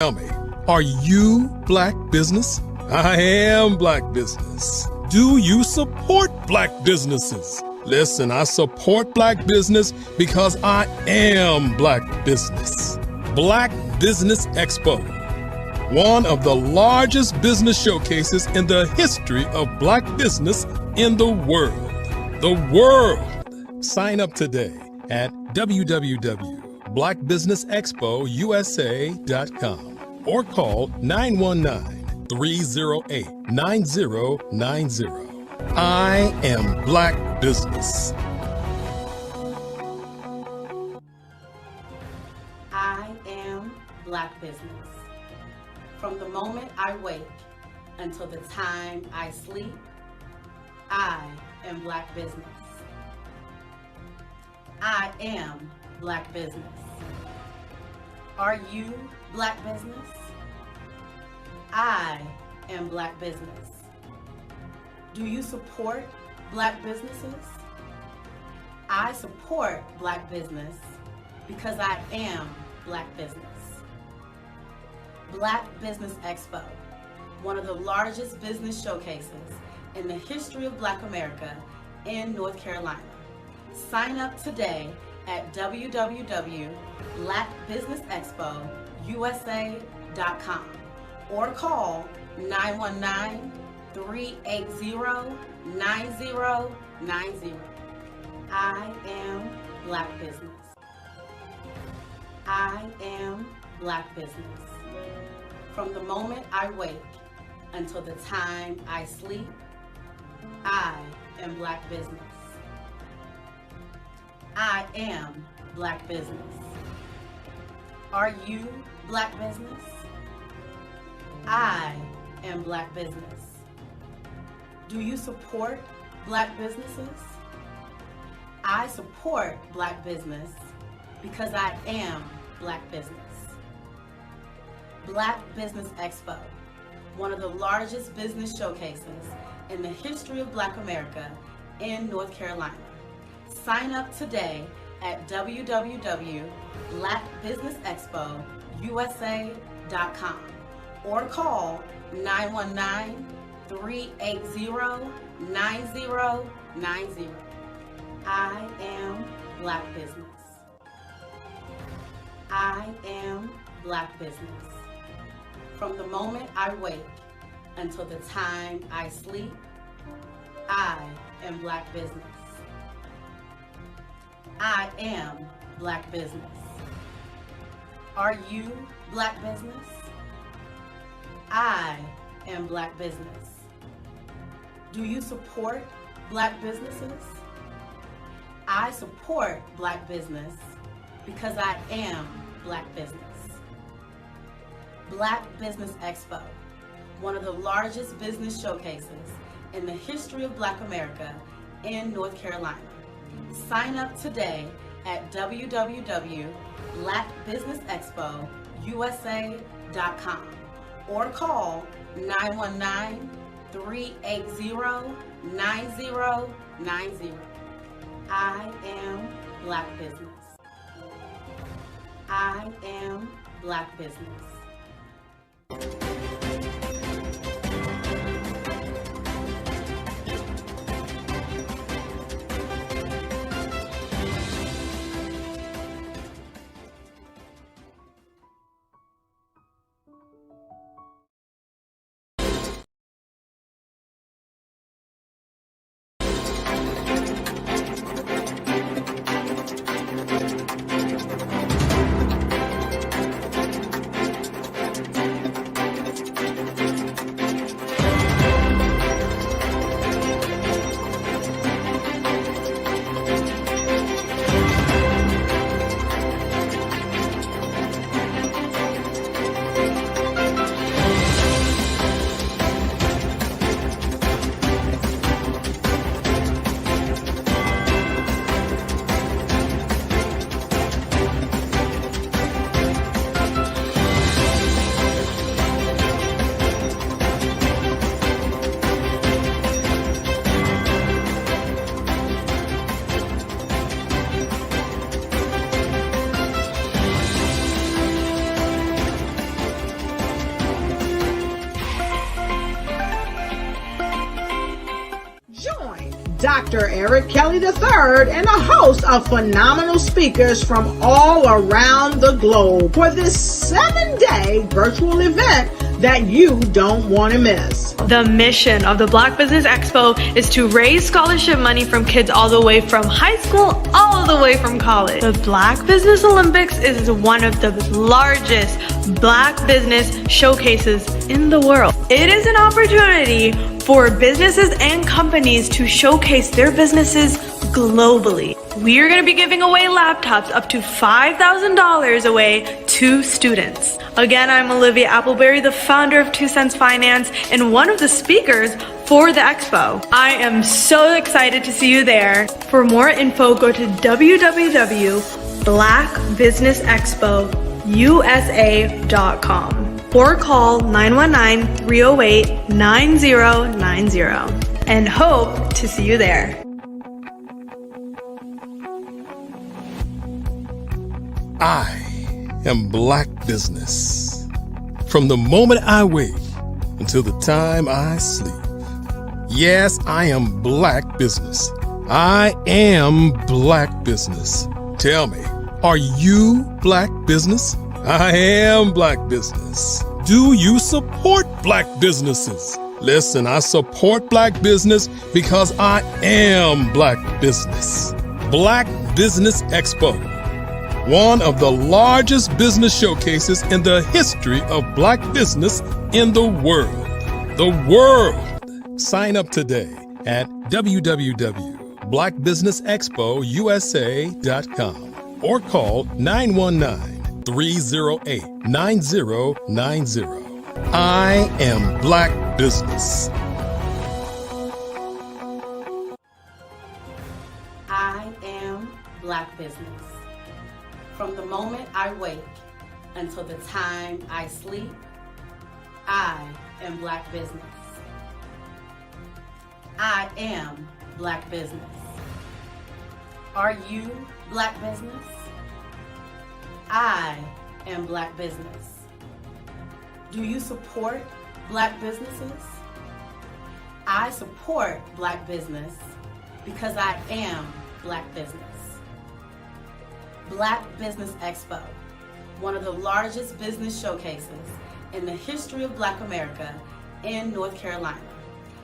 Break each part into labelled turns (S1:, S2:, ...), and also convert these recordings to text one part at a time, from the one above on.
S1: Tell me, are you black business? I am black business. Do you support black businesses? Listen, I support black business because I am black business. Black Business Expo, one of the largest business showcases in the history of black business in the world. The world! Sign up today at www.blackbusinessexpousa.com or call 919-308-9090. I am black business.
S2: I am black business. From the moment I wake until the time I sleep, I am black business. I am black business. Are you black business? I am black business. Do you support black businesses? I support black business because I am black business. Black Business Expo, one of the largest business showcases in the history of Black America in North Carolina. Sign up today at www.blackbusinessexpousa.com or call 919-380-9090. I am black business. I am black business. From the moment I wake until the time I sleep, I am black business. I am black business. Are you black business? I am black business. Do you support black businesses? I support black business because I am black business. Black Business Expo, one of the largest business showcases in the history of Black America in North Carolina. Sign up today at www.blackbusinessexpousa.com or call 919-380-9090. I am black business. I am black business. From the moment I wake until the time I sleep, I am black business. I am black business. Are you black business? I am black business. Do you support black businesses? I support black business because I am black business. Black Business Expo, one of the largest business showcases in the history of Black America in North Carolina. Sign up today at www.blackbusinessexpousa.com or call 919-380-9090. I am black business. I am black business.
S3: Dr. Eric Kelly III, and a host of phenomenal speakers from all around the globe for this 7-day virtual event that you don't want to miss.
S4: The mission of the Black Business Expo is to raise scholarship money from kids all the way from high school all the way from college. The Black Business Olympics is one of the largest Black business showcases in the world. It is an opportunity for businesses and companies to showcase their businesses globally. We are going to be giving away laptops up to $5,000 away to students. Again, I'm Olivia Appleberry, the founder of 2 Cents Finance and one of the speakers for the expo. I am so excited to see you there. For more info, go to www.blackbusinessexpousa.com or call 919-308-9090 and hope to see you there.
S1: I am Black business. From the moment I wake until the time I sleep. Yes, I am Black business. I am Black business. Tell me, are you Black business? I am Black business. Do you support Black businesses? Listen, I support Black business because I am Black business. Black Business Expo, one of the largest business showcases in the history of Black business in the world. The world! Sign up today at www.blackbusinessexpousa.com or call 919-308-9090. I am Black business.
S2: I am Black business. From the moment I wake until the time I sleep, I am Black business. I am Black business. Are you Black business? I am Black business. Do you support Black businesses? I support Black business because I am Black business. Black Business Expo, one of the largest business showcases in the history of Black America in North Carolina.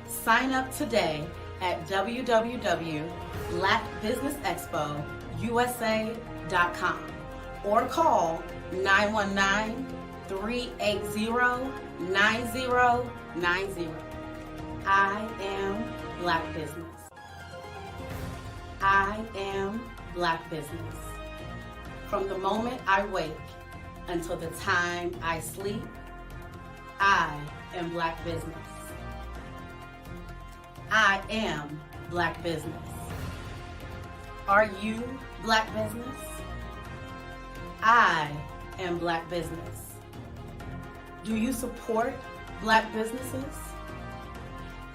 S2: Sign up today at www.blackbusinessexpousa.com or call 919-380-9090. I am Black business. I am Black business. From the moment I wake until the time I sleep, I am Black business. I am Black business. Are you Black business? I am Black business. Do you support Black businesses?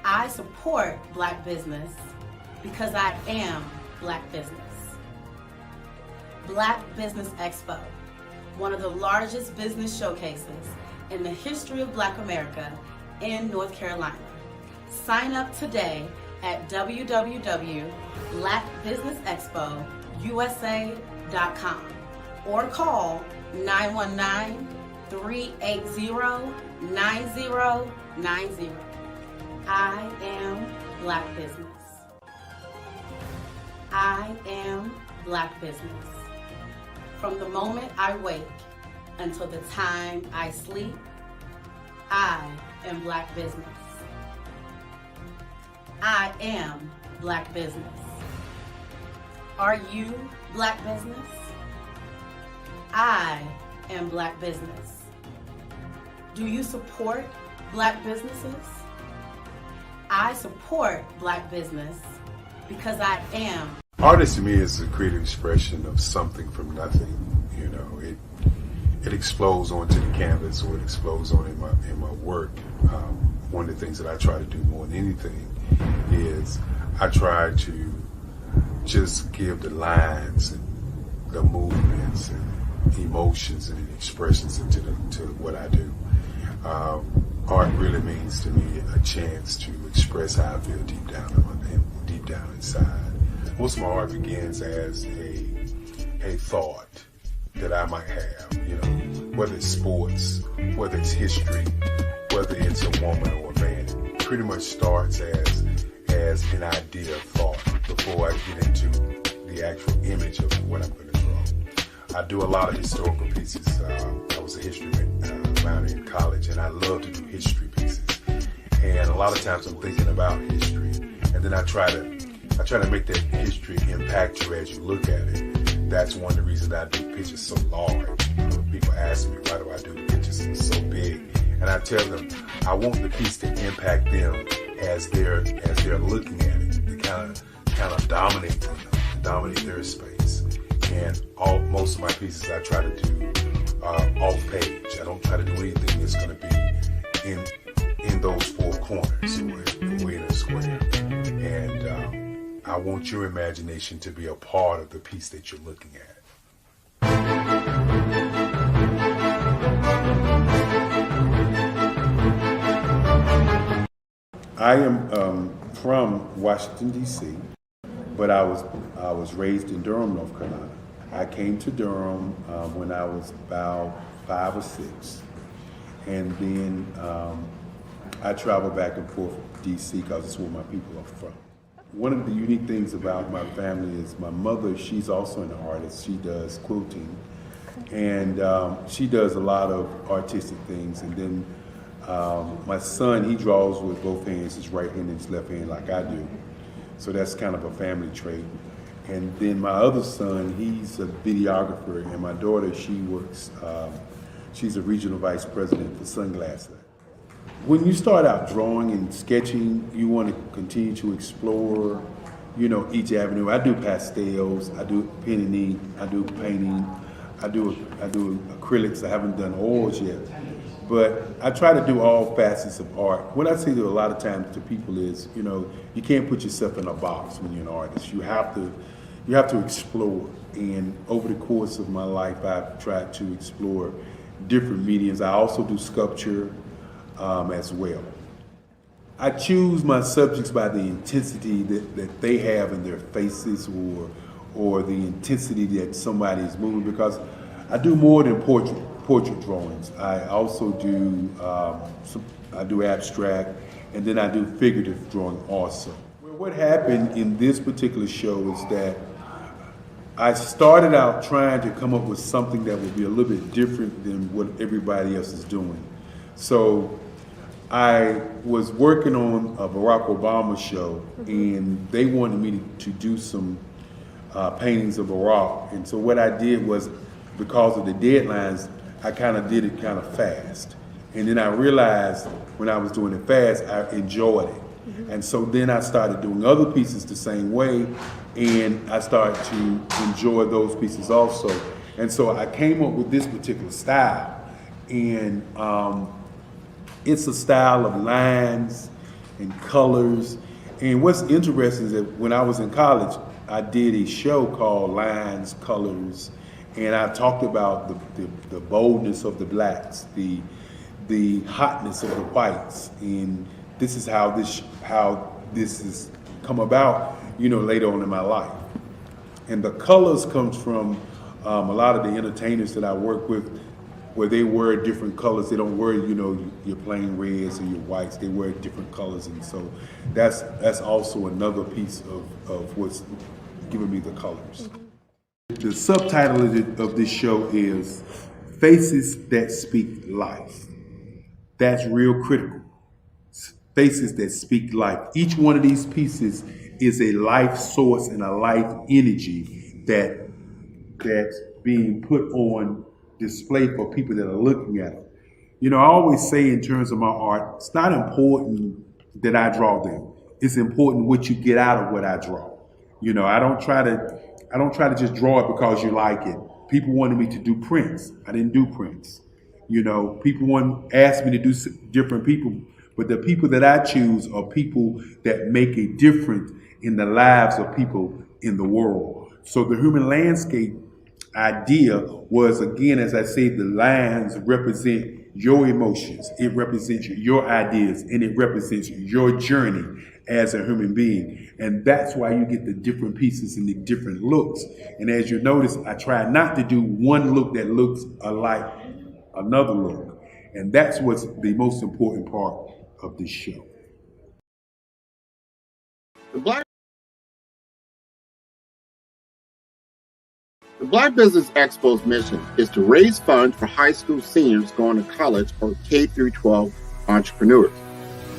S2: I support Black business because I am Black business. Black Business Expo, one of the largest business showcases in the history of Black America in North Carolina. Sign up today at www.blackbusinessexpousa.com or call 919-380-9090. I am Black business. I am Black business. From the moment I wake until the time I sleep, I am Black business. I am Black business. Are you Black business? I am Black business. Do you support Black businesses? I support Black business because I am.
S5: Artist to me is a creative expression of something from nothing. You know, it explodes onto the canvas, or it explodes on in my work. One of the things that I try to do more than anything is I try to just give the lines and the movements and emotions and expressions into to what I do. Art really means to me a chance to express how I feel deep down deep down inside. Most of my art begins as a thought that I might have, you know, whether it's sports, whether it's history, whether it's a woman or a man. It pretty much starts as an idea of thought before I get into the actual image of what I'm going to draw. I do a lot of historical pieces. I was a history minor in college, and I love to do history pieces. And a lot of times I'm thinking about history, and then I try to make that history impact you as you look at it. That's one of the reasons I do pictures so large. People ask me, why do I do the pictures so big? And I tell them, I want the piece to impact them as they're looking at it, to kind of dominate them, dominate their space. And most of my pieces I try to do off page. I don't try to do anything that's going to be in those four corners or in a square. And I want your imagination to be a part of the piece that you're looking at. I am from Washington, D.C., but I was raised in Durham, North Carolina. I came to Durham when I was about 5 or 6, and then I traveled back and forth to D.C. because it's where my people are from. One of the unique things about my family is my mother, she's also an artist. She does quilting, and she does a lot of artistic things. And then my son, he draws with both hands, his right hand and his left hand like I do. So that's kind of a family trait. And then my other son, he's a videographer, and my daughter, she works, she's a regional vice president for Sunglasses. When you start out drawing and sketching, you want to continue to explore, you know, each avenue. I do pastels, I do pen and ink, I do painting, I do acrylics. I haven't done oils yet, but I try to do all facets of art. What I say to a lot of times to people is, you know, you can't put yourself in a box when you're an artist. You have to explore. And over the course of my life, I've tried to explore different mediums. I also do sculpture as well. I choose my subjects by the intensity that they have in their faces, or the intensity that somebody is moving, because I do more than portrait drawings. I also do I do abstract, and then I do figurative drawing also. Well, what happened in this particular show is that I started out trying to come up with something that would be a little bit different than what everybody else is doing. So I was working on a Barack Obama show, and they wanted me to do some paintings of Barack. And so what I did was, because of the deadlines, I kind of did it kind of fast. And then I realized when I was doing it fast, I enjoyed it. And so then I started doing other pieces the same way, and I started to enjoy those pieces also. And so I came up with this particular style, and it's a style of lines and colors. And what's interesting is that when I was in college, I did a show called Lines, Colors, and I talked about the boldness of the blacks, the hotness of the whites, and this is how this has come about, you know, later on in my life. And the colors comes from a lot of the entertainers that I work with, where they wear different colors. They don't wear, you know, your plain reds or your whites. They wear different colors, and so that's also another piece of what's giving me the colors. The subtitle of this show is Faces That Speak Life. That's real critical. Faces that speak life. Each one of these pieces is a life source and a life energy that's being put on display for people that are looking at it. You know, I always say in terms of my art, it's not important that I draw them. It's important what you get out of what I draw. You know, I don't try to just draw it because you like it. People wanted me to do prints. I didn't do prints. You know, people asked me to do different people, but the people that I choose are people that make a difference in the lives of people in the world. So the human landscape idea was, again, as I say, the lines represent your emotions. It represents your ideas, and it represents your journey as a human being. And that's why you get the different pieces and the different looks. And as you notice, I try not to do one look that looks alike another look. And that's what's the most important part of this show.
S6: The Black Business Expo's mission is to raise funds for high school seniors going to college or K through 12 entrepreneurs.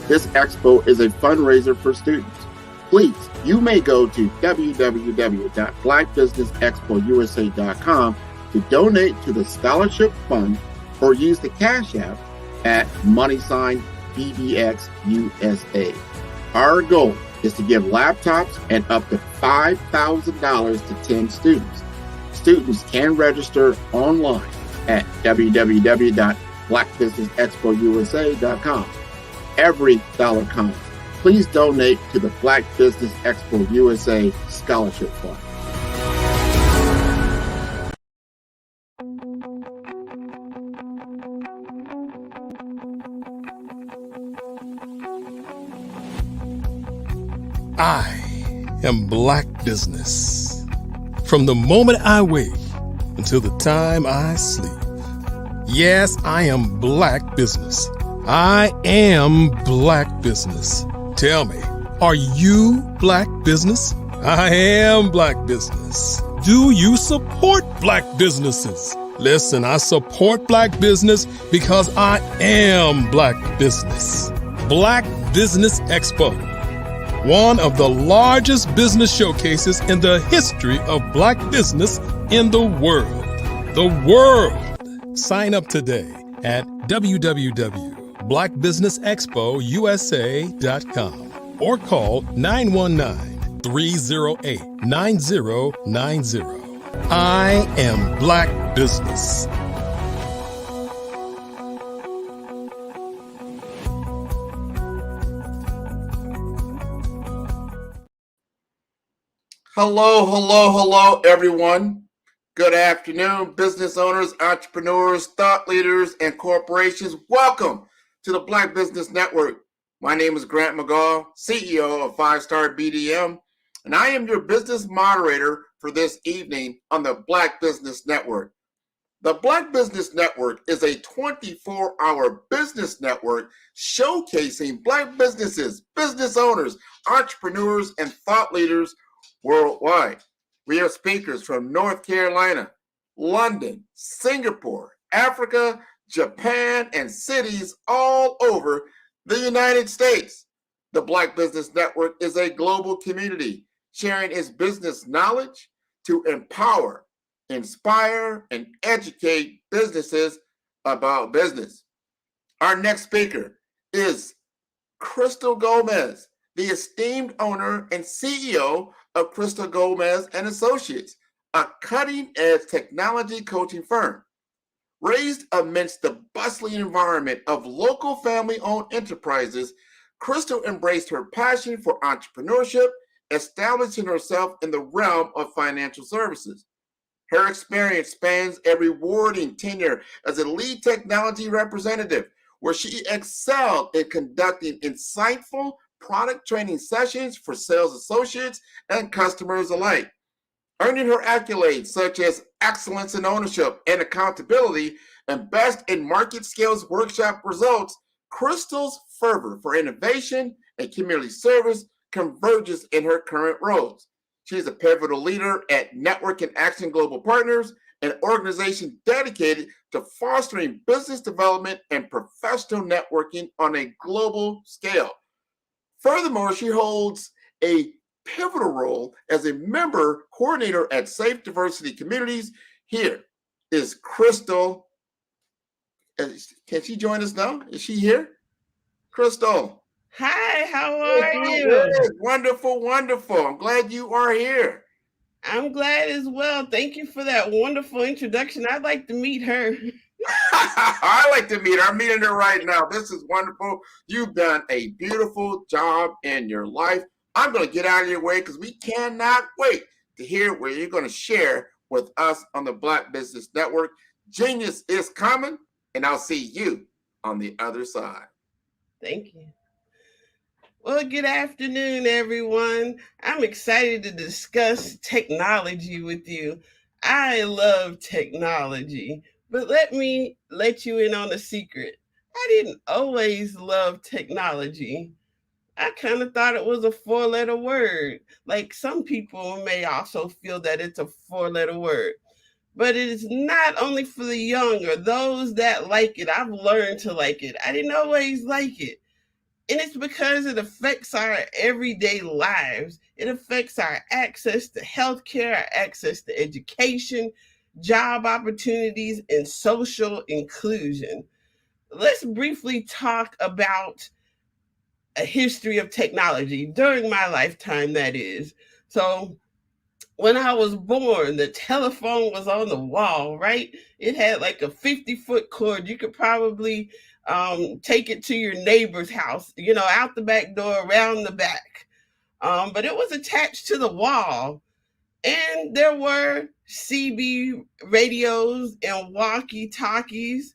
S6: This expo is a fundraiser for students. Please, you may go to www.blackbusinessexpousa.com to donate to the scholarship fund or use the Cash App at $BBXUSA. Our goal is to give laptops and up to $5,000 to 10 students. Students can register online at www.blackbusinessexpousa.com. Every dollar counts. Please donate to the Black Business Expo USA Scholarship Fund.
S1: I am Black business. From the moment I wake until the time I sleep. Yes, I am Black business. I am Black business. Tell me, are you Black business? I am Black business. Do you support Black businesses? Listen, I support Black business because I am Black business. Black Business Expo, one of the largest business showcases in the history of Black business in the world. The world. Sign up today at www.blackbusinessexpousa.com or call 919-308-9090. I am Black business.
S6: Hello, everyone. Good afternoon, business owners, entrepreneurs, thought leaders, and corporations. Welcome to the Black Business Network. My name is Grant McGaw, CEO of 5-Star BDM, and I am your business moderator for this evening on the Black Business Network. The Black Business Network is a 24-hour business network showcasing Black businesses, business owners, entrepreneurs, and thought leaders worldwide. We have speakers from North Carolina, London, Singapore, Africa, Japan, and cities all over the United States. The Black Business Network is a global community sharing its business knowledge to empower, inspire, and educate businesses about business. Our next speaker is Crystal Gomez, the esteemed owner and CEO of Crystal Gomez and Associates, a cutting-edge technology coaching firm. Raised amidst the bustling environment of local family-owned enterprises, Crystal embraced her passion for entrepreneurship, establishing herself in the realm of financial services. Her experience spans a rewarding tenure as a lead technology representative, where she excelled in conducting insightful product training sessions for sales associates and customers alike. Earning her accolades such as excellence in ownership and accountability and best in market skills workshop results, Crystal's fervor for innovation and community service converges in her current roles. She is a pivotal leader at Network and Action Global Partners, an organization dedicated to fostering business development and professional networking on a global scale. Furthermore, she holds a pivotal role as a member coordinator at Safe Diversity Communities. Here is Crystal. Can she join us now? Is she here? Crystal.
S7: Hi, how are you?
S6: Good. Wonderful, wonderful. I'm glad you are here.
S7: I'm glad as well. Thank you for that wonderful introduction. I'd like to meet her.
S6: I like to meet her. I'm meeting her right now. This is wonderful. You've done a beautiful job in your life. I'm going to get out of your way because we cannot wait to hear what you're going to share with us on the Black Business Network. Genius is coming, and I'll see you on the other side.
S7: Thank you. Well, good afternoon, everyone. I'm excited to discuss technology with you. I love technology, but let me let you in on a secret. I didn't always love technology. I kind of thought it was a four-letter word. Like some people may also feel that it's a four-letter word. But it is not only for the young or those that like it. I've learned to like it. I didn't always like it. And it's because it affects our everyday lives. It affects our access to healthcare, our access to education, job opportunities, and social inclusion. Let's briefly talk about a history of technology during my lifetime, that is. So, when I was born, the telephone was on the wall, right? It had like a 50-foot cord. You could probably take it to your neighbor's house, out the back door, around the back. But it was attached to the wall. And there were CB radios and walkie talkies,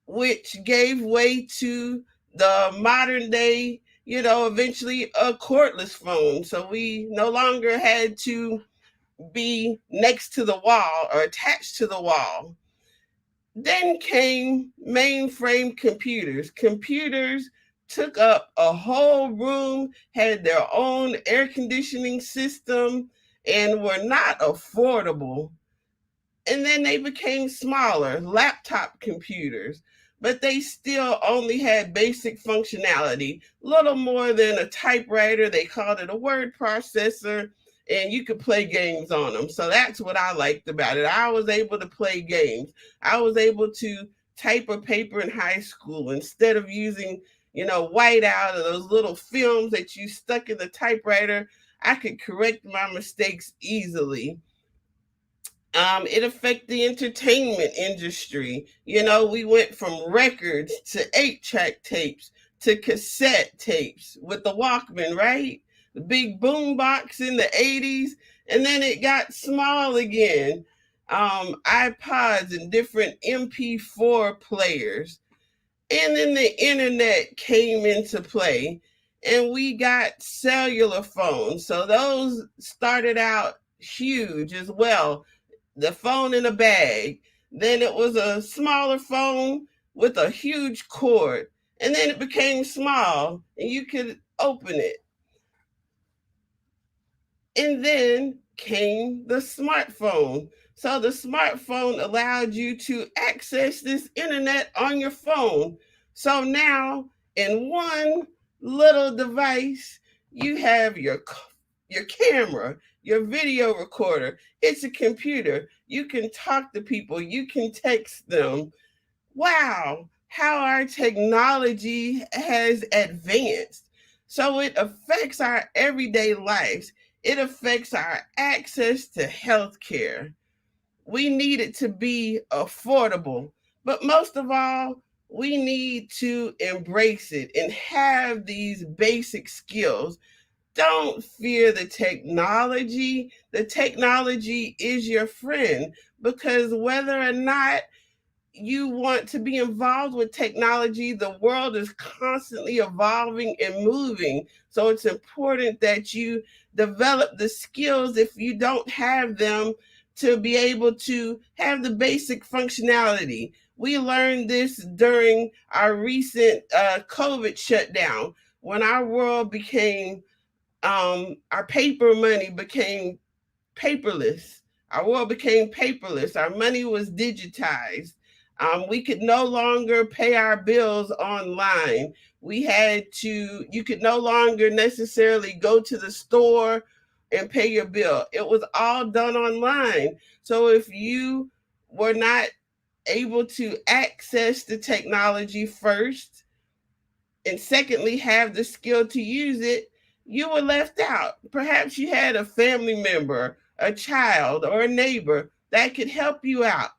S7: which gave way to the modern day, eventually a cordless phone. So we no longer had to be next to the wall or attached to the wall. Then came mainframe computers. Computers took up a whole room, had their own air conditioning system, and were not affordable. And then they became smaller, laptop computers, but they still only had basic functionality, little more than a typewriter. They called it a word processor, and you could play games on them. So that's what I liked about it. I was able to play games. I was able to type a paper in high school instead of using, whiteout or those little films that you stuck in the typewriter. I could correct my mistakes easily. It affected the entertainment industry. We went from records to 8-track tapes to cassette tapes with the Walkman, right? The big boom box in the 80s. And then it got small again. iPods and different MP4 players. And then the internet came into play. And we got cellular phones. So those started out huge as well, the phone in a bag. Then it was a smaller phone with a huge cord. And then it became small and you could open it. And then came the smartphone. So the smartphone allowed you to access this internet on your phone. So now in one little device, you have your camera, your video recorder. It's a computer. You can talk to people. You can text them. Wow, how our technology has advanced. So it affects our everyday lives. It affects our access to healthcare. We need it to be affordable. But most of all, we need to embrace it and have these basic skills. Don't fear the technology. The technology is your friend, because whether or not you want to be involved with technology, the world is constantly evolving and moving. So it's important that you develop the skills, if you don't have them, to be able to have the basic functionality. We learned this during our recent COVID shutdown, when our world became, our paper money became paperless. Our world became paperless. Our money was digitized. We could no longer pay our bills online. You could no longer necessarily go to the store and pay your bill. It was all done online. So if you were not able to access the technology first, and secondly, have the skill to use it, you were left out. Perhaps you had a family member, a child, or a neighbor that could help you out.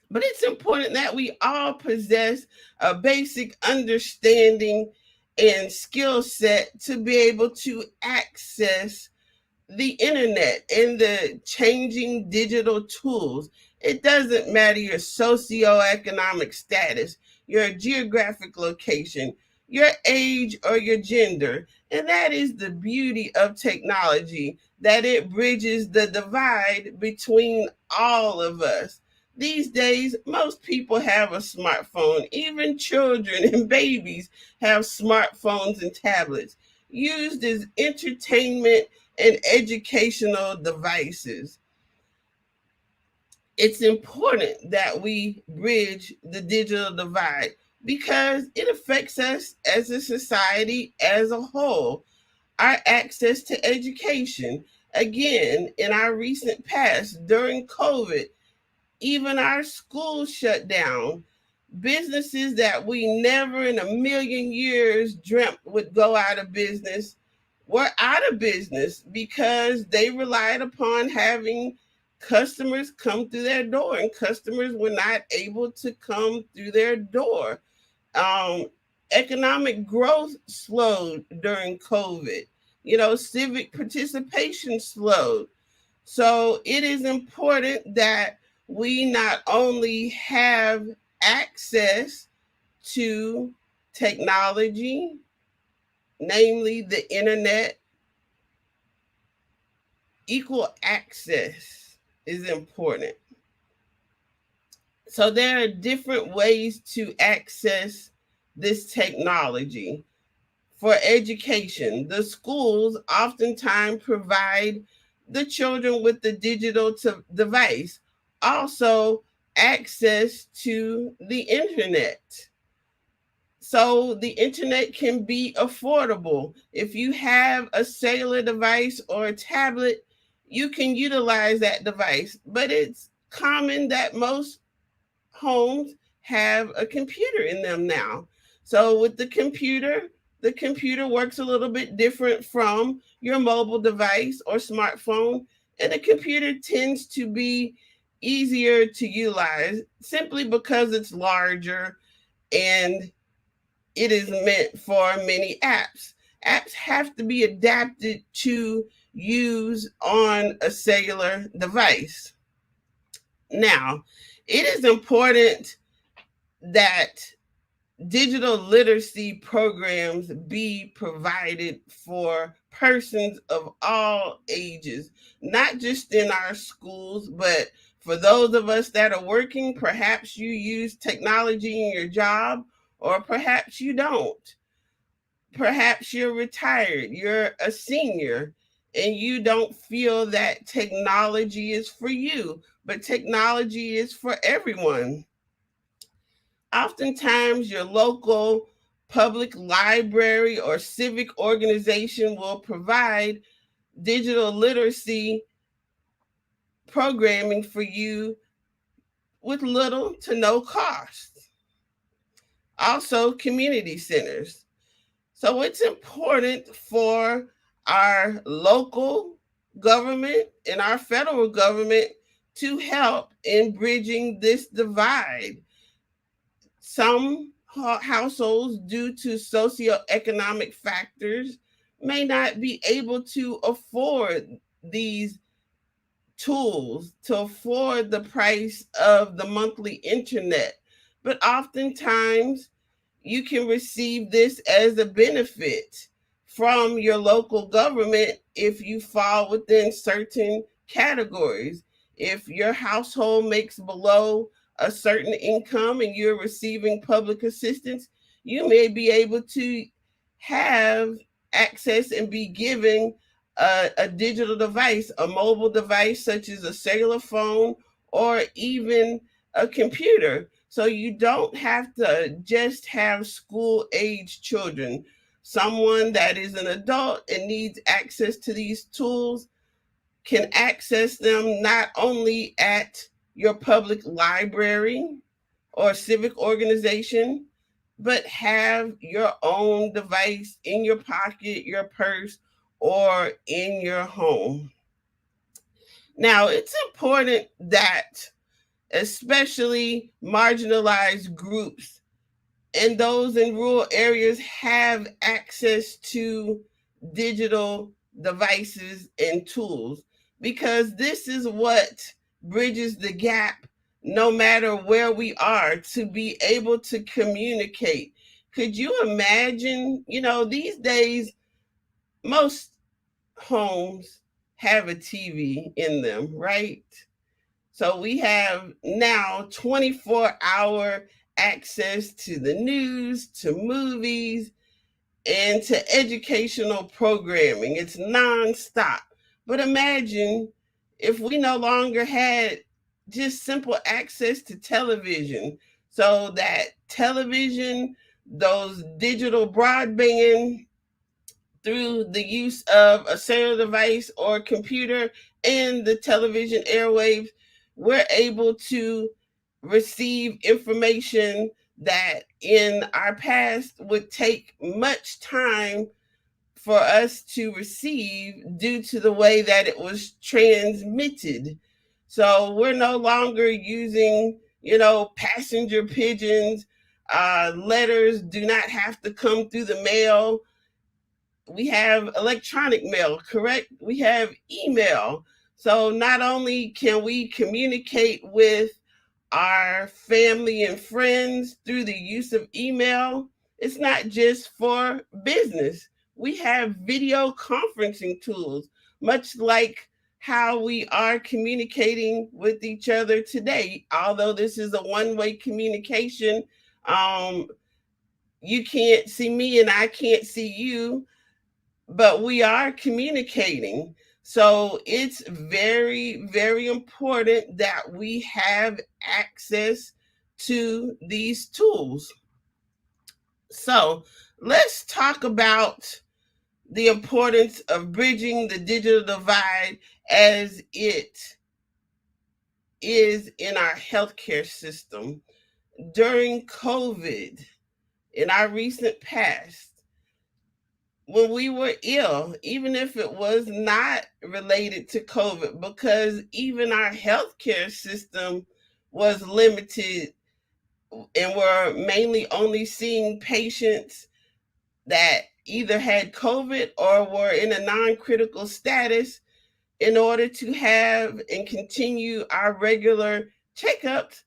S7: But it's important that we all possess a basic understanding and skill set to be able to access the internet and the changing digital tools. It doesn't matter your socioeconomic status, your geographic location, your age, or your gender. And that is the beauty of technology, that it bridges the divide between all of us. These days, most people have a smartphone. Even children and babies have smartphones and tablets used as entertainment and educational devices. It's important that we bridge the digital divide because it affects us as a society as a whole. Our access to education, again, in our recent past, during COVID, even our schools shut down. Businesses that we never in a million years dreamt would go out of business were out of business because they relied upon having customers come through their door, and customers were not able to come through their door. Um, Economic growth slowed during COVID. Civic participation slowed. So it is important that we not only have access to technology, namely the internet. Equal access is important. So there are different ways to access this technology. For education, the schools oftentimes provide the children with the digital device, also access to the internet. So the internet can be affordable. If you have a cellular device or a tablet, you can utilize that device. But it's common that most homes have a computer in them now. So with the computer works a little bit different from your mobile device or smartphone, and the computer tends to be easier to utilize simply because it's larger and it is meant for many apps. Apps have to be adapted to use on a cellular device. Now, it is important that digital literacy programs be provided for persons of all ages, not just in our schools, but for those of us that are working. Perhaps you use technology in your job, or perhaps you don't. Perhaps you're retired, you're a senior, and you don't feel that technology is for you, but technology is for everyone. Oftentimes, your local public library or civic organization will provide digital literacy programming for you with little to no cost. Also, community centers. So it's important for our local government and our federal government to help in bridging this divide. Some households, due to socioeconomic factors, may not be able to afford these tools, to afford the price of the monthly internet. But oftentimes, you can receive this as a benefit from your local government if you fall within certain categories. If your household makes below a certain income and you're receiving public assistance, you may be able to have access and be given a digital device, a mobile device such as a cellular phone or even a computer. So you don't have to just have school-age children. Someone that is an adult and needs access to these tools can access them not only at your public library or civic organization, but have your own device in your pocket, your purse, or in your home. Now, it's important that especially marginalized groups and those in rural areas have access to digital devices and tools, because this is what bridges the gap no matter where we are, to be able to communicate. Could you imagine, these days, most homes have a TV in them, right? So we have now 24-hour access to the news, to movies, and to educational programming. It's nonstop. But imagine if we no longer had just simple access to television. So that television, those digital broadband through the use of a cellular device or computer and the television airwaves, we're able to receive information that in our past would take much time for us to receive due to the way that it was transmitted. So we're no longer using, passenger pigeons. Letters do not have to come through the mail. We have electronic mail, correct? We have email. So not only can we communicate with our family and friends through the use of email, it's not just for business. We have video conferencing tools, much like how we are communicating with each other today. Although this is a one-way communication, you can't see me and I can't see you, but we are communicating. So it's very, very important that we have access to these tools. So let's talk about the importance of bridging the digital divide as it is in our healthcare system. During COVID, in our recent past, when we were ill, even if it was not related to COVID, because even our healthcare system was limited and we're mainly only seeing patients that either had COVID or were in a non-critical status in order to have and continue our regular checkups.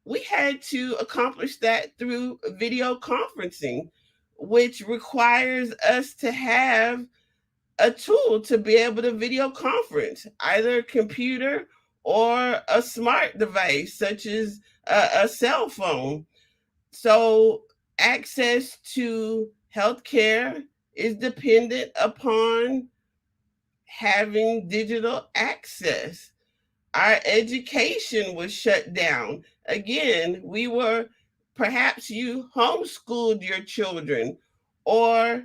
S7: We had to accomplish that through video conferencing, which requires us to have a tool to be able to video conference, either a computer or a smart device such as a cell phone. So access to healthcare is dependent upon having digital access. Our education was shut down. Again, perhaps you homeschooled your children or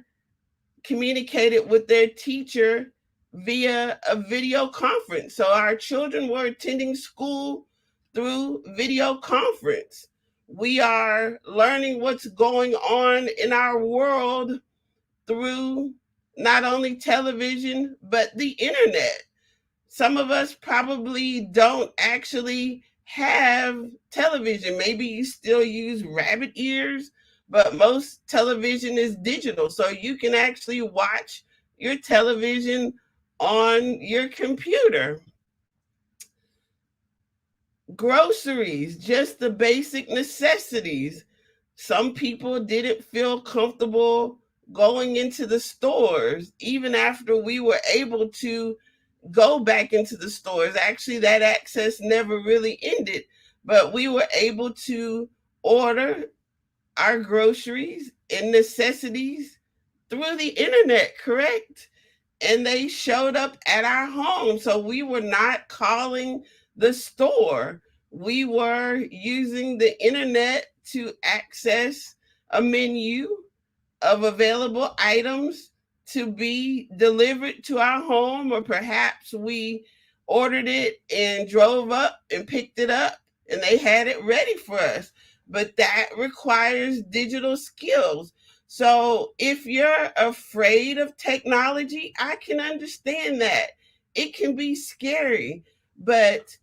S7: communicated with their teacher via a video conference. So our children were attending school through video conference. We are learning what's going on in our world through not only television, but the internet. Some of us probably don't actually have television. Maybe you still use rabbit ears, but most television is digital. So you can actually watch your television on your computer. Groceries, just the basic necessities. Some people didn't feel comfortable going into the stores, even after we were able to go back into the stores. Actually, that access never really ended, but we were able to order our groceries and necessities through the internet, correct? And they showed up at our home. So we were not calling the store. We were using the internet to access a menu of available items to be delivered to our home, or perhaps we ordered it and drove up and picked it up and they had it ready for us. But that requires digital skills. So if you're afraid of technology, I can understand that. It can be scary, but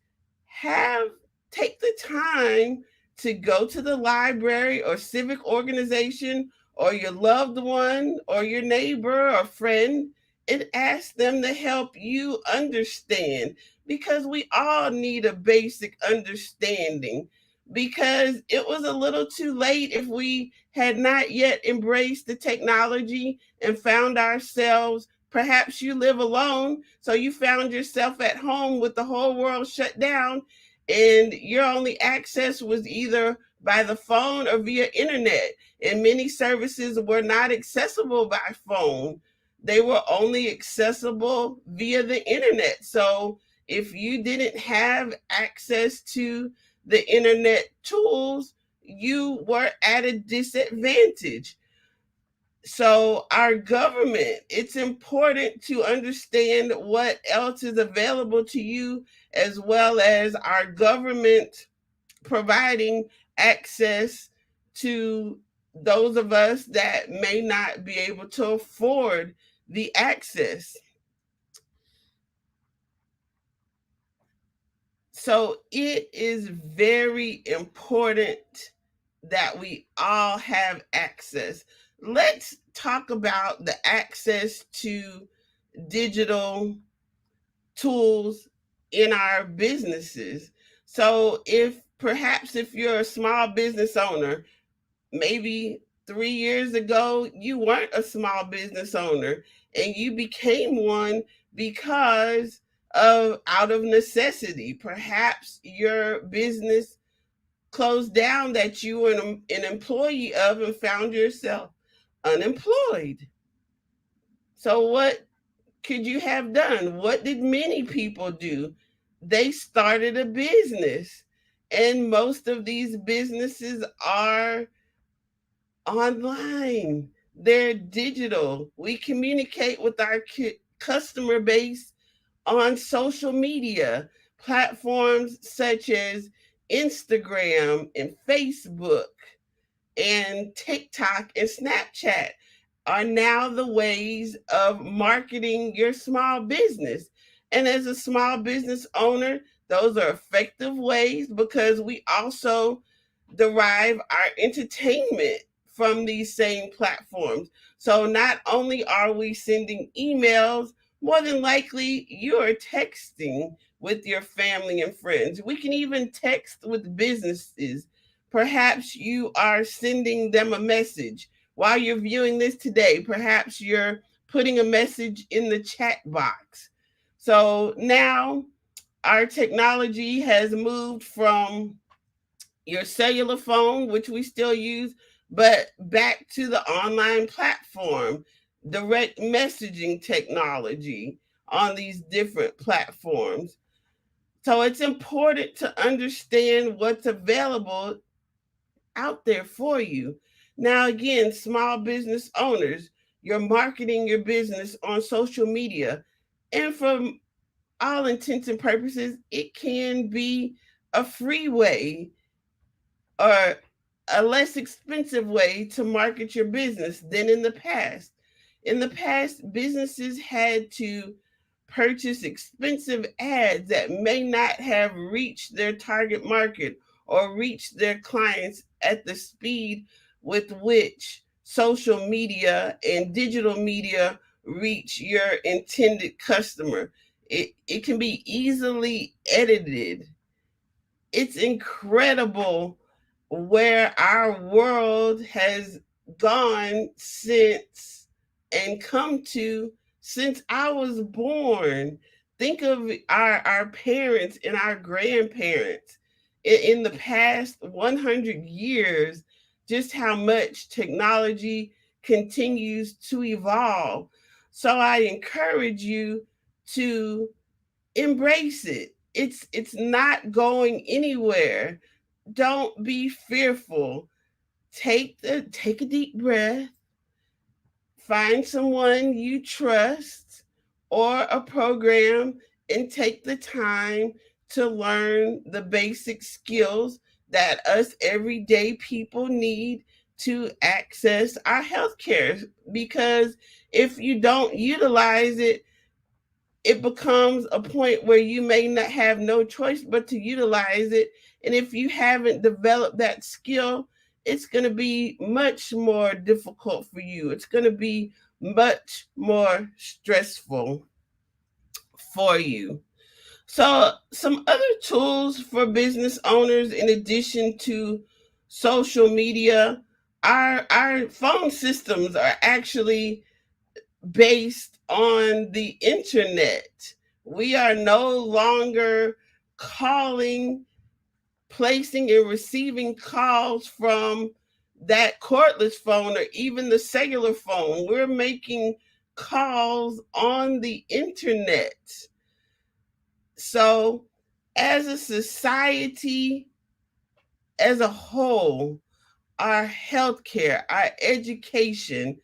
S7: take the time to go to the library or civic organization or your loved one or your neighbor or friend and ask them to help you understand, because we all need a basic understanding, because it was a little too late if we had not yet embraced the technology and found ourselves, perhaps you live alone, so you found yourself at home with the whole world shut down, and your only access was either by the phone or via internet. And many services were not accessible by phone. They were only accessible via the internet. So if you didn't have access to the internet tools, you were at a disadvantage. So our government, it's important to understand what else is available to you, as well as our government providing access to those of us that may not be able to afford the access. So it is very important that we all have access. Let's talk about the access to digital tools in our businesses. So if you're a small business owner, maybe 3 years ago you weren't a small business owner and you became one because of out of necessity. Perhaps your business closed down that you were an employee of and found yourself unemployed. So what could you have done? What did many people do? They started a business, and most of these businesses are online. They're digital. We communicate with our customer base on social media platforms such as Instagram and Facebook and TikTok and Snapchat are now the ways of marketing your small business. And as a small business owner, those are effective ways because we also derive our entertainment from these same platforms. So not only are we sending emails, more than likely you are texting with your family and friends. We can even text with businesses. Perhaps you are sending them a message while you're viewing this today. Perhaps you're putting a message in the chat box. So now our technology has moved from your cellular phone, which we still use, but back to the online platform, direct messaging technology on these different platforms. So it's important to understand what's available out there for you. Now, again, small business owners, you're marketing your business on social media. And from all intents and purposes, it can be a free way or a less expensive way to market your business than in the past. In the past, businesses had to purchase expensive ads that may not have reached their target market or reached their clients at the speed with which social media and digital media reach your intended customer. It can be easily edited. It's incredible where our world has gone since and come to since I was born. Think of our parents and our grandparents in the past 100 years, just how much technology continues to evolve. So I encourage you to embrace it. It's not going anywhere. Don't be fearful. Take a deep breath. Find someone you trust or a program and take the time to learn the basic skills that us everyday people need to access our healthcare. Because if you don't utilize it, it becomes a point where you may not have no choice but to utilize it. And if you haven't developed that skill, it's going to be much more difficult for you. It's going to be much more stressful for you. So, some other tools for business owners, in addition to social media, Our phone systems are actually based on the internet. We are no longer calling, placing, and receiving calls from that cordless phone or even the cellular phone. We're making calls on the internet. So, as a society, as a whole, our healthcare, our education,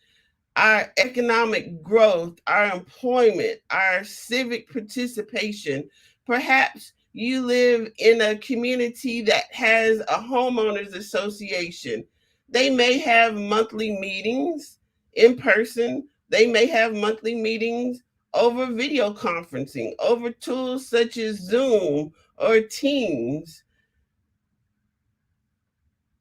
S7: our economic growth, our employment, our civic participation. Perhaps you live in a community that has a homeowners association. They may have monthly meetings in person. They may have monthly meetings over video conferencing, over tools such as Zoom or Teams.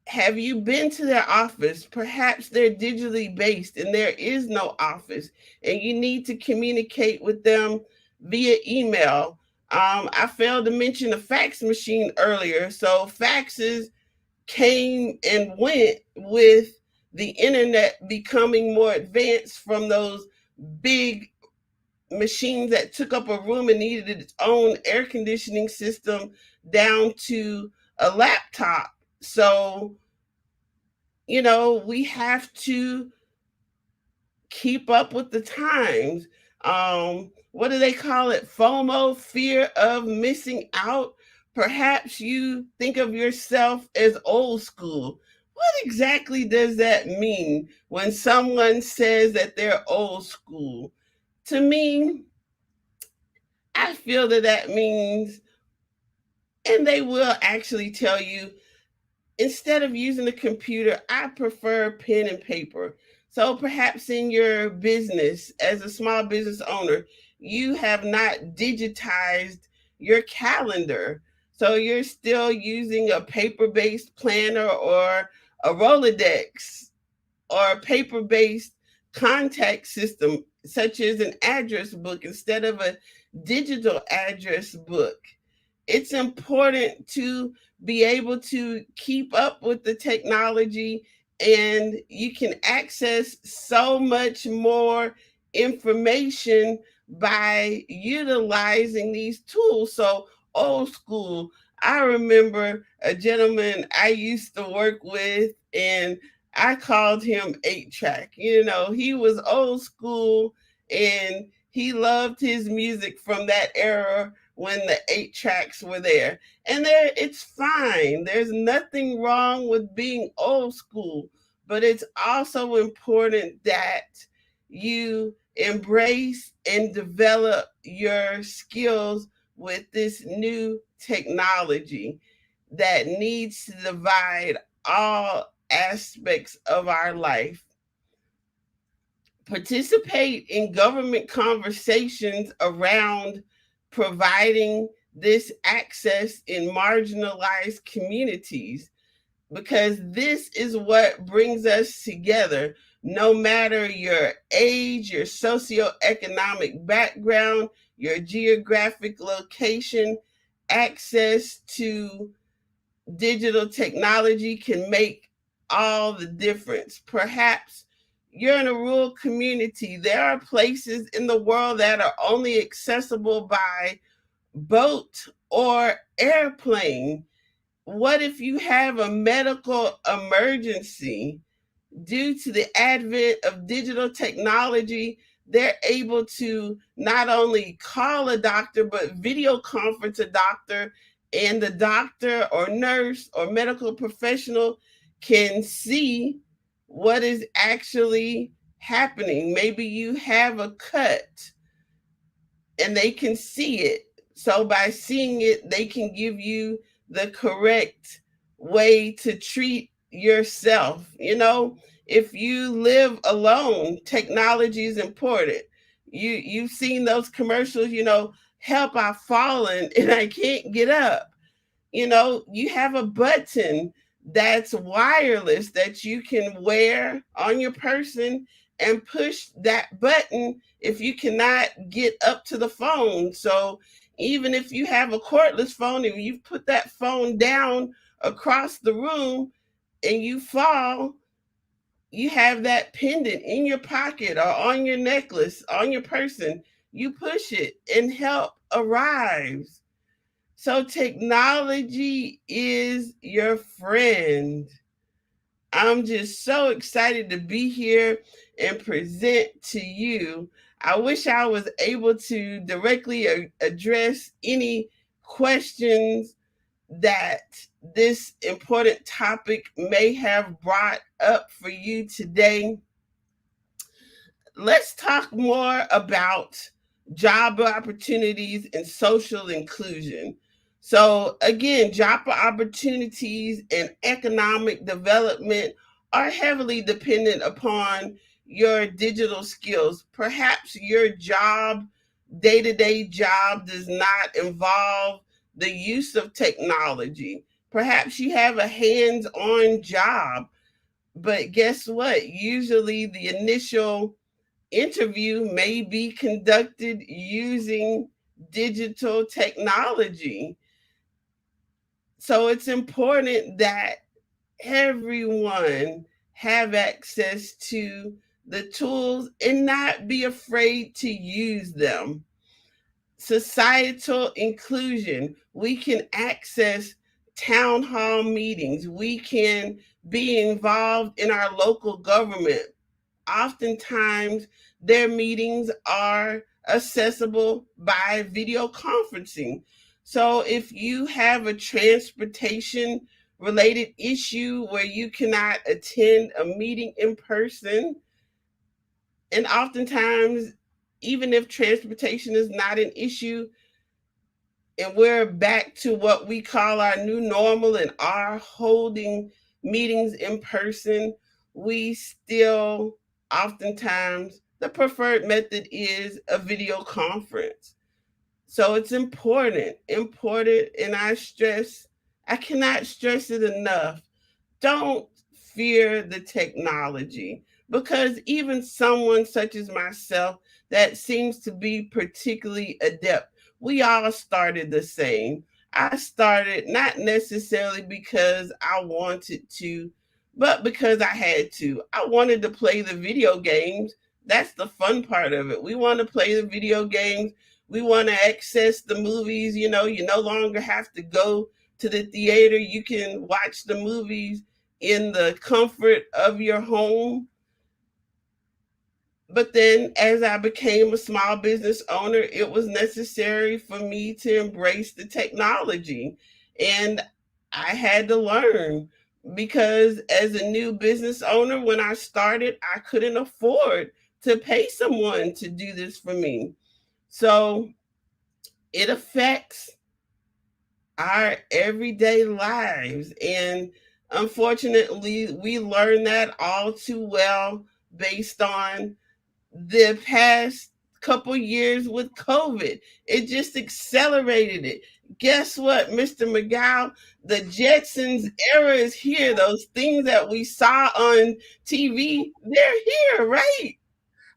S7: Have you been to their office? Perhaps they're digitally based and there is no office, and you need to communicate with them via email. I failed to mention a fax machine earlier. So faxes came and went with the internet becoming more advanced from those big machines that took up a room and needed its own air conditioning system down to a laptop. So we have to keep up with the times. What do they call it? FOMO, fear of missing out. Perhaps you think of yourself as old school. What exactly does that mean when someone says that they're old school? To me, I feel that means, and they will actually tell you, instead of using a computer, I prefer pen and paper. So perhaps in your business, as a small business owner, you have not digitized your calendar. So you're still using a paper-based planner or a Rolodex or a paper-based contact system, such as an address book instead of a digital address book. It's important to be able to keep up with the technology, and you can access so much more information by utilizing these tools. So old school, I remember a gentleman I used to work with, and I called him 8-track. He was old school and he loved his music from that era when the 8-tracks were there. And it's fine. There's nothing wrong with being old school, but it's also important that you embrace and develop your skills with this new technology that needs to divide all aspects of our life. Participate in government conversations around providing this access in marginalized communities, because this is what brings us together. No matter your age, your socioeconomic background, your geographic location, access to digital technology can make all the difference. Perhaps you're in a rural community. There are places in the world that are only accessible by boat or airplane. What if you have a medical emergency? Due to the advent of digital technology, they're able to not only call a doctor, but video conference a doctor, and the doctor or nurse or medical professional can see what is actually happening. Maybe you have a cut and they can see it. So by seeing it, they can give you the correct way to treat yourself. If you live alone, technology is important. You've seen those commercials, help, I've fallen and I can't get up. You have a button that's wireless that you can wear on your person and push that button if you cannot get up to the phone. So even if you have a cordless phone, if you put that phone down across the room and you fall, you have that pendant in your pocket or on your necklace, on your person, you push it and help arrives. So technology is your friend. I'm just so excited to be here and present to you. I wish I was able to directly address any questions that this important topic may have brought up for you today. Let's talk more about job opportunities and social inclusion. So, again, job opportunities and economic development are heavily dependent upon your digital skills. Perhaps your job, day to day job, does not involve the use of technology. Perhaps you have a hands on job, but guess what? Usually, the initial interview may be conducted using digital technology. So it's important that everyone have access to the tools and not be afraid to use them. Societal inclusion, we can access town hall meetings, we can be involved in our local government. Oftentimes, their meetings are accessible by video conferencing. So, if you have a transportation related issue where you cannot attend a meeting in person, and oftentimes, even if transportation is not an issue, and we're back to what we call our new normal and are holding meetings in person, we still oftentimes the preferred method is a video conference. So it's important, and I cannot stress it enough. Don't fear the technology, because even someone such as myself that seems to be particularly adept, we all started the same. I started not necessarily because I wanted to, but because I had to. I wanted to play the video games. That's the fun part of it. We want to play the video games. We want to access the movies. You know, you no longer have to go to the theater. You can watch the movies in the comfort of your home. But then, as I became a small business owner, it was necessary for me to embrace the technology. And I had to learn, because as a new business owner, when I started, I couldn't afford to pay someone to do this for me. So it affects our everyday lives. And unfortunately, we learn that all too well based on the past couple years with COVID. It just accelerated it. Guess what, Mr. McGow? The Jetsons era is here. Those things that we saw on TV, they're here, right?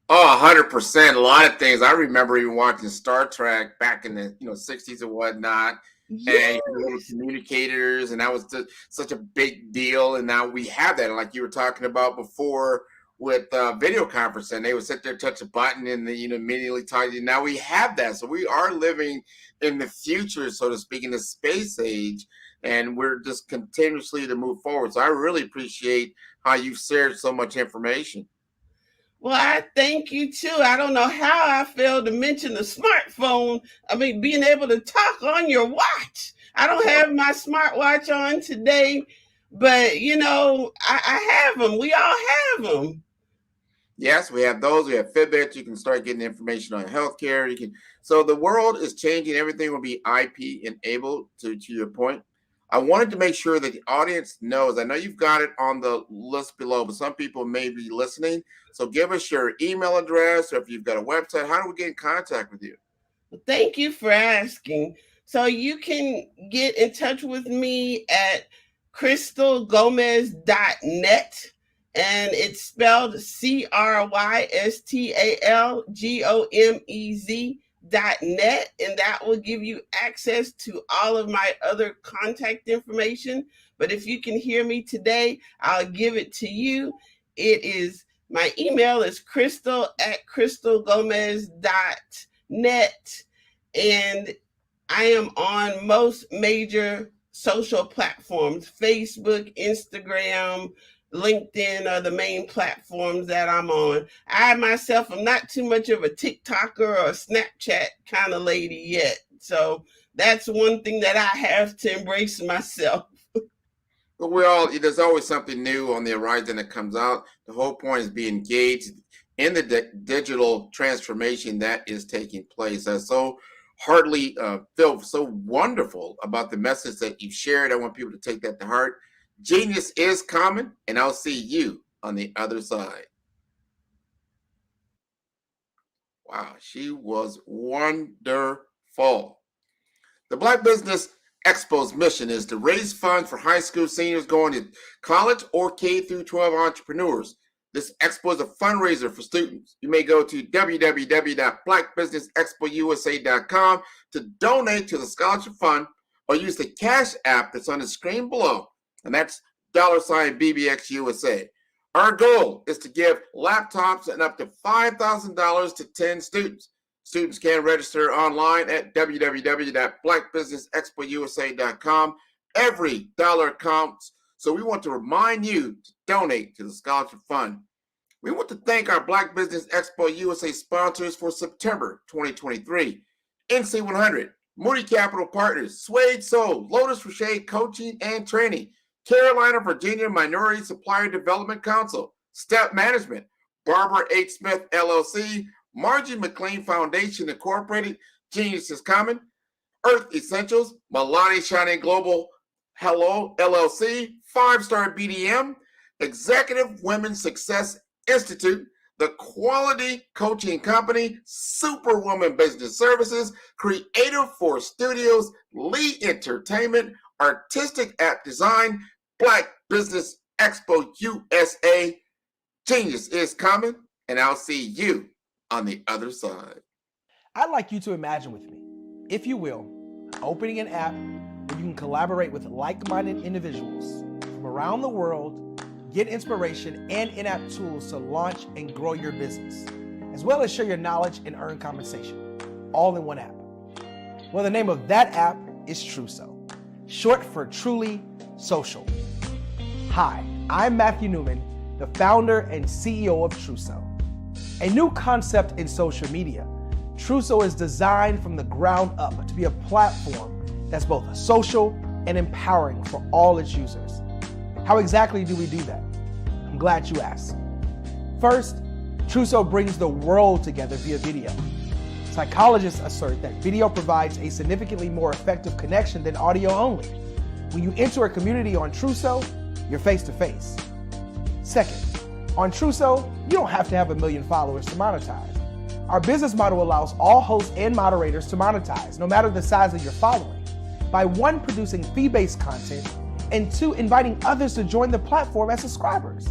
S6: Oh, 100%. A lot of things. I remember even watching Star Trek back in the 60s and whatnot, and the little
S7: Yes.
S6: communicators, and that was such a big deal. And now we have that, and like you were talking about before with video conferencing, they would sit there, touch a button, and then immediately talk to you. Now we have that, so we are living in the future, so to speak, in the space age, and we're just continuously to move forward. So I really appreciate how you've shared so much information.
S7: Well, I thank you too. I don't know how I failed to mention the smartphone. I mean, being able to talk on your watch. I don't have my smartwatch on today, but I have them. We all have them.
S6: Yes, we have those. We have Fitbits. You can start getting information on healthcare. You can. So the world is changing. Everything will be IP enabled. To your point, I wanted to make sure that the audience knows. I know you've got it on the list below, but some people may be listening. So give us your email address, or if you've got a website, how do we get in contact with you?
S7: Thank you for asking. So you can get in touch with me at crystalgomez.net, and it's spelled crystalgomez.net, and that will give you access to all of my other contact information. But if you can hear me today, I'll give it to you. My email is crystal@crystalgomez.net, and I am on most major social platforms. Facebook, Instagram, LinkedIn are the main platforms that I'm on. I myself am not too much of a TikToker or a Snapchat kind of lady yet. So that's one thing that I have to embrace myself.
S6: But there's always something new on the horizon that comes out. The whole point is be engaged in the digital transformation that is taking place. I so heartily feel so wonderful about the message that you shared. I want people to take that to heart. Genius is common, and I'll see you on the other side. Wow, she was wonderful. The Black Business Expo's mission is to raise funds for high school seniors going to college or K-12 entrepreneurs. This expo is a fundraiser for students. You may go to www.blackbusinessexpousa.com to donate to the scholarship fund, or use the Cash app that's on the screen below, and that's $BBXUSA. Our goal is to give laptops and up to $5,000 to 10 students. Students can register online at www.blackbusinessexpousa.com. Every dollar counts, so we want to remind you to donate to the scholarship fund. We want to thank our Black Business Expo USA sponsors for September 2023. NC100, Moody Capital Partners, Suede Soul, Lotus Rocher Coaching and Training, Carolina, Virginia Minority Supplier Development Council, Step Management, Barbara H. Smith, LLC, Margie McLean Foundation, Incorporated, Genius is Common, Earth Essentials, Milani Shining Global, Hello, LLC, 5-Star BDM, Executive Women's Success Institute, The Quality Coaching Company, Superwoman Business Services, Creative Force Studios, Lee Entertainment, Artistic App Design, Black Business Expo USA. Genius is coming, and I'll see you on the other side.
S8: I'd like you to imagine with me, if you will, opening an app where you can collaborate with like-minded individuals from around the world, get inspiration and in-app tools to launch and grow your business, as well as share your knowledge and earn compensation, all in one app. Well, the name of that app is Truso, short for Truly Social. Hi, I'm Matthew Newman, the founder and CEO of Truso. A new concept in social media, Truso is designed from the ground up to be a platform that's both social and empowering for all its users. How exactly do we do that? I'm glad you asked. First, Truso brings the world together via video. Psychologists assert that video provides a significantly more effective connection than audio only. When you enter a community on Truso, you're face to face. Second, on Truso, you don't have to have 1 million followers to monetize. Our business model allows all hosts and moderators to monetize, no matter the size of your following, by 1, producing fee-based content, and 2, inviting others to join the platform as subscribers.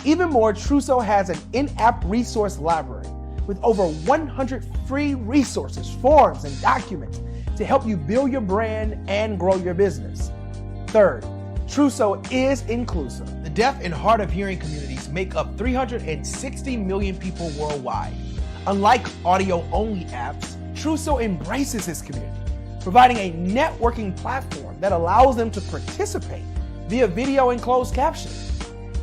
S8: Even more, Truso has an in-app resource library with over 100 free resources, forms, and documents to help you build your brand and grow your business. Third, Truso is inclusive. The deaf and hard of hearing communities make up 360 million people worldwide. Unlike audio-only apps, Truso embraces this community, providing a networking platform that allows them to participate via video and closed captioning.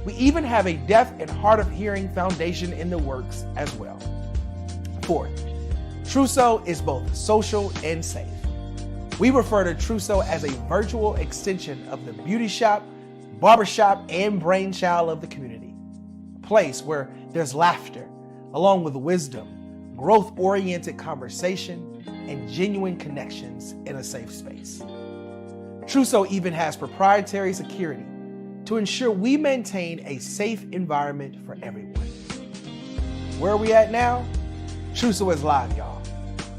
S8: We even have a deaf and hard of hearing foundation in the works as well. Fourth, Truso is both social and safe. We refer to Truso as a virtual extension of the beauty shop, barbershop, and brainchild of the community. A place where there's laughter, along with wisdom, growth-oriented conversation, and genuine connections in a safe space. Truso even has proprietary security to ensure we maintain a safe environment for everyone. Where are we at now? Truso is live, y'all.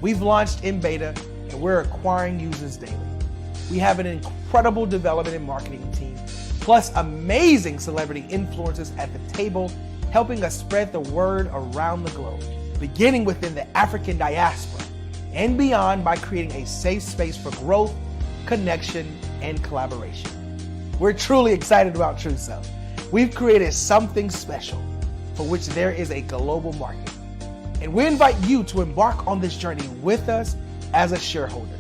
S8: We've launched in beta, and we're acquiring users daily. We have an incredible development and marketing team, plus amazing celebrity influencers at the table, helping us spread the word around the globe, beginning within the African diaspora and beyond by creating a safe space for growth, connection, and collaboration. We're truly excited about Truso. We've created something special for which there is a global market. And we invite you to embark on this journey with us as a shareholder.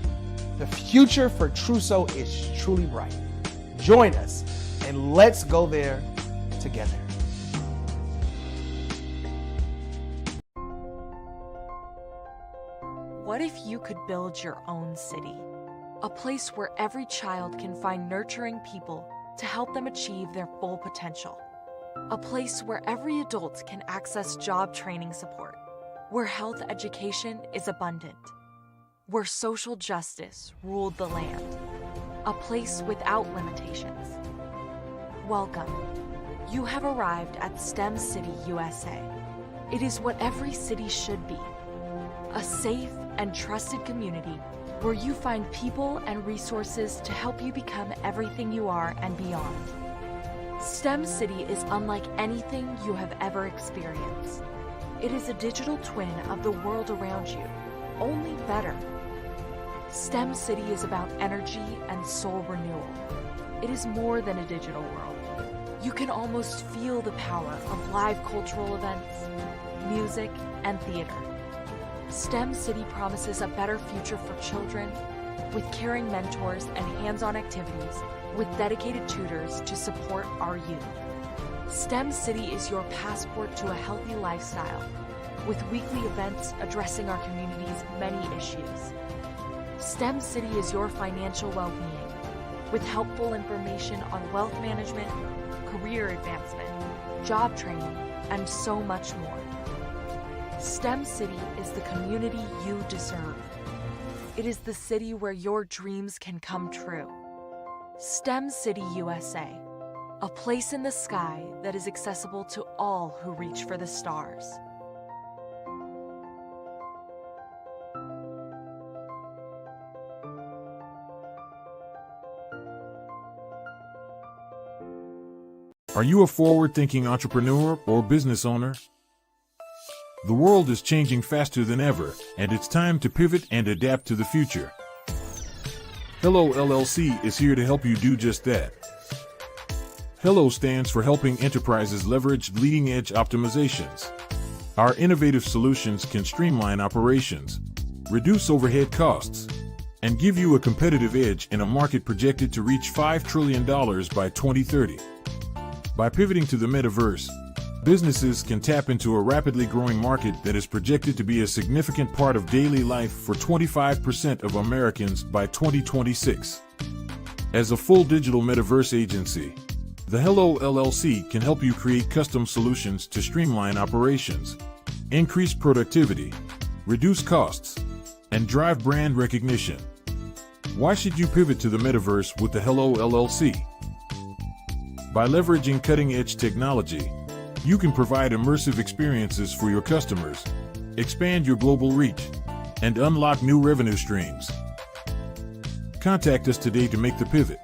S8: The future for Trousseau is truly bright. Join us and let's go there together.
S9: What if you could build your own city? A place where every child can find nurturing people to help them achieve their full potential. A place where every adult can access job training support. Where health education is abundant. Where social justice ruled the land. A place without limitations. Welcome. You have arrived at STEM City, USA. It is what every city should be. A safe and trusted community where you find people and resources to help you become everything you are and beyond. STEM City is unlike anything you have ever experienced. It is a digital twin of the world around you, only better. STEM City is about energy and soul renewal. It is more than a digital world. You can almost feel the power of live cultural events, music, and theater. STEM City promises a better future for children with caring mentors and hands-on activities with dedicated tutors to support our youth. STEM City is your passport to a healthy lifestyle with weekly events addressing our community's many issues. STEM City is your financial well-being with helpful information on wealth management, career advancement, job training, and so much more. STEM City is the community you deserve. It is the city where your dreams can come true. STEM City USA, a place in the sky that is accessible to all who reach for the stars.
S10: Are you a forward-thinking entrepreneur or business owner? The world is changing faster than ever, and it's time to pivot and adapt to the future. Hello LLC is here to help you do just that. Hello stands for helping enterprises leverage leading-edge optimizations. Our innovative solutions can streamline operations, reduce overhead costs, and give you a competitive edge in a market projected to reach $5 trillion by 2030. By pivoting to the metaverse, businesses can tap into a rapidly growing market that is projected to be a significant part of daily life for 25% of Americans by 2026. As a full digital metaverse agency, the Hello LLC can help you create custom solutions to streamline operations, increase productivity, reduce costs, and drive brand recognition. Why should you pivot to the metaverse with the Hello LLC? By leveraging cutting-edge technology, you can provide immersive experiences for your customers, expand your global reach, and unlock new revenue streams. Contact us today to make the pivot.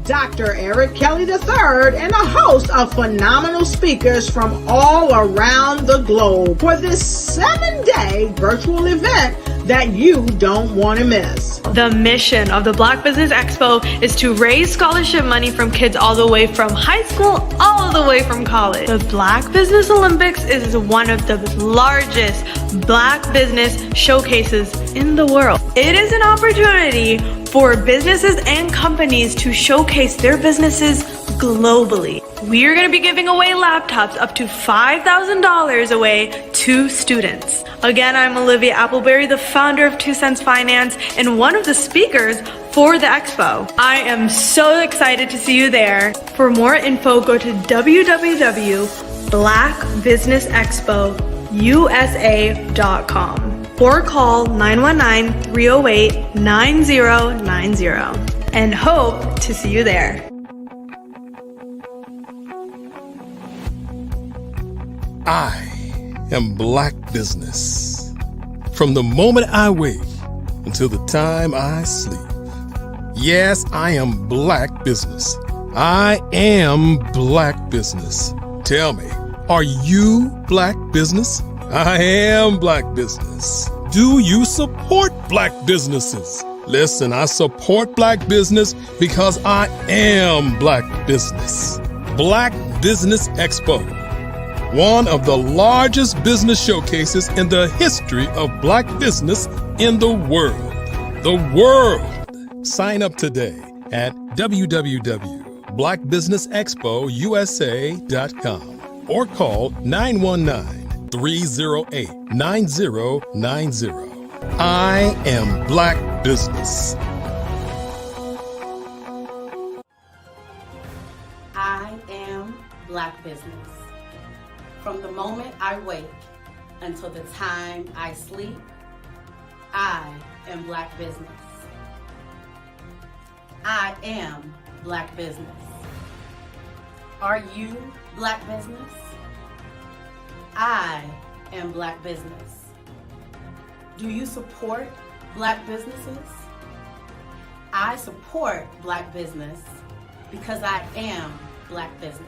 S3: Dr. Eric Kelly III, and a host of phenomenal speakers from all around the globe for this 7-day virtual event that you don't want to miss.
S4: The mission of the Black Business Expo is to raise scholarship money from kids all the way from high school, all the way from college. The Black Business Olympics is one of the largest Black business showcases in the world. It is an opportunity for businesses and companies to showcase their businesses globally. We are going to be giving away laptops up to $5,000 away to students. Again, I'm Olivia Appleberry, the founder of 2 Cents Finance and one of the speakers for the expo. I am so excited to see you there. For more info, go to www.blackbusinessexpousa.com or call 919-308-9090 and hope to see you there.
S1: I am Black business. From the moment I wake until the time I sleep. Yes, I am Black business. I am Black business. Tell me, are you Black business? I am Black business. Do you support Black businesses? Listen, I support Black business because I am Black business. Black Business Expo, one of the largest business showcases in the history of Black business in the world. The world! Sign up today at www.blackbusinessexpousa.com or call 919-308-9090. I am Black business.
S2: I am Black business. From the moment I wake until the time I sleep, I am Black business. I am Black business. Are you Black business? I am Black business. Do you support Black businesses? I support Black business because I am Black business.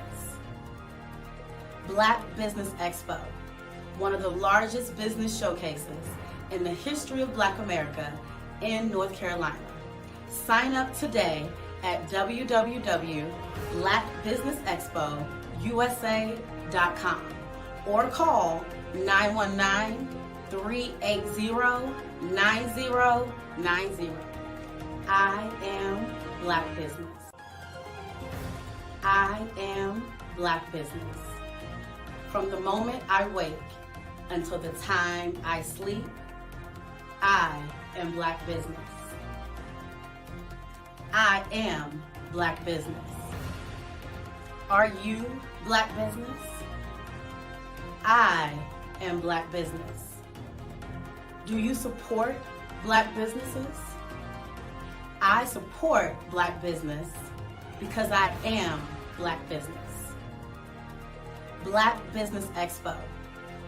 S2: Black Business Expo, one of the largest business showcases in the history of Black America in North Carolina. Sign up today at www.blackbusinessexpousa.com or call 919-380-9090. I am Black business. I am Black business. From the moment I wake until the time I sleep, I am Black business. I am Black business. Are you Black business? I am Black business. Do you support Black businesses? I support Black business because I am Black business. Black Business Expo,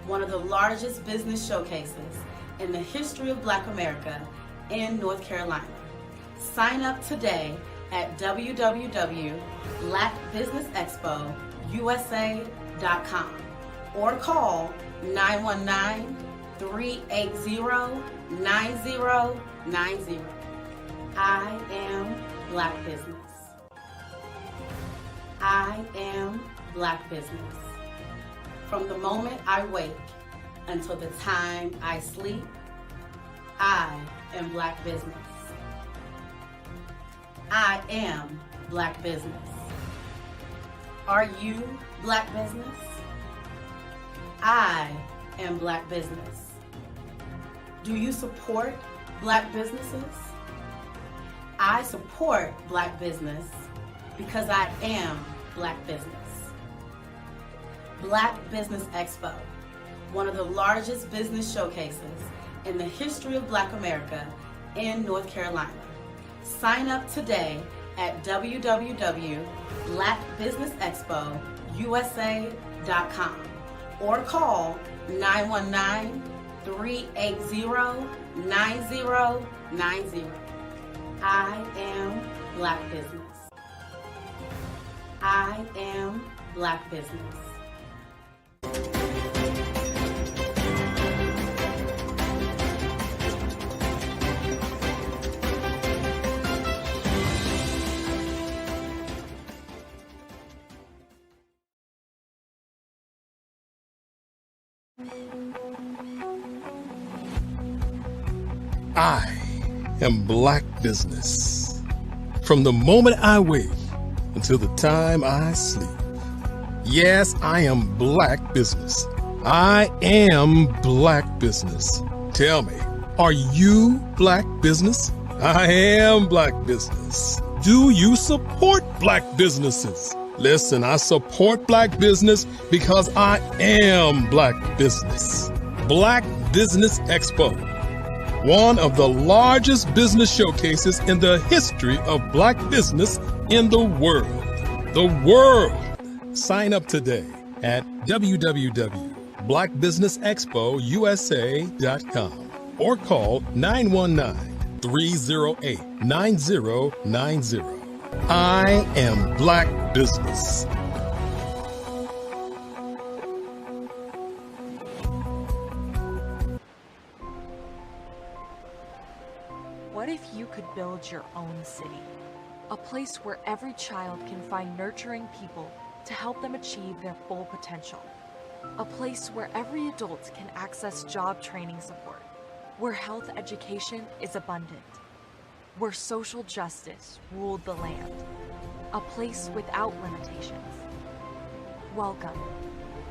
S2: one of the largest business showcases in the history of Black America in North Carolina. Sign up today at www.blackbusinessexpousa.com or call 919-380-9090. I am Black business. I am Black business. From the moment I wake until the time I sleep, I am Black business. I am Black business. Are you Black business? I am Black business. Do you support Black businesses? I support Black business because I am Black business. Black Business Expo, one of the largest business showcases in the history of Black America in North Carolina. Sign up today at www.blackbusinessexpousa.com or call 919-380-9090. I am Black business. I am Black business.
S1: I am Black business. From the moment I wake until the time I sleep. Yes, I am Black business. I am Black business. Tell me, are you Black business? I am Black business. Do you support Black businesses? Listen, I support Black business because I am Black business. Black Business Expo, one of the largest business showcases in the history of Black business in the world. The world! Sign up today at www.blackbusinessexpousa.com or call 919-308-9090. I am Black business.
S9: What if you could build your own city? A place where every child can find nurturing people to help them achieve their full potential. A place where every adult can access job training support, where health education is abundant, where social justice ruled the land. A place without limitations. Welcome.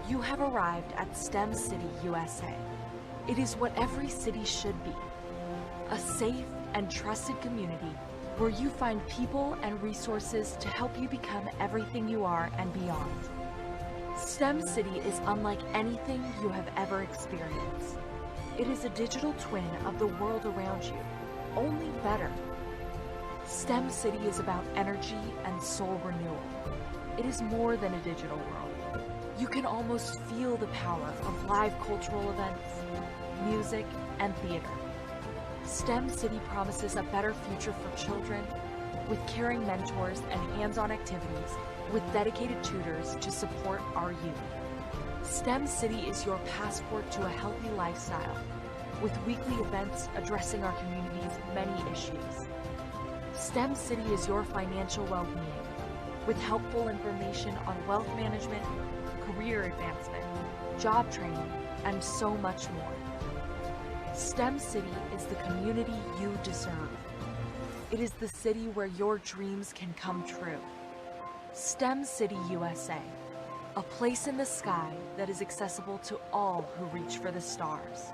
S9: You have arrived at STEM City, USA. It is what every city should be. A safe and trusted community where you find people and resources to help you become everything you are and beyond. STEM City is unlike anything you have ever experienced. It is a digital twin of the world around you, only better. STEM City is about energy and soul renewal. It is more than a digital world. You can almost feel the power of live cultural events, music, and theater. STEM City promises a better future for children, with caring mentors and hands-on activities, with dedicated tutors to support our youth. STEM City is your passport to a healthy lifestyle, with weekly events addressing our community's many issues. STEM City is your financial well-being, with helpful information on wealth management, career advancement, job training, and so much more. STEM City is the community you deserve. It is the city where your dreams can come true. STEM City USA, a place in the sky that is accessible to all who reach for the stars.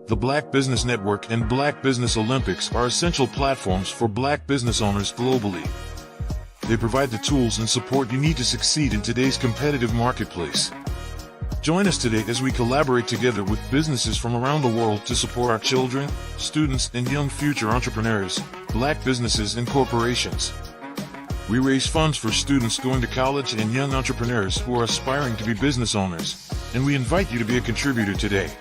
S10: The Black Business Network and Black Business Olympics are essential platforms for Black business owners globally. They provide the tools and support you need to succeed in today's competitive marketplace. Join us today as we collaborate together with businesses from around the world to support our children, students, and young future entrepreneurs, Black businesses and corporations. We raise funds for students going to college and young entrepreneurs who are aspiring to be business owners, and we invite you to be a contributor today.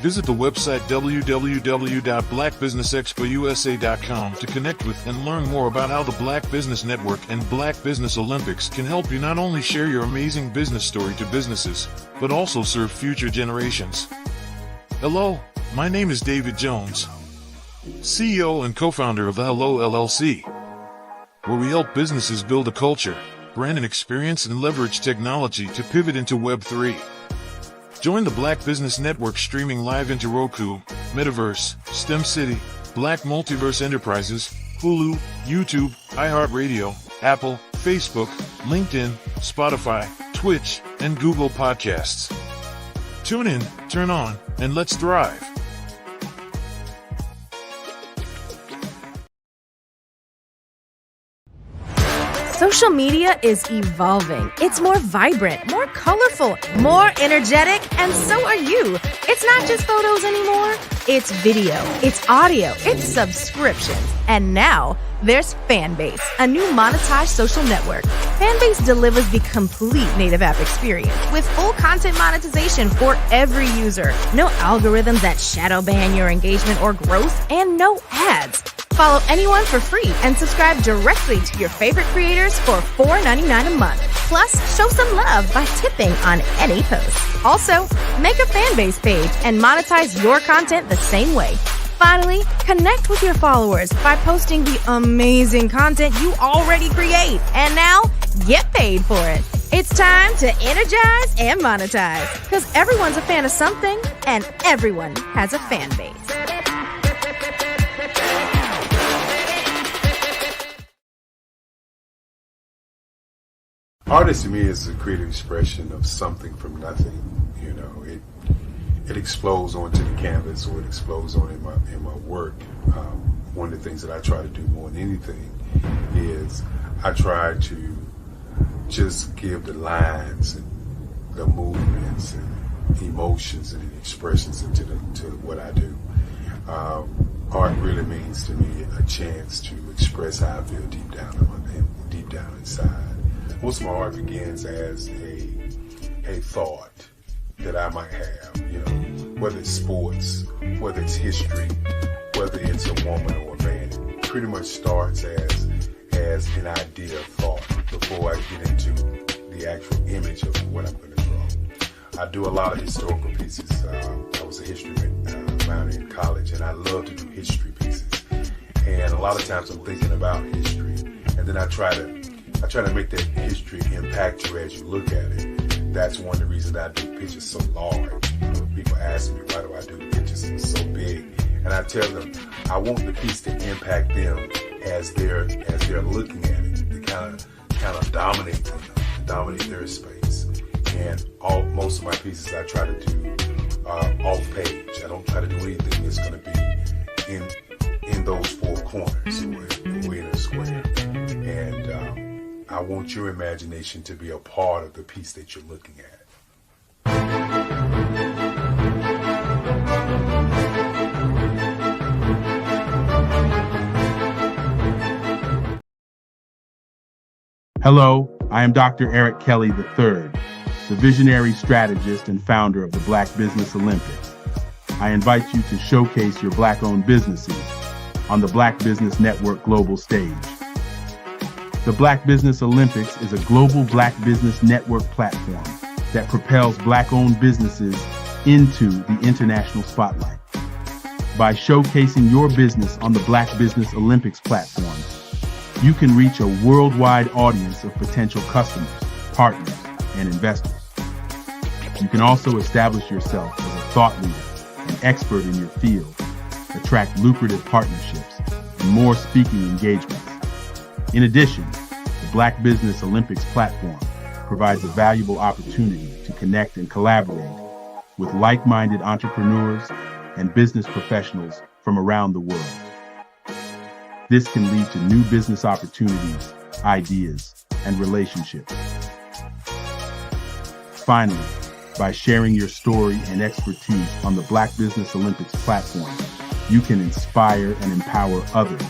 S10: Visit the website www.blackbusinessexpousa.com to connect with and learn more about how the Black Business Network and Black Business Olympics can help you not only share your amazing business story to businesses, but also serve future generations. Hello, my name is David Jones, CEO and co-founder of the Hello LLC, where we help businesses build a culture, brand an experience, and leverage technology to pivot into Web3. Join the Black Business Network streaming live into Roku, Metaverse, STEM City, Black Multiverse Enterprises, Hulu, YouTube, iHeartRadio, Apple, Facebook, LinkedIn, Spotify, Twitch, and Google Podcasts. Tune in, turn on, and let's thrive.
S11: Social media is evolving. It's more vibrant, more colorful, more energetic, and so are you. It's not just photos anymore. It's video, it's audio, it's subscriptions. And now there's Fanbase, a new monetized social network. Fanbase delivers the complete native app experience with full content monetization for every user. No algorithms that shadow ban your engagement or growth, and no ads. Follow anyone for free and subscribe directly to your favorite creators for $4.99 a month. Plus, show some love by tipping on any post. Also, make a Fanbase page and monetize your content the same way. Finally, connect with your followers by posting the amazing content you already create. And now, get paid for it. It's time to energize and monetize, because everyone's a fan of something and everyone has a fan base.
S5: Artist to me is a creative expression of something from nothing. You know, it explodes onto the canvas, or it explodes on in my work. One of the things that I try to do more than anything is I try to just give the lines and the movements and emotions and expressions into what I do. Art really means to me a chance to express how I feel deep down inside. Most of my art begins as a thought that I might have, you know, whether it's sports, whether it's history, whether it's a woman or a man. It pretty much starts as an idea of thought before I get into the actual image of what I'm going to draw. I do a lot of historical pieces. I was a history minor in college, and I love to do history pieces. And a lot of times I'm thinking about history, and then I try to make that history impact you as you look at it. That's one of the reasons I do pictures so large. You know, people ask me, why do I do the pictures so big? And I tell them, I want the piece to impact them as they're looking at it, to kind of dominate them, to dominate their space. And most of my pieces I try to do off page. I don't try to do anything that's going to be in those four corners or in a square. And I want your imagination to be a part of the piece that you're looking at.
S12: Hello, I am Dr. Eric Kelly III, the visionary strategist and founder of the Black Business Olympics. I invite you to showcase your Black-owned businesses on the Black Business Network global stage. The Black Business Olympics is a global Black Business Network platform that propels Black-owned businesses into the international spotlight. By showcasing your business on the Black Business Olympics platform, you can reach a worldwide audience of potential customers, partners, and investors. You can also establish yourself as a thought leader, an expert in your field, attract lucrative partnerships, and more speaking engagements. In addition, the Black Business Olympics platform provides a valuable opportunity to connect and collaborate with like-minded entrepreneurs and business professionals from around the world. This can lead to new business opportunities, ideas, and relationships. Finally, by sharing your story and expertise on the Black Business Olympics platform, you can inspire and empower others.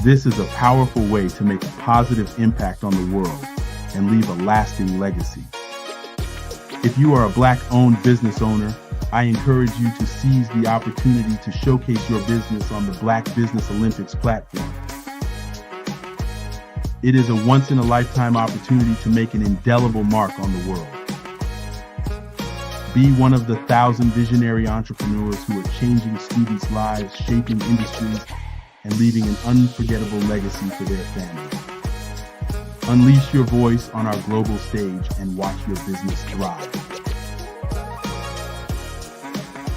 S12: This is a powerful way to make a positive impact on the world and leave a lasting legacy. If you are a Black-owned business owner, I encourage you to seize the opportunity to showcase your business on the Black Business Olympics platform. It is a once-in-a-lifetime opportunity to make an indelible mark on the world. Be one of the 1,000 visionary entrepreneurs who are changing students' lives, shaping industries, and leaving an unforgettable legacy for their families. Unleash your voice on our global stage and watch your business thrive.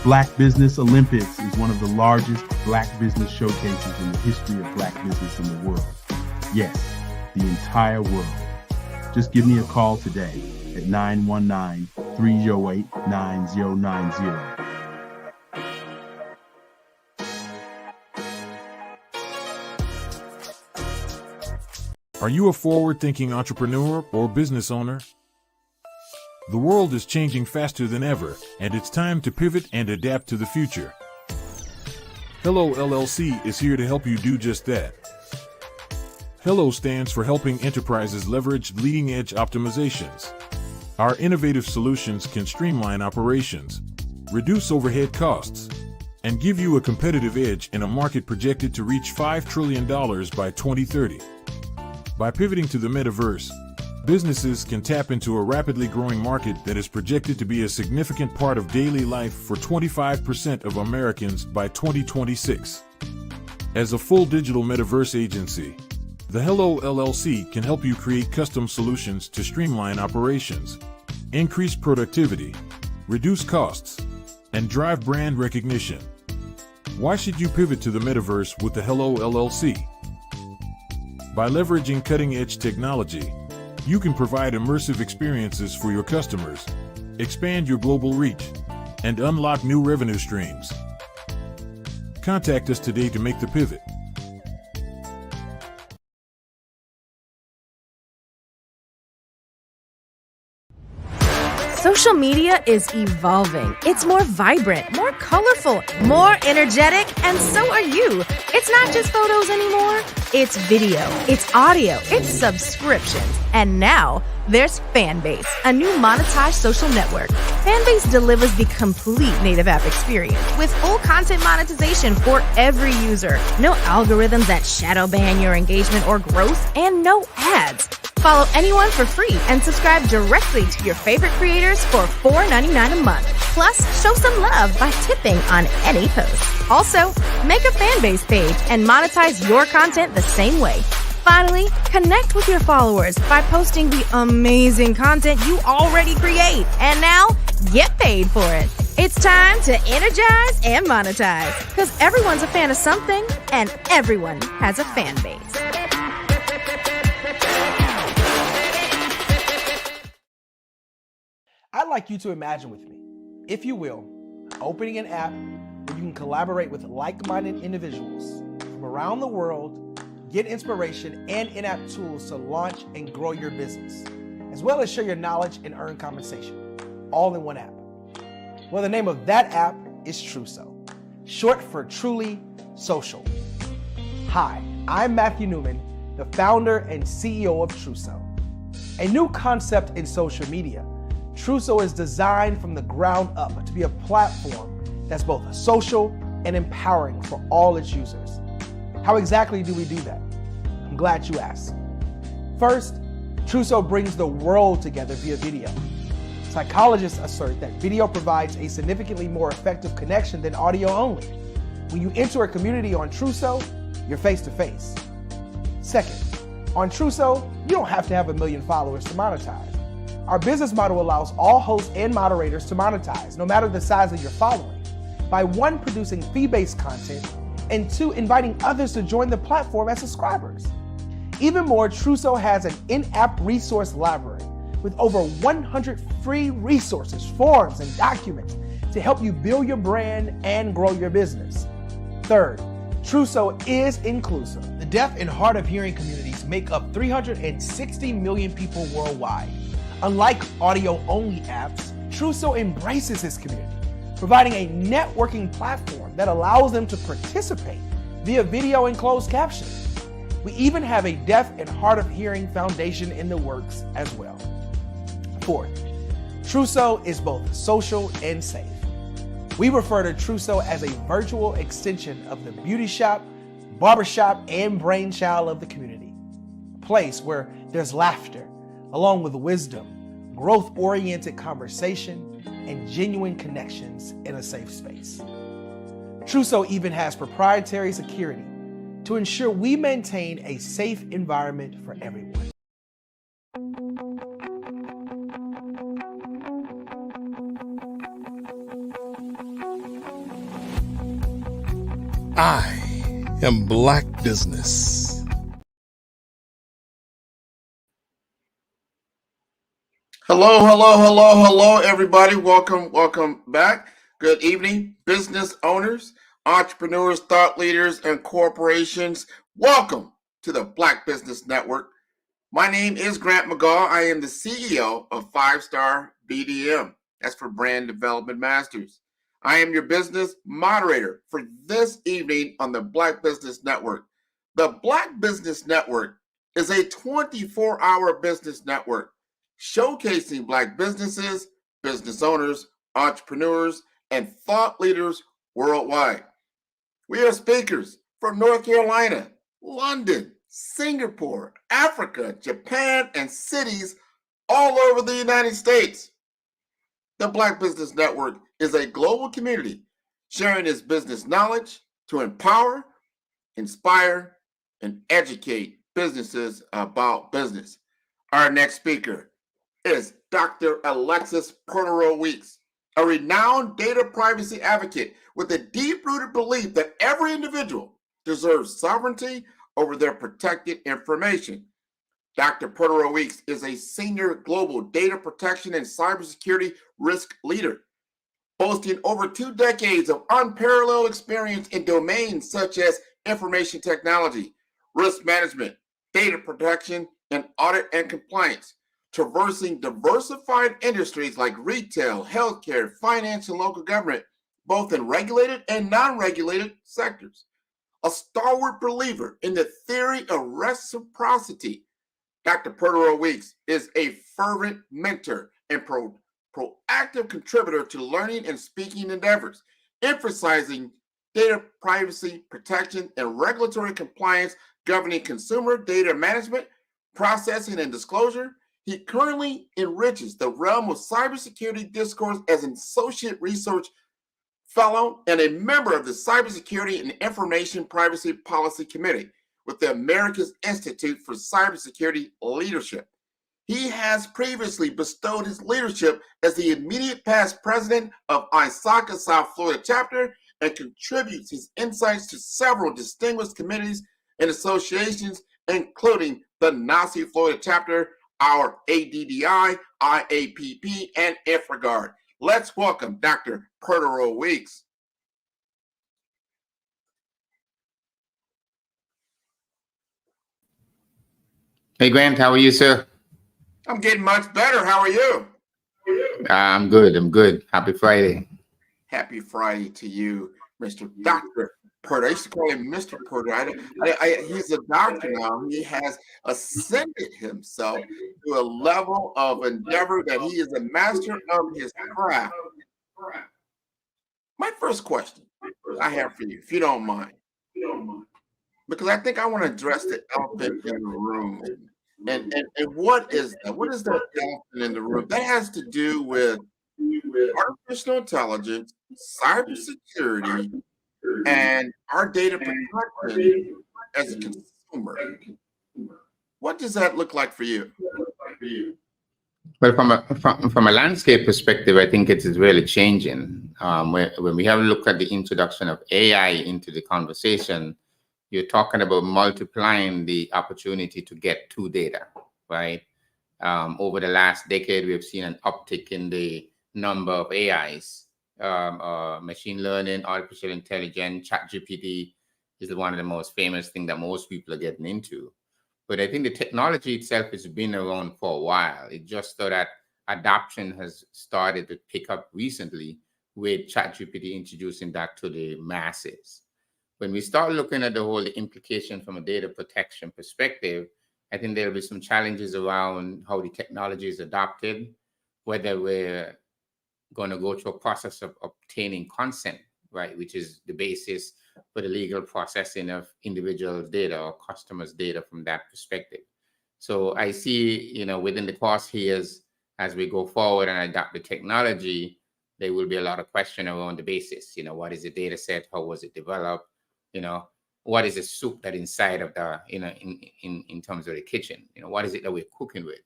S12: Black Business Olympics is one of the largest Black business showcases in the history of Black business in the world. Yes, the entire world. Just give me a call today at 919 308-9090.
S10: Are you a forward-thinking entrepreneur or business owner? The world is changing faster than ever, and it's time to pivot and adapt to the future. Hello LLC is here to help you do just that. Hello stands for helping enterprises leverage leading-edge optimizations. Our innovative solutions can streamline operations, reduce overhead costs, and give you a competitive edge in a market projected to reach $5 trillion by 2030. By pivoting to the metaverse, businesses can tap into a rapidly growing market that is projected to be a significant part of daily life for 25% of Americans by 2026. As a full digital metaverse agency, the Hello LLC can help you create custom solutions to streamline operations, increase productivity, reduce costs, and drive brand recognition. Why should you pivot to the metaverse with the Hello LLC? By leveraging cutting-edge technology, you can provide immersive experiences for your customers, expand your global reach, and unlock new revenue streams. Contact us today to make the pivot.
S11: Social media is evolving. It's more vibrant, more colorful, more energetic, and so are you. It's not just photos anymore. It's video, it's audio, it's subscriptions. And now there's Fanbase, a new monetized social network. Fanbase delivers the complete native app experience with full content monetization for every user. No algorithms that shadow ban your engagement or growth, and no ads. Follow anyone for free and subscribe directly to your favorite creators for $4.99 a month. Plus, show some love by tipping on any post. Also, make a Fanbase page and monetize your content the same way. Finally, connect with your followers by posting the amazing content you already create. And now, get paid for it. It's time to energize and monetize, because everyone's a fan of something and everyone has a fan base.
S8: I'd like you to imagine with me, if you will, opening an app where you can collaborate with like-minded individuals from around the world, get inspiration and in-app tools to launch and grow your business, as well as share your knowledge and earn compensation, all in one app. Well, the name of that app is Truso, short for Truly Social. Hi, I'm Matthew Newman, the founder and CEO of Truso, a new concept in social media. Truso is designed from the ground up to be a platform that's both social and empowering for all its users. How exactly do we do that? I'm glad you asked. First, Truso brings the world together via video. Psychologists assert that video provides a significantly more effective connection than audio only. When you enter a community on Truso, you're face to face. Second, on Truso, you don't have to have 1 million followers to monetize. Our business model allows all hosts and moderators to monetize, no matter the size of your following, by 1, producing fee-based content, and 2, inviting others to join the platform as subscribers. Even more, Truso has an in-app resource library with over 100 free resources, forms, and documents to help you build your brand and grow your business. Third, Truso is inclusive. The deaf and hard of hearing communities make up 360 million people worldwide. Unlike audio-only apps, Truso embraces this community, providing a networking platform that allows them to participate via video and closed captions. We even have a deaf and hard of hearing foundation in the works as well. Fourth, Truso is both social and safe. We refer to Truso as a virtual extension of the beauty shop, barbershop, and brainchild of the community. A place where there's laughter, along with wisdom, growth-oriented conversation, and genuine connections in a safe space. Truso even has proprietary security to ensure we maintain a safe environment for everyone.
S1: I am Black Business.
S6: Hello, everybody. Welcome back. Good evening, business owners, entrepreneurs, thought leaders, and corporations. Welcome to the Black Business Network. My name is Grant McGaw. I am the CEO of 5-Star BDM. That's for Brand Development Masters. I am your business moderator for this evening on the Black Business Network. The Black Business Network is a 24-hour business network showcasing Black businesses, business owners, entrepreneurs, and thought leaders worldwide. We are speakers from North Carolina, London, Singapore, Africa, Japan, and cities all over the United States. The Black Business Network is a global community sharing its business knowledge to empower, inspire, and educate businesses about business. Our next speaker is Dr. Alexis Portero-Weeks, a renowned data privacy advocate with a deep-rooted belief that every individual deserves sovereignty over their protected information. Dr. Portero-Weeks is a senior global data protection and cybersecurity risk leader, boasting over 2 decades of unparalleled experience in domains such as information technology, risk management, data protection, and audit and compliance, traversing diversified industries like retail, healthcare, finance, and local government, both in regulated and non-regulated sectors. A stalwart believer in the theory of reciprocity, Dr. Portero-Weeks is a fervent mentor and proactive contributor to learning and speaking endeavors, emphasizing data privacy, protection, and regulatory compliance governing consumer data management, processing, and disclosure. He currently enriches the realm of cybersecurity discourse as an associate research fellow and a member of the Cybersecurity and Information Privacy Policy Committee with the America's Institute for Cybersecurity Leadership. He has previously bestowed his leadership as the immediate past president of ISACA South Florida chapter and contributes his insights to several distinguished committees and associations, including the NACI Florida chapter, our ADDI, IAPP, and InfraGard. Let's welcome Dr. Portero-Weeks.
S13: Hey, Grant, how are you, sir?
S6: I'm getting much better. How are you?
S13: I'm good. Happy Friday.
S6: Happy Friday to you, Mr. Dr. Porter. I used to call him Mr. Porter. He's a doctor now. He has ascended himself to a level of endeavor that he is a master of his craft. My first question I have for you, if you don't mind, because I think I want to address the elephant in the room. And what is that? What is that elephant in the room? That has to do with artificial intelligence, cybersecurity, and our data protection as a consumer. What does that look like for you?
S13: Well, from a landscape perspective, I think it is really changing. When we have a look at the introduction of AI into the conversation, you're talking about multiplying the opportunity to get to data, right? Over the last decade, we've seen an uptick in the number of AIs, machine learning, artificial intelligence. ChatGPT is one of the most famous things that most people are getting into. But I think the technology itself has been around for a while. It's just so that adoption has started to pick up recently with ChatGPT introducing that to the masses. When we start looking at the whole implication from a data protection perspective, I think there'll be some challenges around how the technology is adopted, whether we're going to go through a process of obtaining consent, right, which is the basis for the legal processing of individual data or customers' data from that perspective. So I see, within the course years, as we go forward and adopt the technology, there will be a lot of question around the basis. What is the data set? How was it developed? What is the soup that inside of the, in terms of the kitchen? What is it that we're cooking with?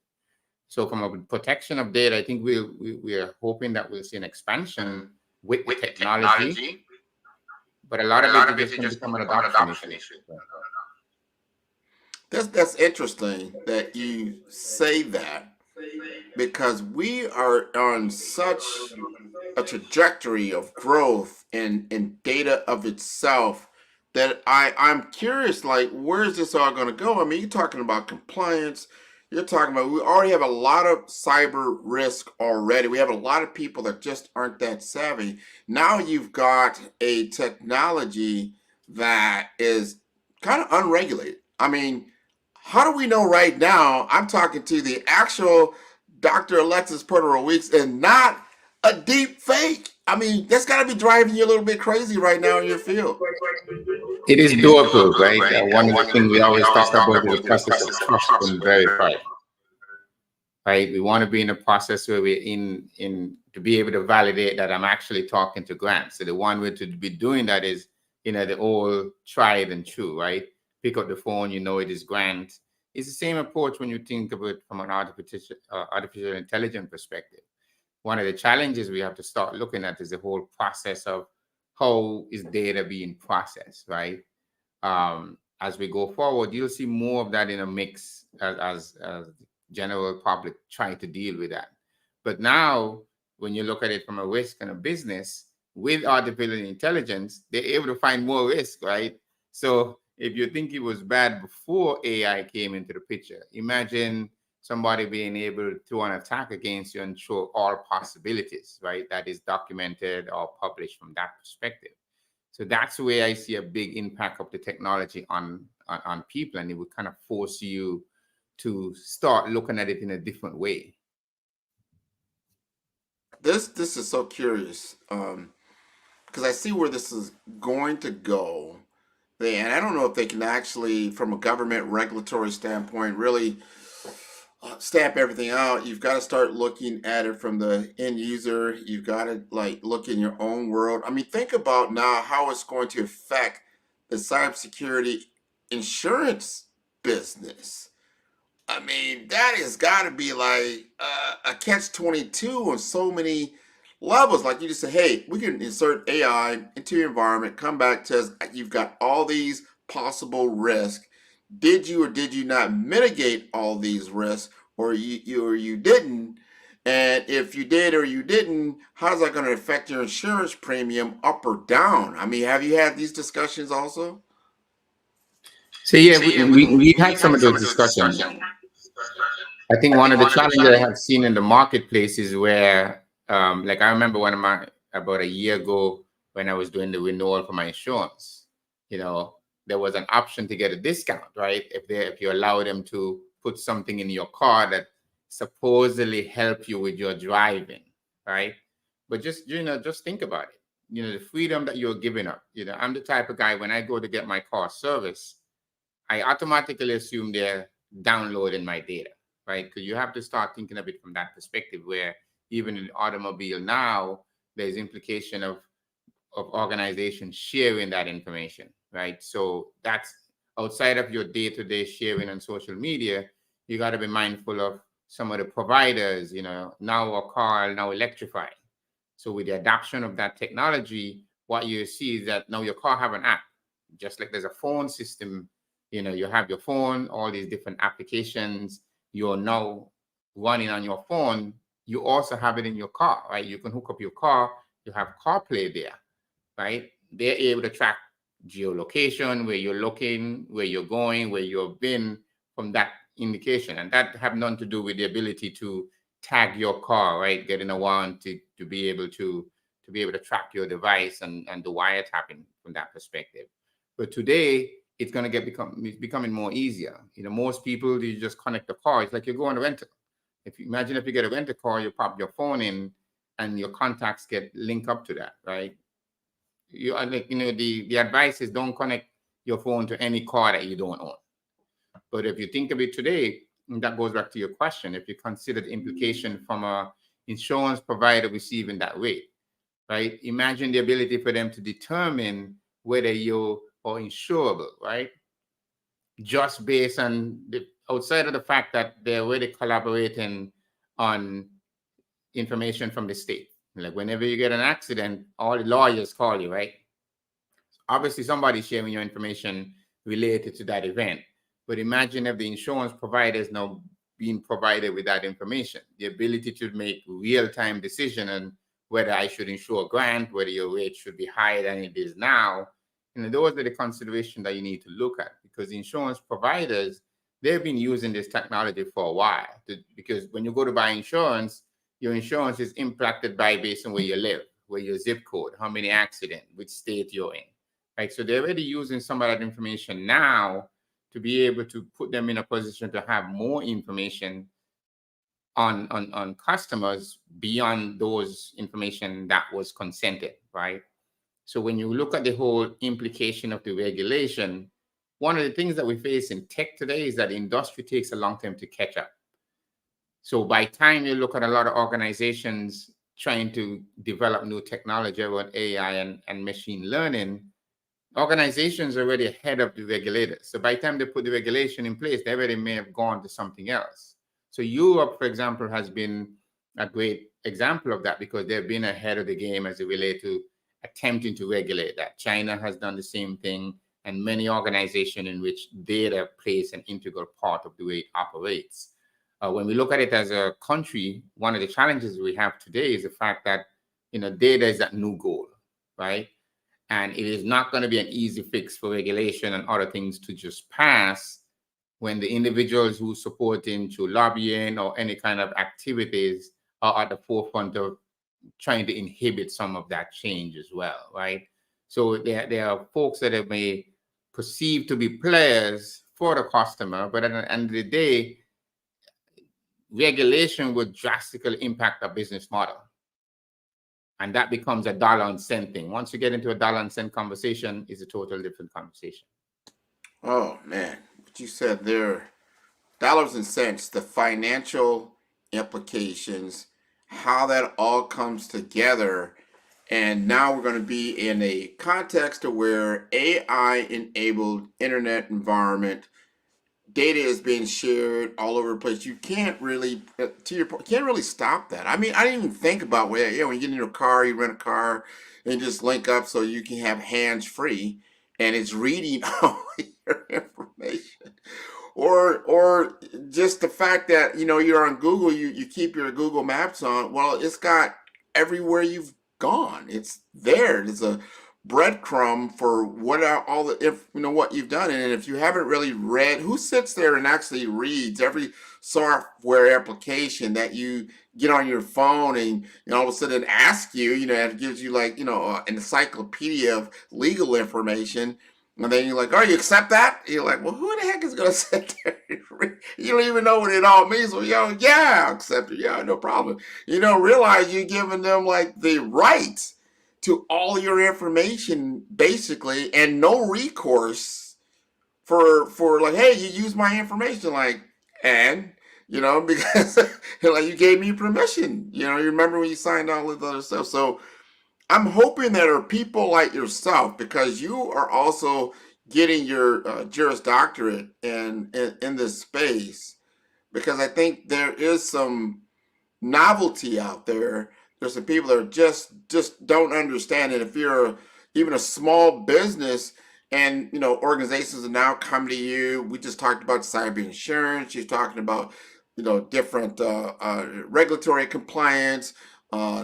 S13: So from a protection of data, I think we are hoping that we'll see an expansion with the technology. But a lot of it is just become an adoption issue.
S6: That's interesting that you say that, because we are on such a trajectory of growth in data of itself that I'm curious, like, where is this all going to go? I mean, you're talking about compliance. You're talking about, we already have a lot of cyber risk already. We have a lot of people that just aren't that savvy. Now you've got a technology that is kind of unregulated. I mean, how do we know right now? I'm talking to the actual Dr. Alexis Porter Weeks and not a deep fake. I mean, that's got to be driving you a little bit crazy right now in your field.
S13: It is doable, right? One of the things we always talk about is the process of trust and verify. Right? We want to be in a process where we're in to be able to validate that I'm actually talking to Grant. So the one way to be doing that is, the old tried and true, right? Pick up the phone, it is Grant. It's the same approach when you think of it from an artificial intelligence perspective. One of the challenges we have to start looking at is the whole process of how is data being processed, right? As we go forward, you'll see more of that in a mix as general public trying to deal with that. But now, when you look at it from a risk and a business, with artificial intelligence, they're able to find more risk, right? So if you think it was bad before AI came into the picture, imagine somebody being able to throw an attack against you and show all possibilities, right? That is documented or published from that perspective. So that's where I see a big impact of the technology on people, and it would kind of force you to start looking at it in a different way.
S6: This is so curious, because I see where this is going to go. And I don't know if they can actually, from a government regulatory standpoint, really stamp everything out. You've got to start looking at it from the end user. You've got to look in your own world. I mean, think about now how it's going to affect the cybersecurity insurance business. I mean, that has got to be like a catch-22 on so many levels. Like you just say, hey, we can insert AI into your environment, come back to us. You've got all these possible risks. Did you or did you not mitigate all these risks, or you didn't? And if you did or you didn't, how's that going to affect your insurance premium up or down? I mean, have you had these discussions also?
S13: So yeah, we had some of those discussions. I think one of the challenges I have seen in the marketplace is where, like I remember about a year ago when I was doing the renewal for my insurance, there was an option to get a discount, right? If you allow them to put something in your car that supposedly help you with your driving, right? But just think about it. The freedom that you're giving up. I'm the type of guy, when I go to get my car serviced, I automatically assume they're downloading my data, right? Because you have to start thinking of it from that perspective, where even in the automobile now, there's implication of organizations sharing that information, right? So that's outside of your day-to-day sharing on social media. You got to be mindful of some of the providers, now a car, now electrify. So with the adoption of that technology, what you see is that now your car have an app, just like there's a phone system. You have your phone, all these different applications you're now running on your phone. You also have it in your car, right? You can hook up your car. You have CarPlay there, right? They're able to track geolocation, where you're looking, where you're going, where you've been from that indication. And that have nothing to do with the ability to tag your car, right? Getting a warrant to be able to track your device and the wiretapping from that perspective. But today, it's going to becoming more easier. Most people, you just connect the car. It's like you're going to rent it. Imagine if you get a rental car, you pop your phone in and your contacts get linked up to that, right? The advice is don't connect your phone to any car that you don't own. But if you think of it today, and that goes back to your question, if you consider the implication from a insurance provider receiving that rate, right? Imagine the ability for them to determine whether you are insurable, right? Just based on outside of the fact that they're already collaborating on information from the state. Like whenever you get an accident, all the lawyers call you, right? Obviously, somebody's sharing your information related to that event. But imagine if the insurance providers now being provided with that information, the ability to make real-time decision on whether I should insure a grant, whether your rate should be higher than it is now. Those are the considerations that you need to look at, because insurance providers, they've been using this technology for a while. Because when you go to buy insurance, your insurance is impacted by based on where you live, where your zip code, how many accidents, which state you're in. Right? So they're already using some of that information now to be able to put them in a position to have more information on customers beyond those information that was consented, right? So when you look at the whole implication of the regulation, one of the things that we face in tech today is that the industry takes a long time to catch up. So by the time you look at a lot of organizations trying to develop new technology around AI and machine learning, organizations are already ahead of the regulators. So by the time they put the regulation in place, they already may have gone to something else. So Europe, for example, has been a great example of that, because they've been ahead of the game as it relates to attempting to regulate that. China has done the same thing, and many organizations in which data plays an integral part of the way it operates. When we look at it as a country, one of the challenges we have today is the fact that data is that new goal, right? And it is not going to be an easy fix for regulation and other things to just pass when the individuals who support into lobbying or any kind of activities are at the forefront of trying to inhibit some of that change as well, right? So there are folks that may perceive to be players for the customer, but at the end of the day, regulation would drastically impact our business model. And that becomes a dollar and cent thing. Once you get into a dollar and cent conversation, it's a totally different conversation.
S6: Oh, man. What you said there, dollars and cents, the financial implications, how that all comes together. And now we're going to be in a context of where AI-enabled internet environment, data is being shared all over the place. You can't really, to your point, can't really stop that. I mean, I didn't even think about when you get in a car, you rent a car, and just link up so you can have hands-free, and it's reading all your information. Or just the fact that, you're on Google, you keep your Google Maps on. Well, it's got everywhere you've gone. It's there. There's a breadcrumb for what are all the what you've done. And if you haven't really read, who sits there and actually reads every software application that you get on your phone and all of a sudden ask you, it gives you like an encyclopedia of legal information. And then you're like, oh, you accept that? You're like, well, who the heck is going to sit there and read? You don't even know what it all means. Well, yeah, I'll accept it. Yeah, no problem. Realize you're giving them like the right to all your information, basically, and no recourse for like, hey, you use my information, like, and because like you gave me permission. You remember when you signed all of the other stuff. So I'm hoping that are people like yourself, because you are also getting your Juris Doctorate in this space, because I think there is some novelty out there. There's some people that are just don't understand it. If you're even a small business and organizations are now coming to you, we just talked about cyber insurance. You're talking about different regulatory compliance,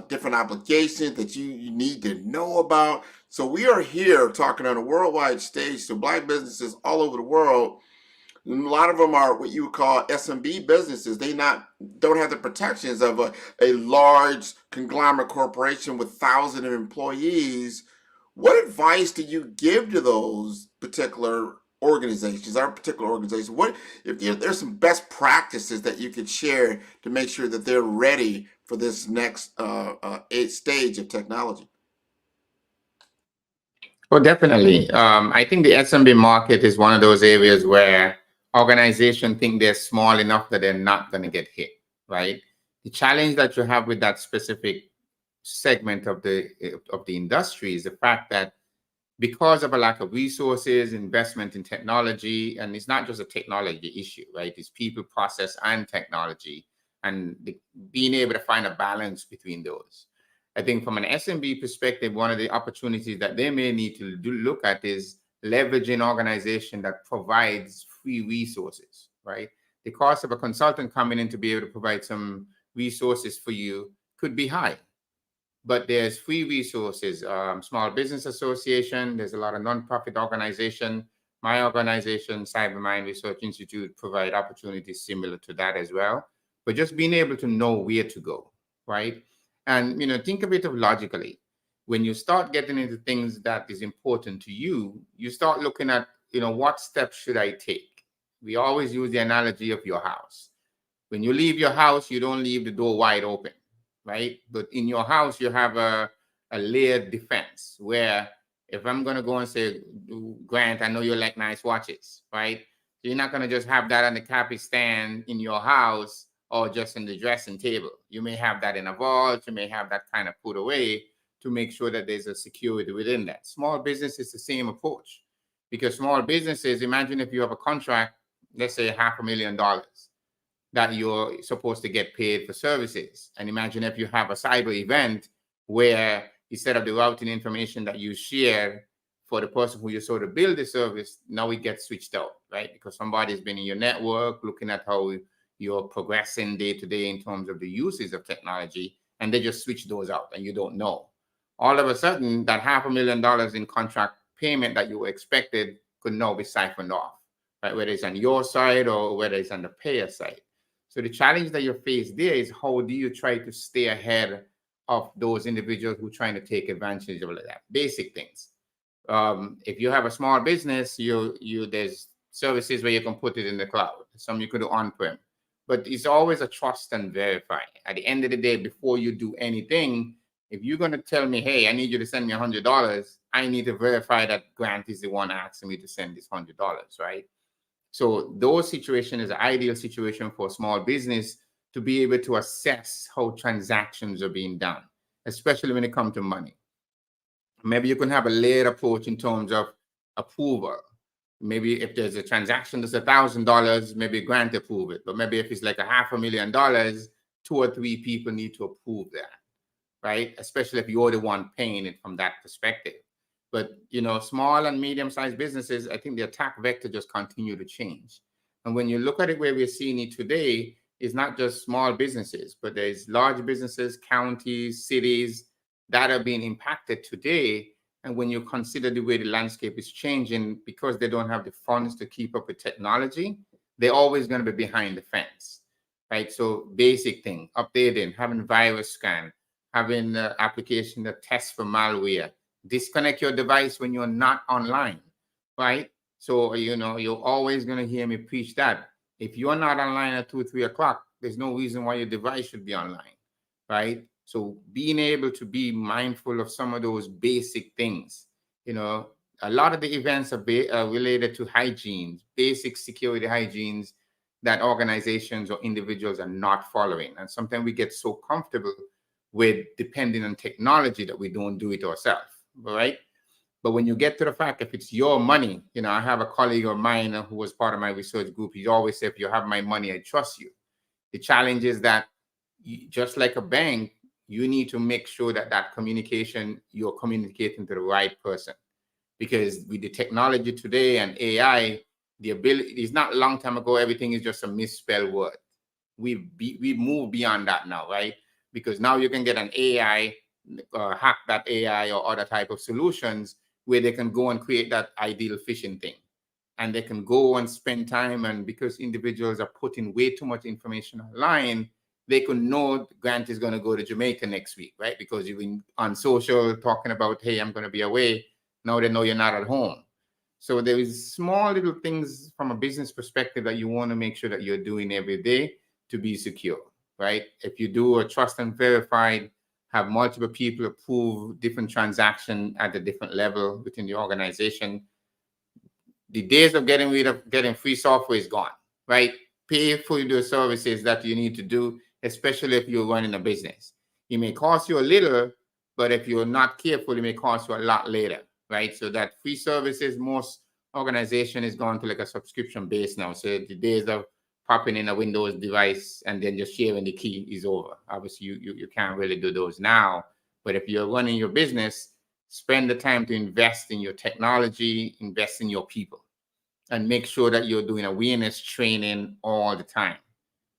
S6: different obligations that you need to know about. So we are here talking on a worldwide stage to Black businesses all over the world. And a lot of them are what you would call SMB businesses. They don't have the protections of a large conglomerate corporation with thousands of employees. What advice do you give to those particular organizations, What if there's some best practices that you could share to make sure that they're ready for this next stage of technology?
S13: Well, definitely. I think the SMB market is one of those areas where organizations think they're small enough that they're not going to get hit, right? The challenge that you have with that specific segment of the industry is the fact that because of a lack of resources, investment in technology, and it's not just a technology issue, right? It's people, process, and technology, and being able to find a balance between those. I think from an SMB perspective, one of the opportunities that they may need to look at is leveraging an organization that provides free resources, right? The cost of a consultant coming in to be able to provide some resources for you could be high. But there's free resources, Small Business Association, there's a lot of nonprofit organization. My organization, Cybermind Research Institute, provide opportunities similar to that as well. But just being able to know where to go, right? And, think of it logically. When you start getting into things that is important to you, you start looking at, what steps should I take? We always use the analogy of your house. When you leave your house, you don't leave the door wide open, right? But in your house, you have a layered defense where if I'm going to go and say, Grant, I know you like nice watches, right? So you're not going to just have that on the copy stand in your house or just in the dressing table. You may have that in a vault. You may have that kind of put away to make sure that there's a security within that. Small business is the same approach, because small businesses, imagine if you have a contract, let's say $500,000 that you're supposed to get paid for services. And imagine if you have a cyber event where instead of the routing information that you share for the person who you sort of build the service, now it gets switched out, right? Because somebody's been in your network looking at how you're progressing day to day in terms of the uses of technology, and they just switch those out and you don't know. All of a sudden, that $500,000 in contract payment that you expected could now be siphoned off, right? Whether it's on your side or whether it's on the payer side. So the challenge that you're faced there is, how do you try to stay ahead of those individuals who are trying to take advantage of that? Basic things. If you have a small business, there's services where you can put it in the cloud. Some you could do on-prem. But it's always a trust and verify. At the end of the day, before you do anything, if you're going to tell me, hey, I need you to send me $100, I need to verify that Grant is the one asking me to send this $100, right? So those situations is an ideal situation for a small business to be able to assess how transactions are being done, especially when it comes to money. Maybe you can have a layered approach in terms of approval. Maybe if there's a transaction that's $1,000, maybe Grant approve it. But maybe if it's like $500,000, 2 or 3 people need to approve that, right? Especially if you're the one paying it from that perspective. But, small and medium-sized businesses, I think the attack vector just continue to change. And when you look at it where we're seeing it today, it's not just small businesses, but there's large businesses, counties, cities that are being impacted today. And when you consider the way the landscape is changing, because they don't have the funds to keep up with technology, they're always going to be behind the fence, right? So basic thing, updating, having virus scan, having an application that tests for malware, disconnect your device when you're not online, right? So, you're always going to hear me preach that. If you're not online at 2 or 3 o'clock, there's no reason why your device should be online, right? So being able to be mindful of some of those basic things, a lot of the events are related to hygiene, basic security hygienes that organizations or individuals are not following. And sometimes we get so comfortable with depending on technology that we don't do it ourselves, right? But when you get to the fact, if it's your money, I have a colleague of mine who was part of my research group. He always said, if you have my money, I trust you. The challenge is that just like a bank, you need to make sure that communication, you're communicating to the right person. Because with the technology today and AI, the ability, it's not a long time ago, everything is just a misspelled word. We've moved beyond that now, right? Because now you can get an AI, hack that AI or other type of solutions where they can go and create that ideal phishing thing. And they can go and spend time, and because individuals are putting way too much information online, they could know Grant is going to go to Jamaica next week, right? Because you've been on social talking about, hey, I'm going to be away. Now they know you're not at home. So there is small little things from a business perspective that you want to make sure that you're doing every day to be secure, right? If you do a trust and verified, have multiple people approve different transactions at a different level within the organization, the days of getting free software is gone, right? Pay for the services that you need to do, especially if you're running a business. It may cost you a little, but if you're not careful, it may cost you a lot later, right? So that free services, most organization is going to like a subscription base now. So the days of popping in a Windows device and then just sharing the key is over. Obviously, you can't really do those now. But if you're running your business, spend the time to invest in your technology, invest in your people, and make sure that you're doing awareness training all the time,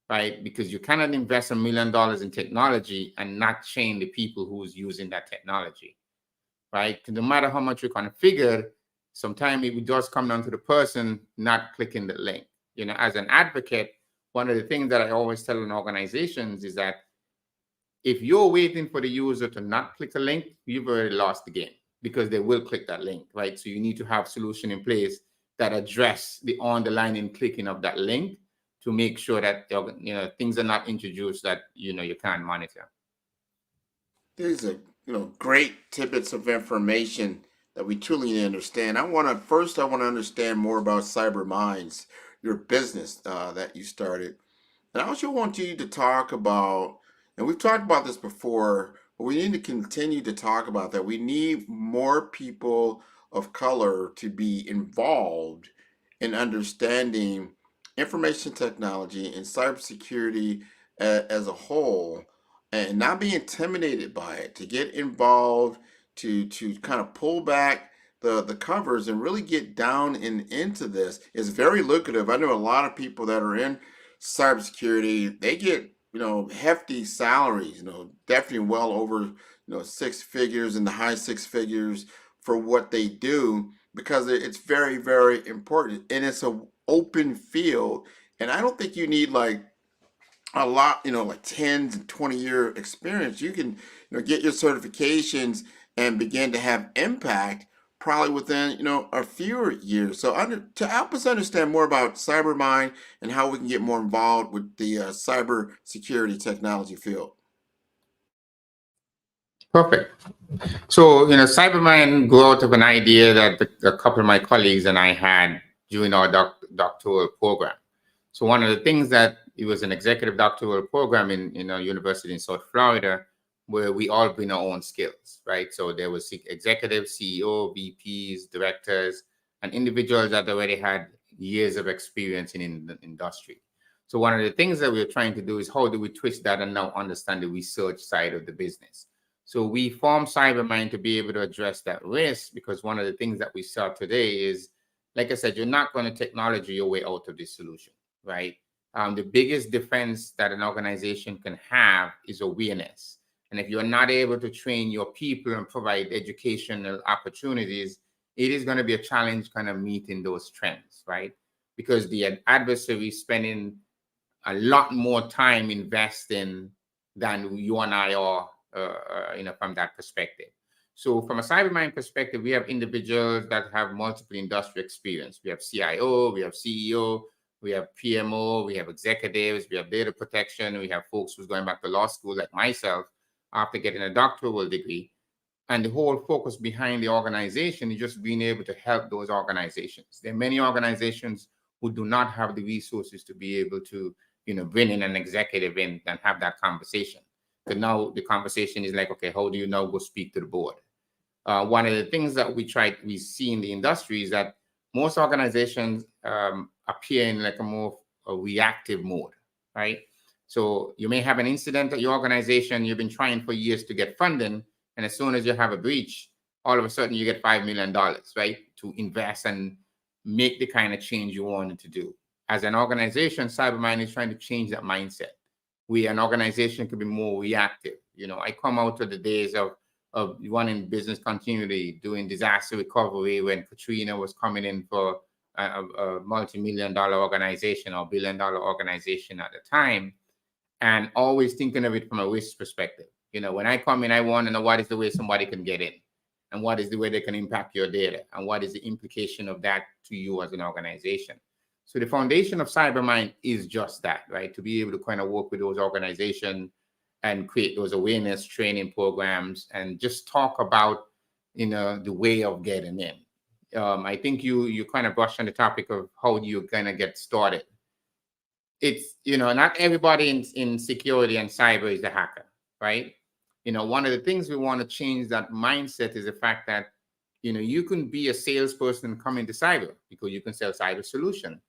S13: right? Because you cannot invest $1 million in technology and not train the people who's using that technology, right? No matter how much you configure, sometimes it does come down to the person not clicking the link. As an advocate, one of the things that I always tell in organizations is that if you're waiting for the user to not click a link, you've already lost the game, because they will click that link, right? So you need to have solution in place that address the underlying clicking of that link to make sure that things are not introduced that you can't monitor.
S6: These are great tidbits of information that we truly need to understand. I want to understand more about Cyber Minds, your business that you started, and I also want you to talk about, and we've talked about this before, but we need to continue to talk about that. We need more people of color to be involved in understanding information technology and cybersecurity as a whole, and not be intimidated by it, to get involved, to kind of pull back the covers and really get down into this. It's very lucrative. I know a lot of people that are in cybersecurity. They get hefty salaries, definitely well over 6 figures, in the high 6 figures for what they do, because it's very, very important, and it's an open field. And I don't think you need like a lot, like 10 to 20-year experience. You can get your certifications and begin to have impact probably within a few years. So to help us understand more about CyberMind and how we can get more involved with the cyber security technology field.
S13: Perfect. So CyberMind grew out of an idea that a couple of my colleagues and I had during our doctoral program. So one of the things that it was an executive doctoral program in a university in South Florida, where we all bring our own skills, right? So there was executives, CEO, VPs, directors, and individuals that already had years of experience in the industry. So one of the things that we're trying to do is how do we twist that and now understand the research side of the business. So we formed CyberMind to be able to address that risk, because one of the things that we saw today is, like I said, you're not going to technology your way out of this solution, right? The biggest defense that an organization can have is awareness. And if you're not able to train your people and provide educational opportunities, it is going to be a challenge kind of meeting those trends, right? Because the adversary is spending a lot more time investing than you and I are, from that perspective. So from a CyberMind perspective, we have individuals that have multiple industry experience. We have CIO, we have CEO, we have PMO, we have executives, we have data protection, we have folks who's going back to law school like myself after getting a doctoral degree. And the whole focus behind the organization is just being able to help those organizations. There are many organizations who do not have the resources to be able to, bring in an executive in and have that conversation. But now the conversation is like, okay, how do you now go speak to the board? One of the things that we see in the industry is that most organizations appear in like a more reactive mode, right? So you may have an incident at your organization, you've been trying for years to get funding, and as soon as you have a breach, all of a sudden you get $5 million, right, to invest and make the kind of change you wanted to do. As an organization, CyberMind is trying to change that mindset. An organization could be more reactive. I come out of the days of running business continuity, doing disaster recovery when Katrina was coming in for a multi-million-dollar organization or billion-dollar organization at the time, and always thinking of it from a risk perspective. When I come in, I want to know what is the way somebody can get in, and what is the way they can impact your data, and what is the implication of that to you as an organization. So the foundation of CyberMind is just that, right? To be able to kind of work with those organizations and create those awareness training programs and just talk about, the way of getting in. I think you kind of brushed on the topic of how you're going to get started. It's, not everybody in security and cyber is a hacker, right? One of the things we want to change that mindset is the fact that, you can be a salesperson and come into cyber because you can sell cyber solution,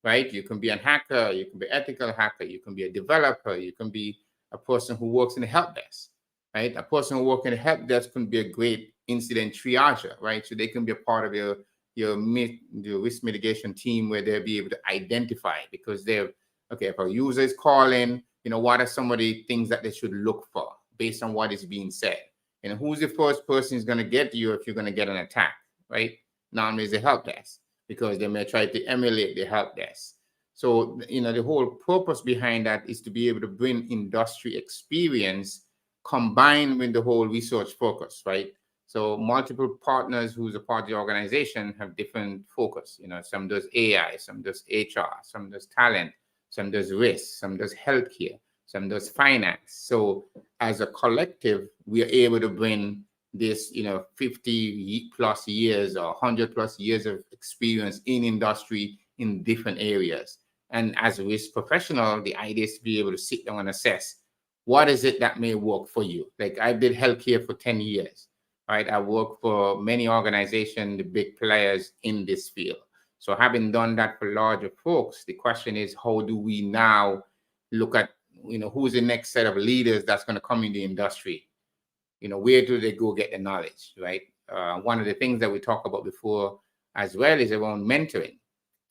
S13: right? You can be a hacker, you can be an ethical hacker, you can be a developer, you can be a person who works in the help desk, right? A person who works in the help desk can be a great incident triager, right? So they can be a part of your the risk mitigation team where they'll be able to identify, because they're, okay, if a user is calling, what are some of the things that they should look for based on what is being said? And who's the first person who's going to get you if you're going to get an attack, right? Normally it's the help desk, because they may try to emulate the help desk. So, the whole purpose behind that is to be able to bring industry experience combined with the whole research focus, right? So multiple partners who's a part of the organization have different focus. Some does AI, some does HR, some does talent, some does risk, some does healthcare, some does finance. So as a collective, we are able to bring this, 50 plus years or 100 plus years of experience in industry in different areas. And as a risk professional, the idea is to be able to sit down and assess what is it that may work for you. Like I did healthcare for 10 years, right? I worked for many organizations, the big players in this field. So having done that for larger folks, the question is, how do we now look at, who's the next set of leaders that's going to come in the industry? Where do they go get the knowledge, right? One of the things that we talked about before as well is around mentoring.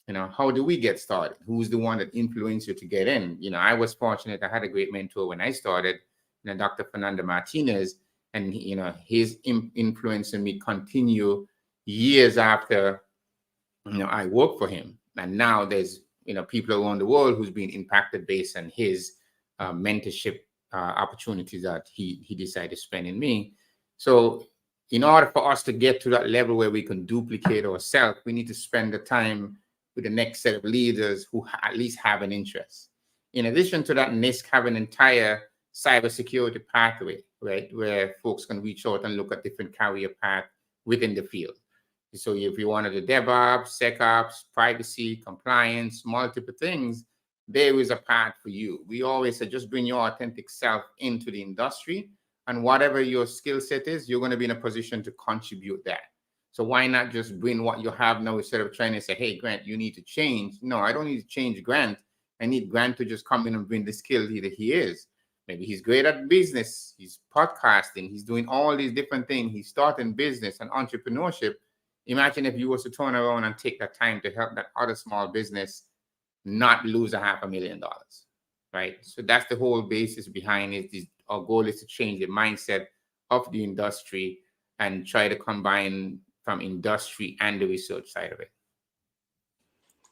S13: How do we get started? Who's the one that influenced you to get in? I was fortunate. I had a great mentor when I started, Dr. Fernando Martinez, and his influence in me continue years after I worked for him. And now there's people around the world who's been impacted based on his mentorship opportunities that he decided to spend in me. So in order for us to get to that level where we can duplicate ourselves, we need to spend the time with the next set of leaders who at least have an interest. In addition to that, NIST have an entire cybersecurity pathway, right, where folks can reach out and look at different career paths within the field. So if you wanted the DevOps, SecOps, privacy, compliance, multiple things, there is a path for you. We always say, just bring your authentic self into the industry, and whatever your skill set is, you're going to be in a position to contribute that. So why not just bring what you have now instead of trying to say, hey, Grant, you need to change. No, I don't need to change Grant. I need Grant to just come in and bring the skill that he is. Maybe he's great at business. He's podcasting. He's doing all these different things. He's starting business and entrepreneurship. Imagine if you was to turn around and take that time to help that other small business not lose $500,000, right? So that's the whole basis behind it. Our goal is to change the mindset of the industry and try to combine from industry and the research side of it.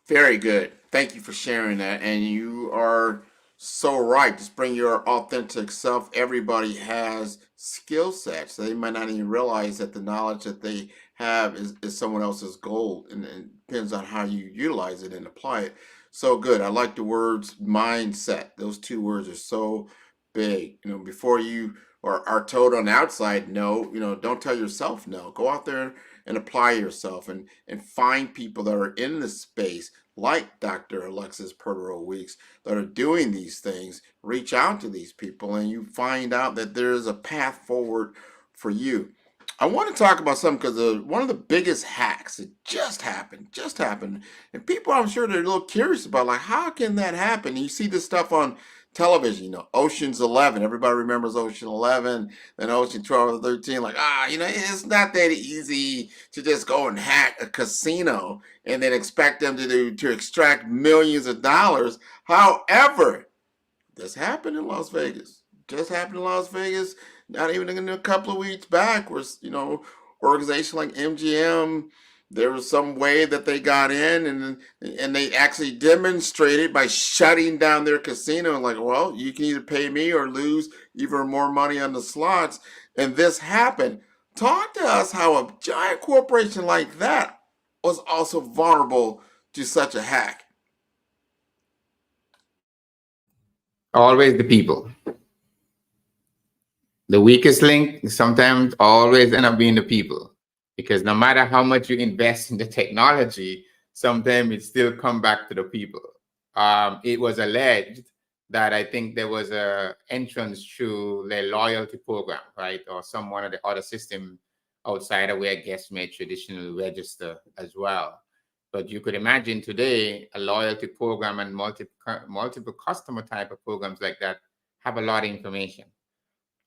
S6: Very good. Thank you for sharing that. And you are so right. Just bring your authentic self. Everybody has skill sets. They might not even realize that the knowledge that they have is someone else's gold, and it depends on how you utilize it and apply it. So good. I like the words mindset. Those two words are so big. Before you are told on the outside no, don't tell yourself no. Go out there and apply yourself and find people that are in the space like Dr. Alexis Pertero Weeks that are doing these things. Reach out to these people and you find out that there is a path forward for you. I want to talk about something because one of the biggest hacks that just happened, and people, I'm sure they're a little curious about, like, how can that happen? And you see this stuff on television, Ocean's 11. Everybody remembers Ocean 11, then Ocean 12 or 13. Like, it's not that easy to just go and hack a casino and then expect them to extract millions of dollars. However, this happened in Las Vegas. Not even in a couple of weeks back, where organization like MGM, there was some way that they got in, and they actually demonstrated by shutting down their casino. Like, well, you can either pay me or lose even more money on the slots. And this happened. Talk to us how a giant corporation like that was also vulnerable to such a hack.
S13: Always the people. The weakest link sometimes always end up being the people, because no matter how much you invest in the technology, sometimes it still come back to the people. It was alleged that I think there was a entrance through the loyalty program, right? Or one of the other system outside of where guests may traditionally register as well. But you could imagine today a loyalty program and multiple customer type of programs like that have a lot of information,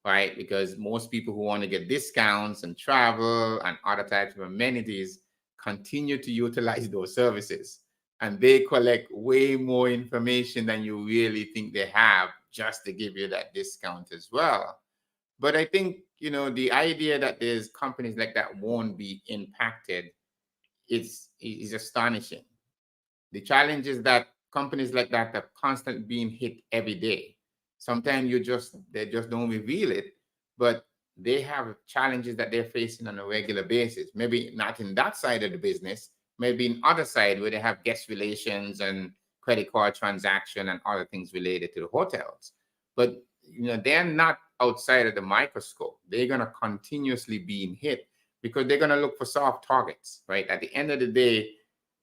S13: right? Because most people who want to get discounts and travel and other types of amenities continue to utilize those services. And they collect way more information than you really think they have just to give you that discount as well. But I think, the idea that there's companies like that won't be impacted is astonishing. The challenge is that companies like that are constantly being hit every day. Sometimes they just don't reveal it, but they have challenges that they're facing on a regular basis. Maybe not in that side of the business, maybe in other side where they have guest relations and credit card transaction and other things related to the hotels. But they're not outside of the microscope. They're going to continuously be hit because they're going to look for soft targets, right? At the end of the day,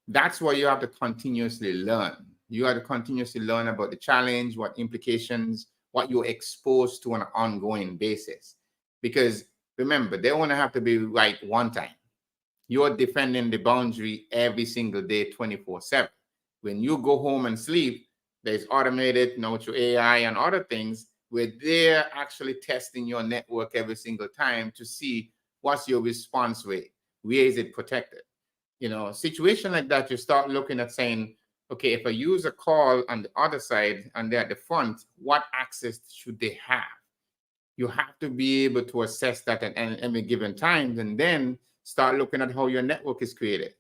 S13: that's what you have to continuously learn. You have to continuously learn about the challenge, what implications, what you're exposed to on an ongoing basis. Because remember, they want to have to be right one time. You're defending the boundary every single day, 24/7. When you go home and sleep, there's automated, through AI and other things, where they're actually testing your network every single time to see what's your response rate. Where is it protected? Situation like that, you start looking at saying, okay, if a user call on the other side and they're at the front, what access should they have? You have to be able to assess that at any given time and then start looking at how your network is created.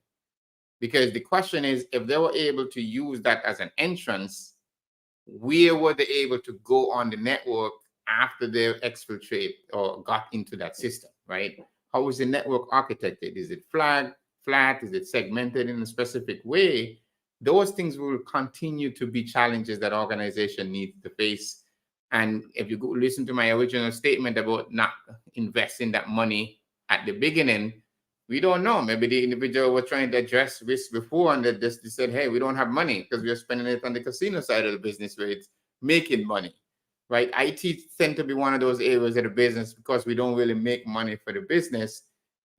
S13: Because the question is, if they were able to use that as an entrance, where were they able to go on the network after they exfiltrate or got into that system, right? How is the network architected? Is it flat? Is it segmented in a specific way? Those things will continue to be challenges that organization needs to face. And if you go listen to my original statement about not investing that money at the beginning, we don't know. Maybe the individual was trying to address risk before and they said, hey, we don't have money because we're spending it on the casino side of the business where it's making money, right? IT tend to be one of those areas of the business because we don't really make money for the business.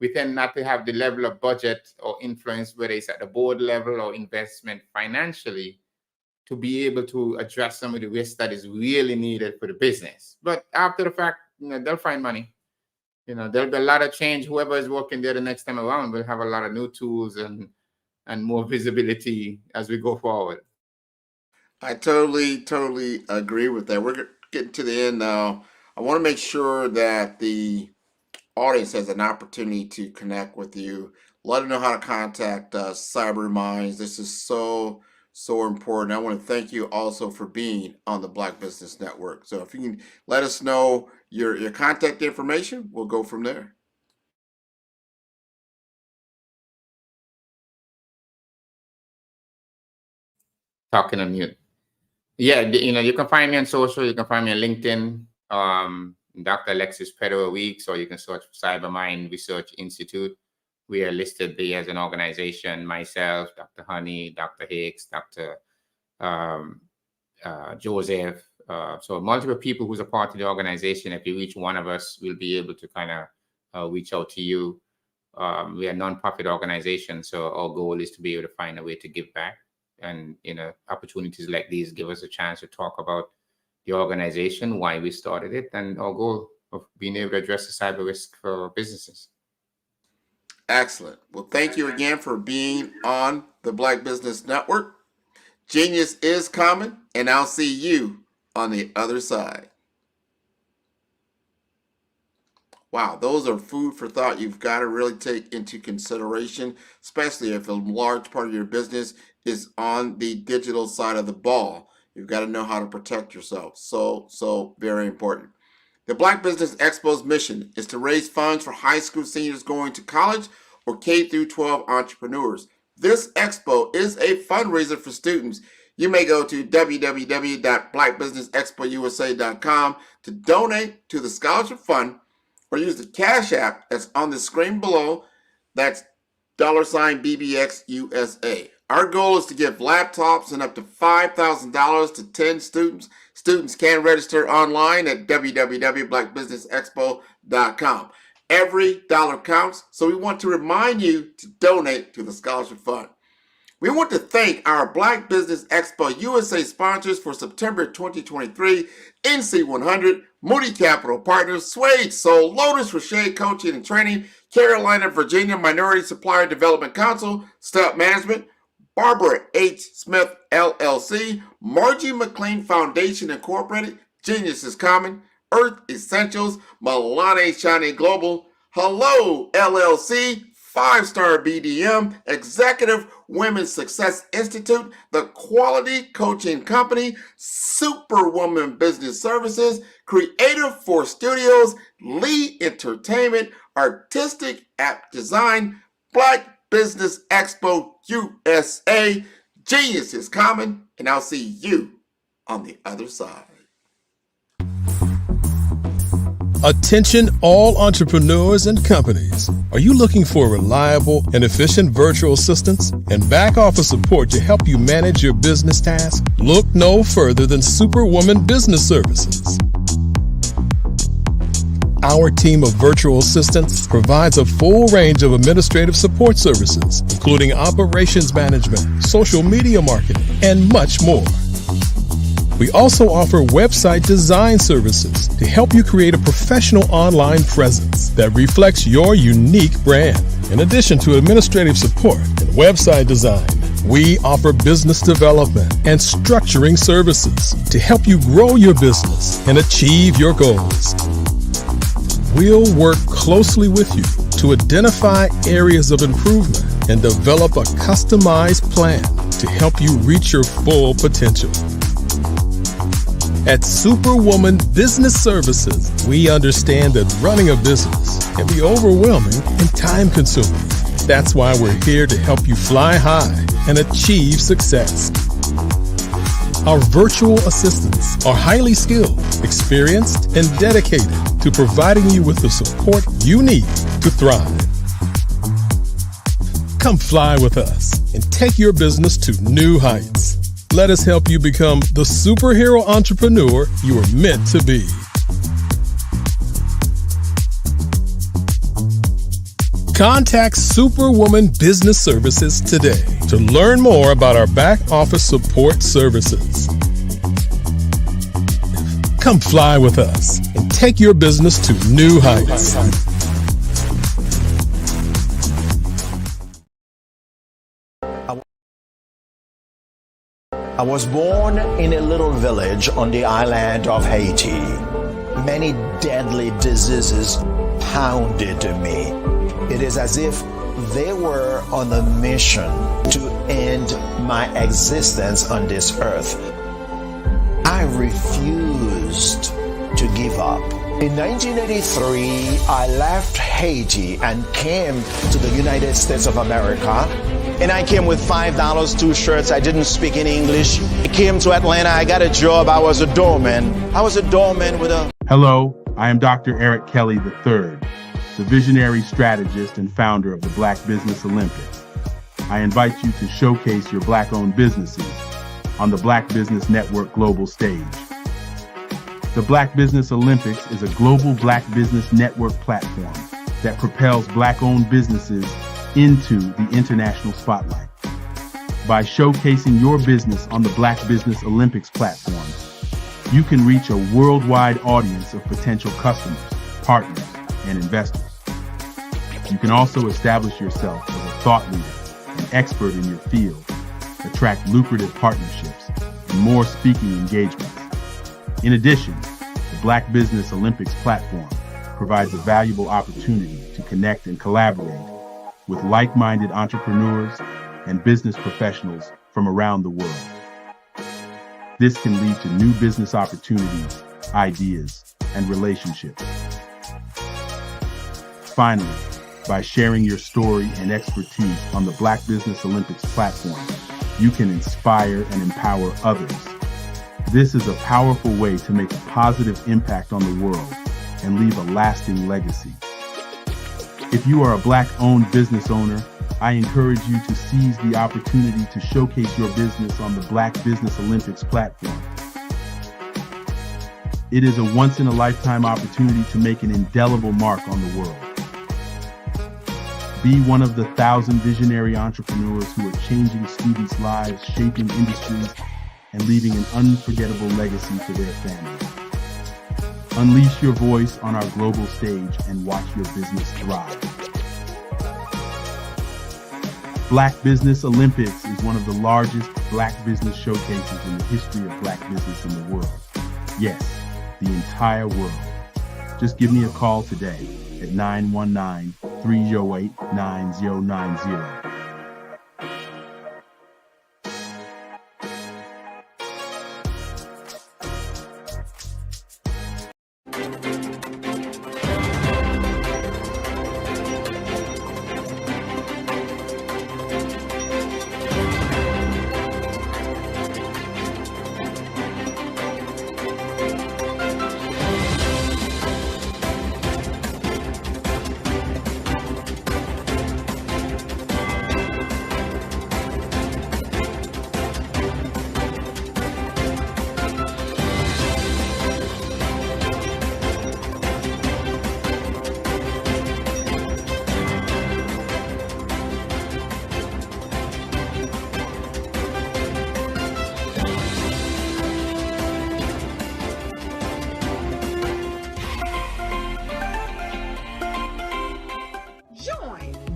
S13: We tend not to have the level of budget or influence, whether it's at the board level or investment financially, to be able to address some of the risk that is really needed for the business. But after the fact, they'll find money. There'll be a lot of change. Whoever is working there the next time around will have a lot of new tools and more visibility as we go forward.
S6: I totally agree with that. We're getting to the end now. I want to make sure that the audience has an opportunity to connect with you. Let them know how to contact us, Cyber Minds. This is so important. I want to thank you also for being on the Black Business Network. So if you can let us know your contact information, we'll go from there.
S13: Talking on mute. Yeah, you can find me on social. You can find me on LinkedIn, Dr. Alexis Pedro Weeks, or you can search Cybermind Research Institute. We are listed there as an organization, myself, Dr. Honey, Dr. Hicks, Dr. Joseph. So multiple people who's a part of the organization. If you reach one of us, we'll be able to kind of reach out to you. We are a nonprofit organization, so our goal is to be able to find a way to give back. And opportunities like these give us a chance to talk about the organization, why we started it, and our goal of being able to address the cyber risk for businesses.
S6: Excellent. Well, thank you again for being on the Black Business Network. Genius is coming, and I'll see you on the other side. Wow, those are food for thought you've got to really take into consideration, especially if a large part of your business is on the digital side of the ball. You've got to know how to protect yourself. So very important. The Black Business Expo's mission is to raise funds for high school seniors going to college or K through 12 entrepreneurs. This expo is a fundraiser for students. You may go to www.blackbusinessexpousa.com to donate to the scholarship fund, or use the Cash App that's on the screen below. That's $BBXUSA. Our goal is to give laptops and up to $5,000 to 10 students. Students can register online at www.blackbusinessexpo.com. Every dollar counts, so we want to remind you to donate to the scholarship fund. We want to thank our Black Business Expo USA sponsors for September 2023, NC100, Moody Capital Partners, Suede Soul, Lotus Rocher Coaching and Training, Carolina, Virginia Minority Supplier Development Council, Step Management, Barbara H. Smith, LLC, Margie McLean Foundation Incorporated, Genius is Common, Earth Essentials, Milane Shani Global, Hello, LLC, 5-Star BDM, Executive Women's Success Institute, The Quality Coaching Company, Superwoman Business Services, Creative 4 Studios, Lee Entertainment, Artistic App Design, Black Business Expo USA, Genius is Common, and I'll see you on the other side.
S1: Attention all entrepreneurs and companies. Are you looking for reliable and efficient virtual assistants and back office support to help you manage your business tasks? Look no further than Superwoman Business Services. Our team of virtual assistants provides a full range of administrative support services, including operations management, social media marketing, and much more. We also offer website design services to help you create a professional online presence that reflects your unique brand. In addition to administrative support and website design, we offer business development and structuring services to help you grow your business and achieve your goals. We'll work closely with you to identify areas of improvement and develop a customized plan to help you reach your full potential. At Superwoman Business Services, we understand that running a business can be overwhelming and time-consuming. That's why we're here to help you fly high and achieve success. Our virtual assistants are highly skilled, experienced, and dedicated to providing you with the support you need to thrive. Come fly with us and take your business to new heights. Let us help you become the superhero entrepreneur you are meant to be. Contact Superwoman Business Services today to learn more about our back office support services. Come fly with us and take your business to new heights.
S14: I was born in a little village on the island of Haiti. Many deadly diseases pounded me. It is as if they were on a mission to end my existence on this earth. I refused to give up. In 1983, I left Haiti and came to the United States of America. And I came with $5, 2 shirts. I didn't speak in English. I came to Atlanta. I got a job. I was a doorman. With a...
S12: Hello, I am Dr. Eric Kelly III, the visionary strategist and founder of the Black Business Olympics. I invite you to showcase your Black-owned businesses on the Black Business Network global stage. The Black Business Olympics is a global Black Business Network platform that propels Black-owned businesses into the international spotlight. By showcasing your business on the Black Business Olympics platform, you can reach a worldwide audience of potential customers, partners, and investors. You can also establish yourself as a thought leader and expert in your field, attract lucrative partnerships, and more speaking engagements. In addition, the Black Business Olympics platform provides a valuable opportunity to connect and collaborate with like-minded entrepreneurs and business professionals from around the world. This can lead to new business opportunities, ideas, and relationships. Finally, by sharing your story and expertise on the Black Business Olympics platform, you can inspire and empower others. This is a powerful way to make a positive impact on the world and leave a lasting legacy. If you are a Black-owned business owner, I encourage you to seize the opportunity to showcase your business on the Black Business Olympics platform. It is a once-in-a-lifetime opportunity to make an indelible mark on the world. Be one of the 1,000 visionary entrepreneurs who are changing students' lives, shaping industries, and leaving an unforgettable legacy for their families. Unleash your voice on our global stage and watch your business thrive. Black Business Olympics is one of the largest Black business showcases in the history of Black business in the world. Yes, the entire world. Just give me a call today at 919-308-9090.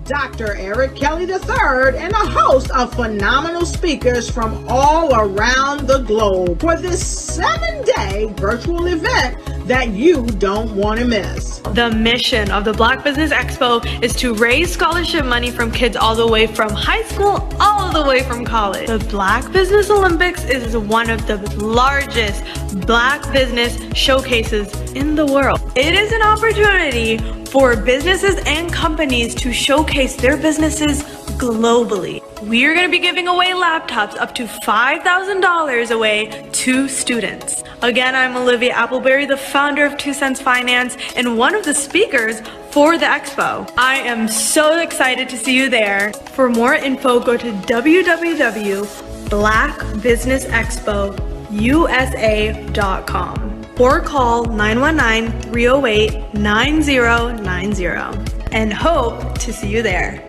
S3: Dr. Eric Kelly III and a host of phenomenal speakers from all around the globe for this 7-day virtual event that you don't want to miss.
S4: The mission of the Black Business Expo is to raise scholarship money from kids all the way from high school, all the way from college. The Black Business Olympics is one of the largest Black business showcases in the world. It is an opportunity for businesses and companies to showcase their businesses globally. We are going to be giving away laptops up to $5,000 away to students. Again, I'm Olivia Appleberry, the founder of 2 Cents Finance and one of the speakers for the expo. I am so excited to see you there. For more info, go to www.blackbusinessexpousa.com or call 919-308-9090 and hope to see you there.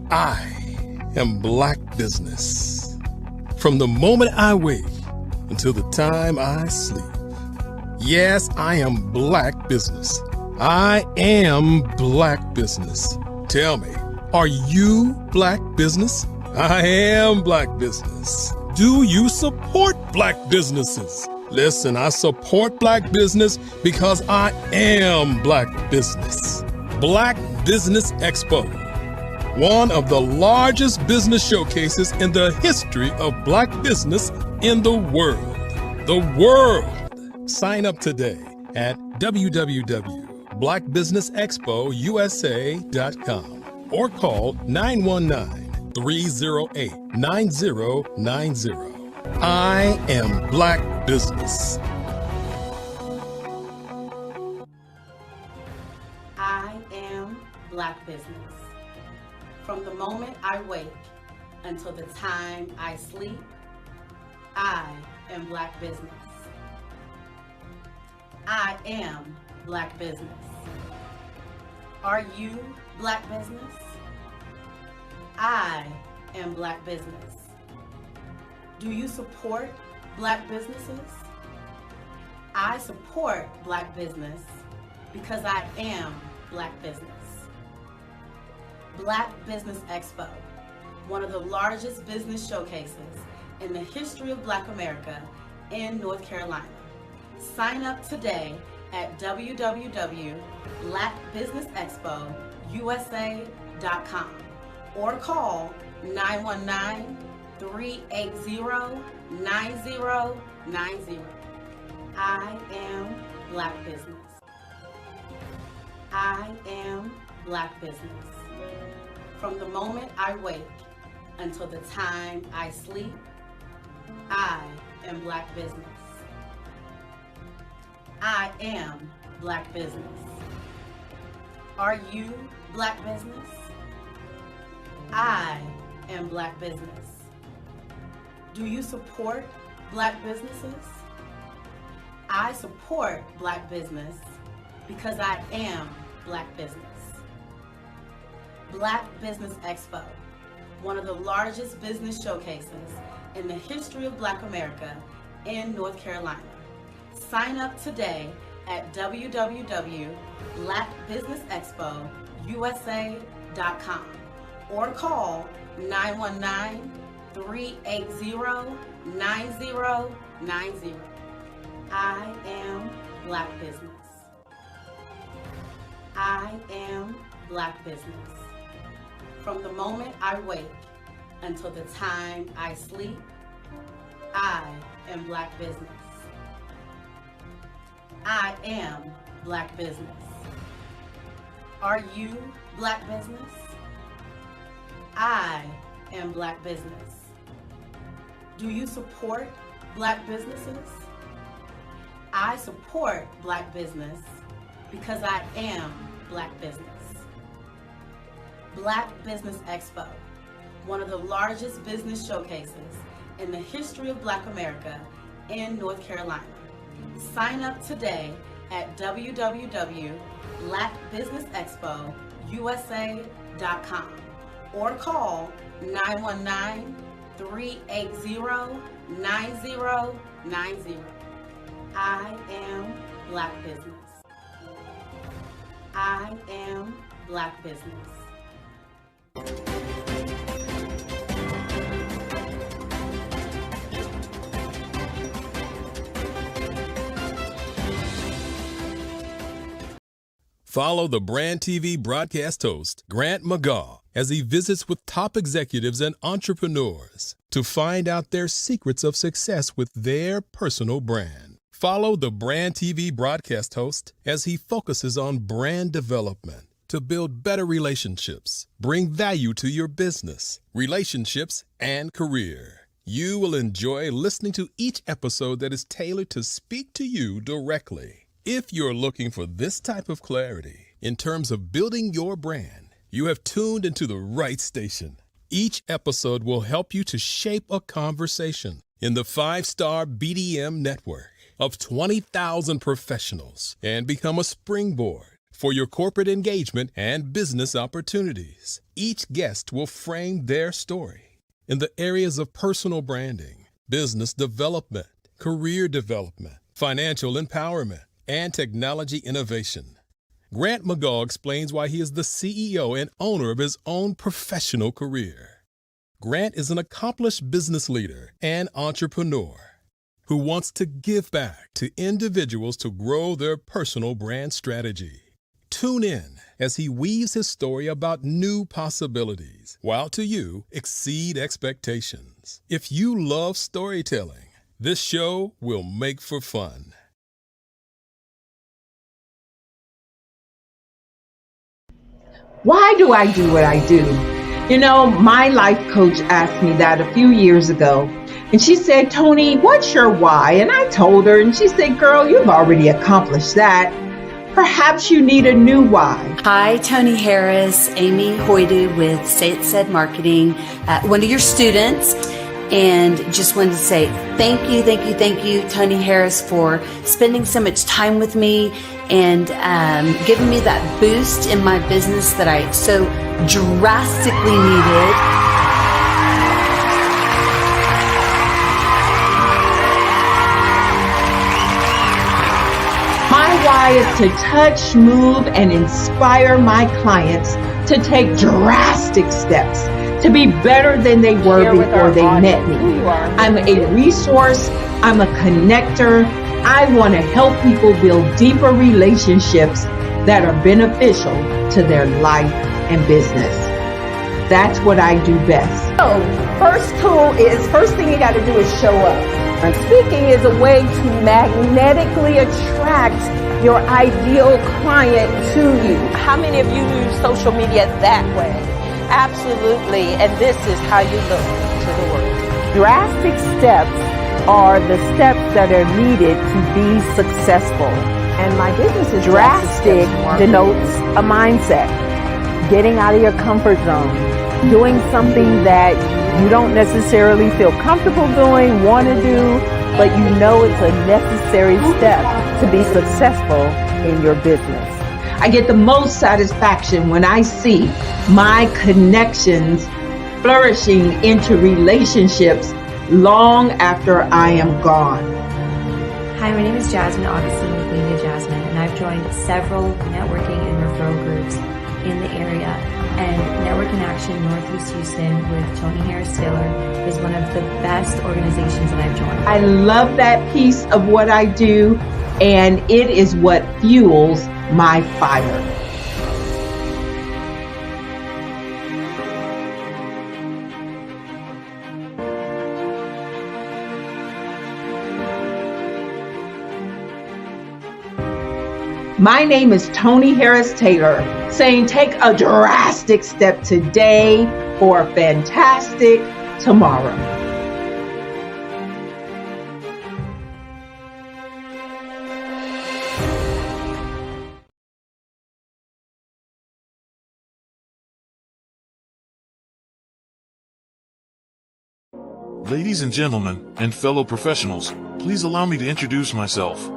S1: I am Black business. From the moment I wake until the time I sleep. Yes, I am Black business. I am Black business. Tell me, are you Black business? I am Black business. Do you support Black businesses? Listen, I support Black business because I am Black business. Black Business Expo, one of the largest business showcases in the history of Black business in the world. The world. Sign up today at www.blackbusinessexpousa.com or call 919-308-9090. I am Black business.
S2: I am Black business. From the moment I wake until the time I sleep, I am Black business. I am Black business. Are you Black business? I am Black business. Do you support Black businesses? I support Black business because I am Black business. Black Business Expo, one of the largest business showcases in the history of Black America in North Carolina. Sign up today at www.blackbusinessexpousa.com or call 919-380-9090. I am Black business. I am Black business. From the moment I wake until the time I sleep, I am Black business. I am Black business. Are you Black business? I am Black business. Do you support Black businesses? I support Black business because I am Black business. Black Business Expo, one of the largest business showcases in the history of Black America in North Carolina. Sign up today at www.blackbusinessexpousa.com or call 919-380-9090. I am Black business. I am Black business. From the moment I wake until the time I sleep, I am Black business. I am Black business. Are you Black business? I am Black business. Do you support Black businesses? I support Black business because I am Black business. Black Business Expo, one of the largest business showcases in the history of Black America in North Carolina. Sign up today at www.blackbusinessexpousa.com or call 919-380-9090. I am Black business. I am Black business.
S1: Follow the Brand TV broadcast host, Grant McGaugh, as he visits with top executives and entrepreneurs to find out their secrets of success with their personal brand. Follow the Brand TV broadcast host as he focuses on brand development to build better relationships, bring value to your business, relationships, and career. You will enjoy listening to each episode that is tailored to speak to you directly. If you're looking for this type of clarity in terms of building your brand, you have tuned into the right station. Each episode will help you to shape a conversation in the 5-star BDM network of 20,000 professionals and become a springboard for your corporate engagement and business opportunities. Each guest will frame their story in the areas of personal branding, business development, career development, financial empowerment, and technology innovation. Grant McGaugh explains why he is the CEO and owner of his own professional career. Grant is an accomplished business leader and entrepreneur who wants to give back to individuals to grow their personal brand strategy. Tune in as he weaves his story about new possibilities, while to you exceed expectations. If you love storytelling, this show will make for fun.
S15: Why do I do what I do? You know, my life coach asked me that a few years ago. And she said, Tony, what's your why? And I told her, and she said, girl, you've already accomplished that. Perhaps you need a new why.
S16: Hi, Tony Harris, Amy Hoydu with Say It Said Marketing, one of your students. And just wanted to say thank you, Tony Harris, for spending so much time with me and giving me that boost in my business that I so drastically needed.
S15: My why is to touch, move, and inspire my clients to take drastic steps to be better than they were before they met me. I'm a resource. I'm a connector. I want to help people build deeper relationships that are beneficial to their life and business. That's what I do best.
S17: So, first thing you got to do is show up. And speaking is a way to magnetically attract your ideal client to you. How many of you use social media that way? Absolutely, and this is how you look to the world.
S18: Drastic steps are the steps that are needed to be successful.
S17: And my business is
S18: drastic denotes a mindset. Getting out of your comfort zone. Doing something that you don't necessarily feel comfortable doing, want to do, but you know it's a necessary step to be successful in your business.
S15: I get the most satisfaction when I see my connections flourishing into relationships long after I am gone.
S19: Hi, my name is Jasmine Augustine with Media Jasmine, and I've joined several networking and referral groups in the area. And Network in Action Northeast Houston with Tony Harris Taylor is one of the best organizations that I've joined.
S15: I love that piece of what I do, and it is what fuels my fire. My name is Tony Harris Taylor, saying take a drastic step today for a fantastic tomorrow.
S10: Ladies and gentlemen, and fellow professionals, please allow me to introduce myself.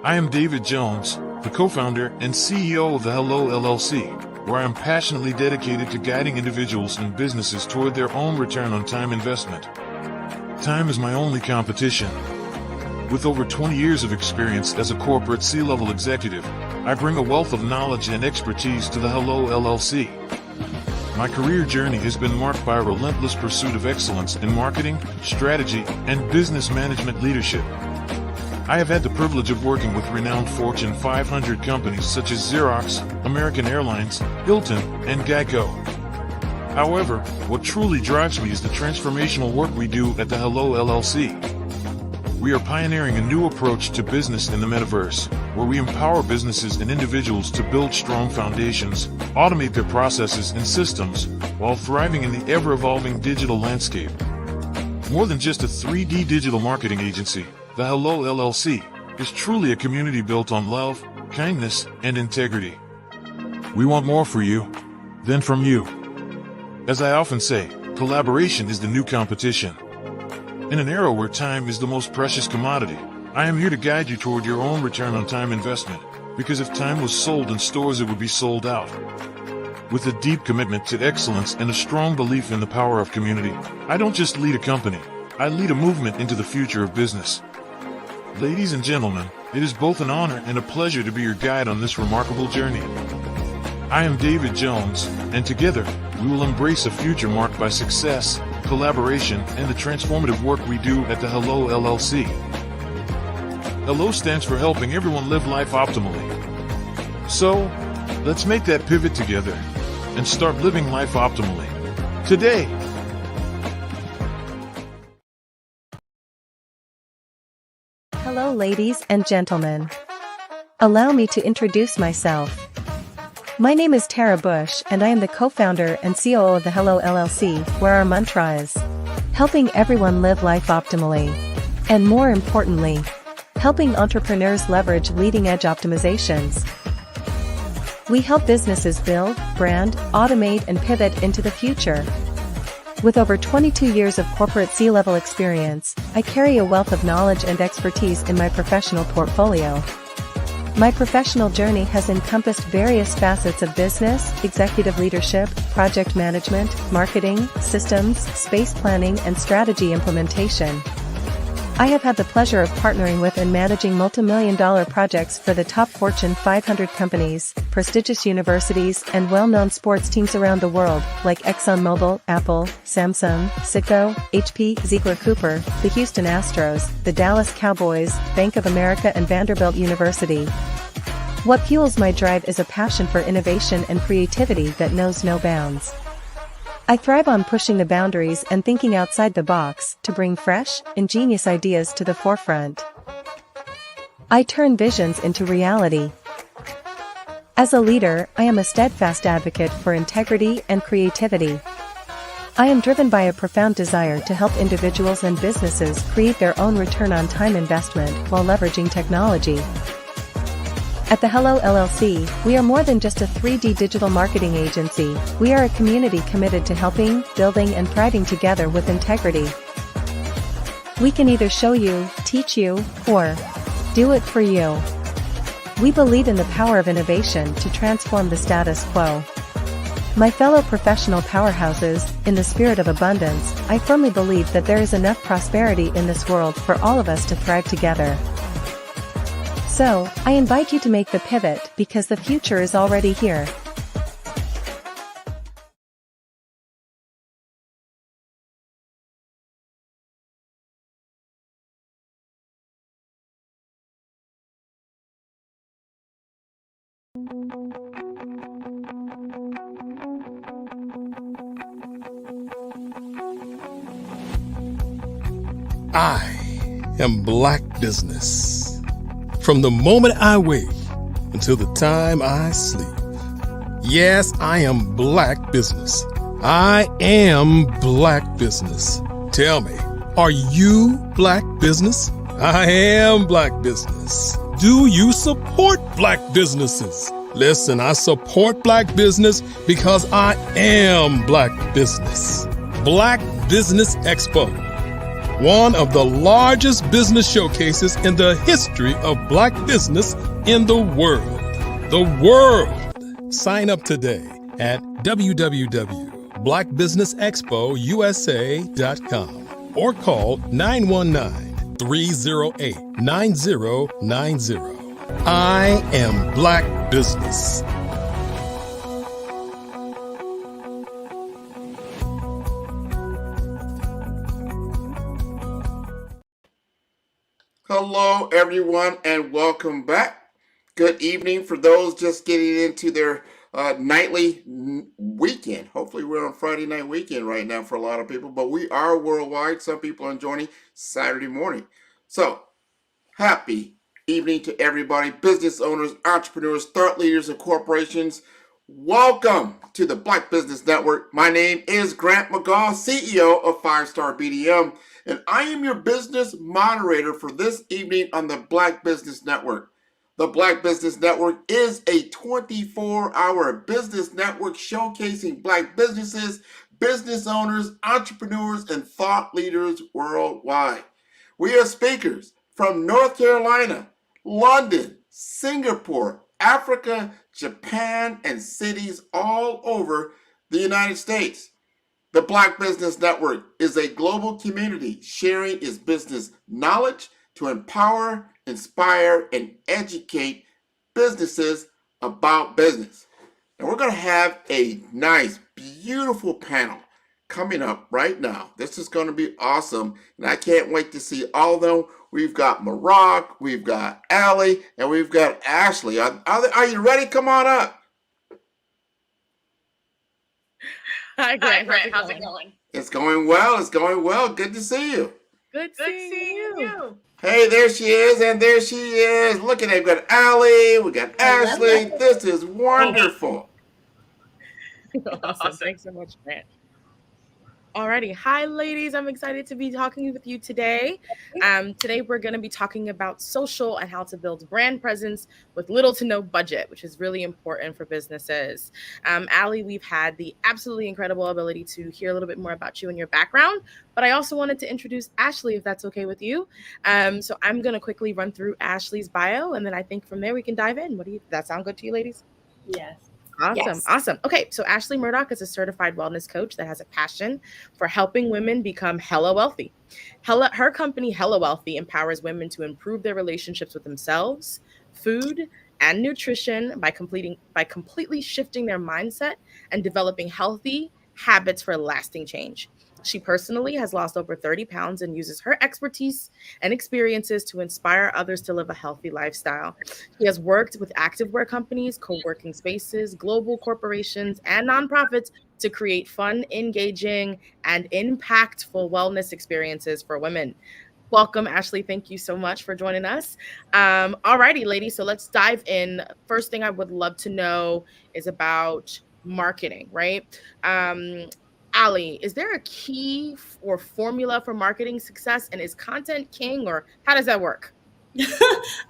S10: I am David Jones, the co-founder and CEO of the Hello LLC, where I am passionately dedicated to guiding individuals and businesses toward their own return on time investment. Time is my only competition. With over 20 years of experience as a corporate C-level executive, I bring a wealth of knowledge and expertise to the Hello LLC. My career journey has been marked by a relentless pursuit of excellence in marketing, strategy, and business management leadership. I have had the privilege of working with renowned Fortune 500 companies such as Xerox, American Airlines, Hilton, and Geico. However, what truly drives me is the transformational work we do at the Hello LLC. We are pioneering a new approach to business in the metaverse, where we empower businesses and individuals to build strong foundations, automate their processes and systems, while thriving in the ever-evolving digital landscape. More than just a 3D digital marketing agency, the Hello LLC is truly a community built on love, kindness, and integrity. We want more for you than from you. As I often say, collaboration is the new competition. In an era where time is the most precious commodity, I am here to guide you toward your own return on time investment, because if time was sold in stores, it would be sold out. With a deep commitment to excellence and a strong belief in the power of community, I don't just lead a company, I lead a movement into the future of business. Ladies and gentlemen, it is both an honor and a pleasure to be your guide on this remarkable journey. I am David Jones, and together, we will embrace a future marked by success, collaboration, and the transformative work we do at the Hello LLC. Hello stands for helping everyone live life optimally. So, let's make that pivot together and start living life optimally today.
S20: Hello, ladies and gentlemen. Allow me to introduce myself. My name is Tara Bush, and I am the co-founder and COO of the Hello LLC, where our mantra is helping everyone live life optimally. And more importantly, helping entrepreneurs leverage leading-edge optimizations. We help businesses build, brand, automate, and pivot into the future. With over 22 years of corporate C-level experience, I carry a wealth of knowledge and expertise in my professional portfolio. My professional journey has encompassed various facets of business, executive leadership, project management, marketing, systems, space planning, and strategy implementation. I have had the pleasure of partnering with and managing multi-million-dollar projects for the top Fortune 500 companies, prestigious universities, and well-known sports teams around the world, like ExxonMobil, Apple, Samsung, Citgo, HP, Ziegler Cooper, the Houston Astros, the Dallas Cowboys, Bank of America, and Vanderbilt University. What fuels my drive is a passion for innovation and creativity that knows no bounds. I thrive on pushing the boundaries and thinking outside the box to bring fresh, ingenious ideas to the forefront. I turn visions into reality. As a leader, I am a steadfast advocate for integrity and creativity. I am driven by a profound desire to help individuals and businesses create their own return on time investment while leveraging technology. At the Hello LLC, we are more than just a 3D digital marketing agency. We are a community committed to helping, building, and thriving together with integrity. We can either show you, teach you, or do it for you. We believe in the power of innovation to transform the status quo. My fellow professional powerhouses, in the spirit of abundance, I firmly believe that there is enough prosperity in this world for all of us to thrive together. So, I invite you to make the pivot because the future is already here.
S1: I am Black business. From the moment I wake until the time I sleep. Yes, I am Black business. I am Black business. Tell me, are you Black business? I am Black business. Do you support Black businesses? Listen, I support Black business because I am Black business. Black Business Expo, one of the largest business showcases in the history of Black business in the world. The world! Sign up today at www.blackbusinessexpousa.com or call 919-308-9090. I am Black business.
S6: Hello, everyone, and welcome back. Good evening for those just getting into their nightly weekend. Hopefully, we're on Friday night weekend right now for a lot of people, but we are worldwide. Some people are joining Saturday morning. So, happy evening to everybody, business owners, entrepreneurs, thought leaders, and corporations. Welcome to the Black Business Network. My name is Grant McGaw, CEO of 5-Star BDM, and I am your business moderator for this evening on the Black Business Network. The Black Business Network is a 24-hour business network showcasing Black businesses, business owners, entrepreneurs, and thought leaders worldwide. We have speakers from North Carolina, London, Singapore, Africa, Japan, and cities all over the United States. The Black Business Network is a global community sharing its business knowledge to empower, inspire, and educate businesses about business. And we're going to have a nice, beautiful panel coming up right now. This is going to be awesome, and I can't wait to see all of them. We've got Maroc, we've got Allie, and we've got Ashley. Are you ready? Come on up.
S21: Hi, Grant. How's it going?
S6: It's going well. It's going well. Good to see you.
S21: Good seeing you.
S6: Hey, there she is, and there she is. Look at that. We've got Allie. We got Ashley. This is wonderful.
S21: Awesome. Thanks so much, Grant. Alrighty. Hi, ladies. I'm excited to be talking with you today. Today, we're going to be talking about social and how to build brand presence with little to no budget, which is really important for businesses. Allie, we've had the absolutely incredible ability to hear a little bit more about you and your background, but I also wanted to introduce Ashley, if that's okay with you. So I'm going to quickly run through Ashley's bio, and then I think from there we can dive in. Does that sound good to you, ladies?
S2: Yes.
S21: Awesome. Okay, so Ashley Murdoch is a certified wellness coach that has a passion for helping women become hella wealthy. Her company, Hella Wealthy, empowers women to improve their relationships with themselves, food, and nutrition by completely shifting their mindset and developing healthy habits for lasting change. She personally has lost over 30 pounds and uses her expertise and experiences to inspire others to live a healthy lifestyle. She has worked with activewear companies, co-working spaces, global corporations, and nonprofits to create fun, engaging, and impactful wellness experiences for women. Welcome, Ashley. Thank you so much for joining us. Alrighty, ladies, so let's dive in. First thing I would love to know is about marketing, right? Allie, is there a key or formula for marketing success, and is content king, or how does that work?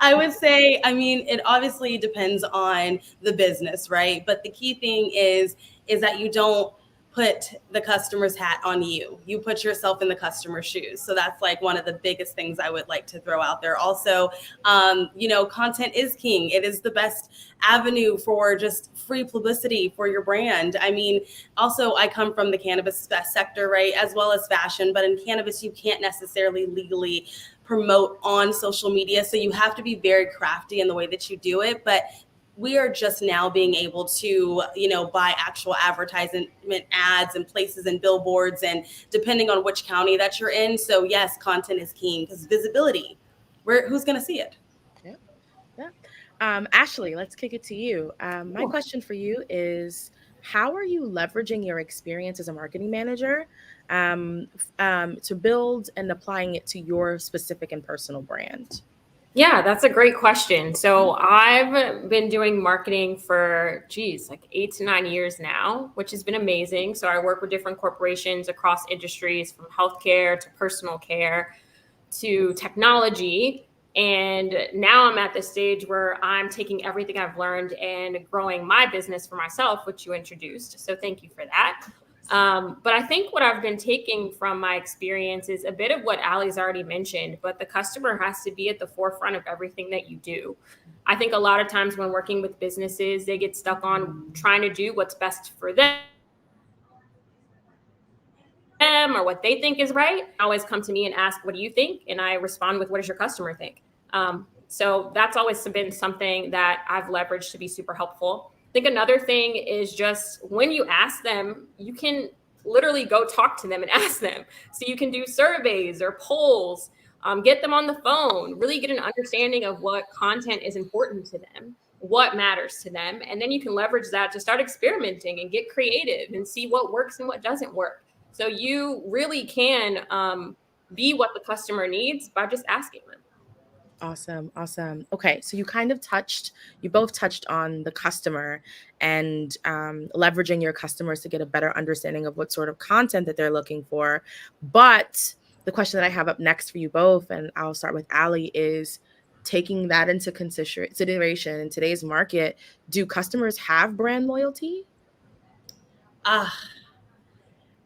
S22: I would say, it obviously depends on the business, right? But the key thing is that you don't put the customer's hat on you. You put yourself in the customer's shoes. So that's like one of the biggest things I would like to throw out there. Also, content is king. It is the best avenue for just free publicity for your brand. I mean, also I come from the cannabis sector, right? As well as fashion, but in cannabis, you can't necessarily legally promote on social media. So you have to be very crafty in the way that you do it. But we are just now being able to, buy actual advertisement ads and places and billboards, and depending on which county that you're in. So yes, content is king because visibility, who's going to see it?
S21: Yeah. Ashley, let's kick it to you. My question for you is, how are you leveraging your experience as a marketing manager to build and applying it to your specific and personal brand?
S7: Yeah, that's a great question. So I've been doing marketing for, like 8 to 9 years now, which has been amazing. So I work with different corporations across industries, from healthcare to personal care to technology. And now I'm at the stage where I'm taking everything I've learned and growing my business for myself, which you introduced. So thank you for that. But I think what I've been taking from my experience is a bit of what Allie's already mentioned, but the customer has to be at the forefront of everything that you do. I think a lot of times when working with businesses, they get stuck on trying to do what's best for them or what they think is right. Always come to me and ask, what do you think? And I respond with, what does your customer think? So that's always been something that I've leveraged to be super helpful. I think another thing is just when you ask them, you can literally go talk to them and ask them. So you can do surveys or polls, get them on the phone, really get an understanding of what content is important to them, what matters to them. And then you can leverage that to start experimenting and get creative and see what works and what doesn't work. So you really can be what the customer needs by just asking them.
S21: Awesome. Okay, so you both touched on the customer and leveraging your customers to get a better understanding of what sort of content that they're looking for. But the question that I have up next for you both, and I'll start with Allie, is taking that into consideration in today's market. Do customers have brand loyalty?
S22: I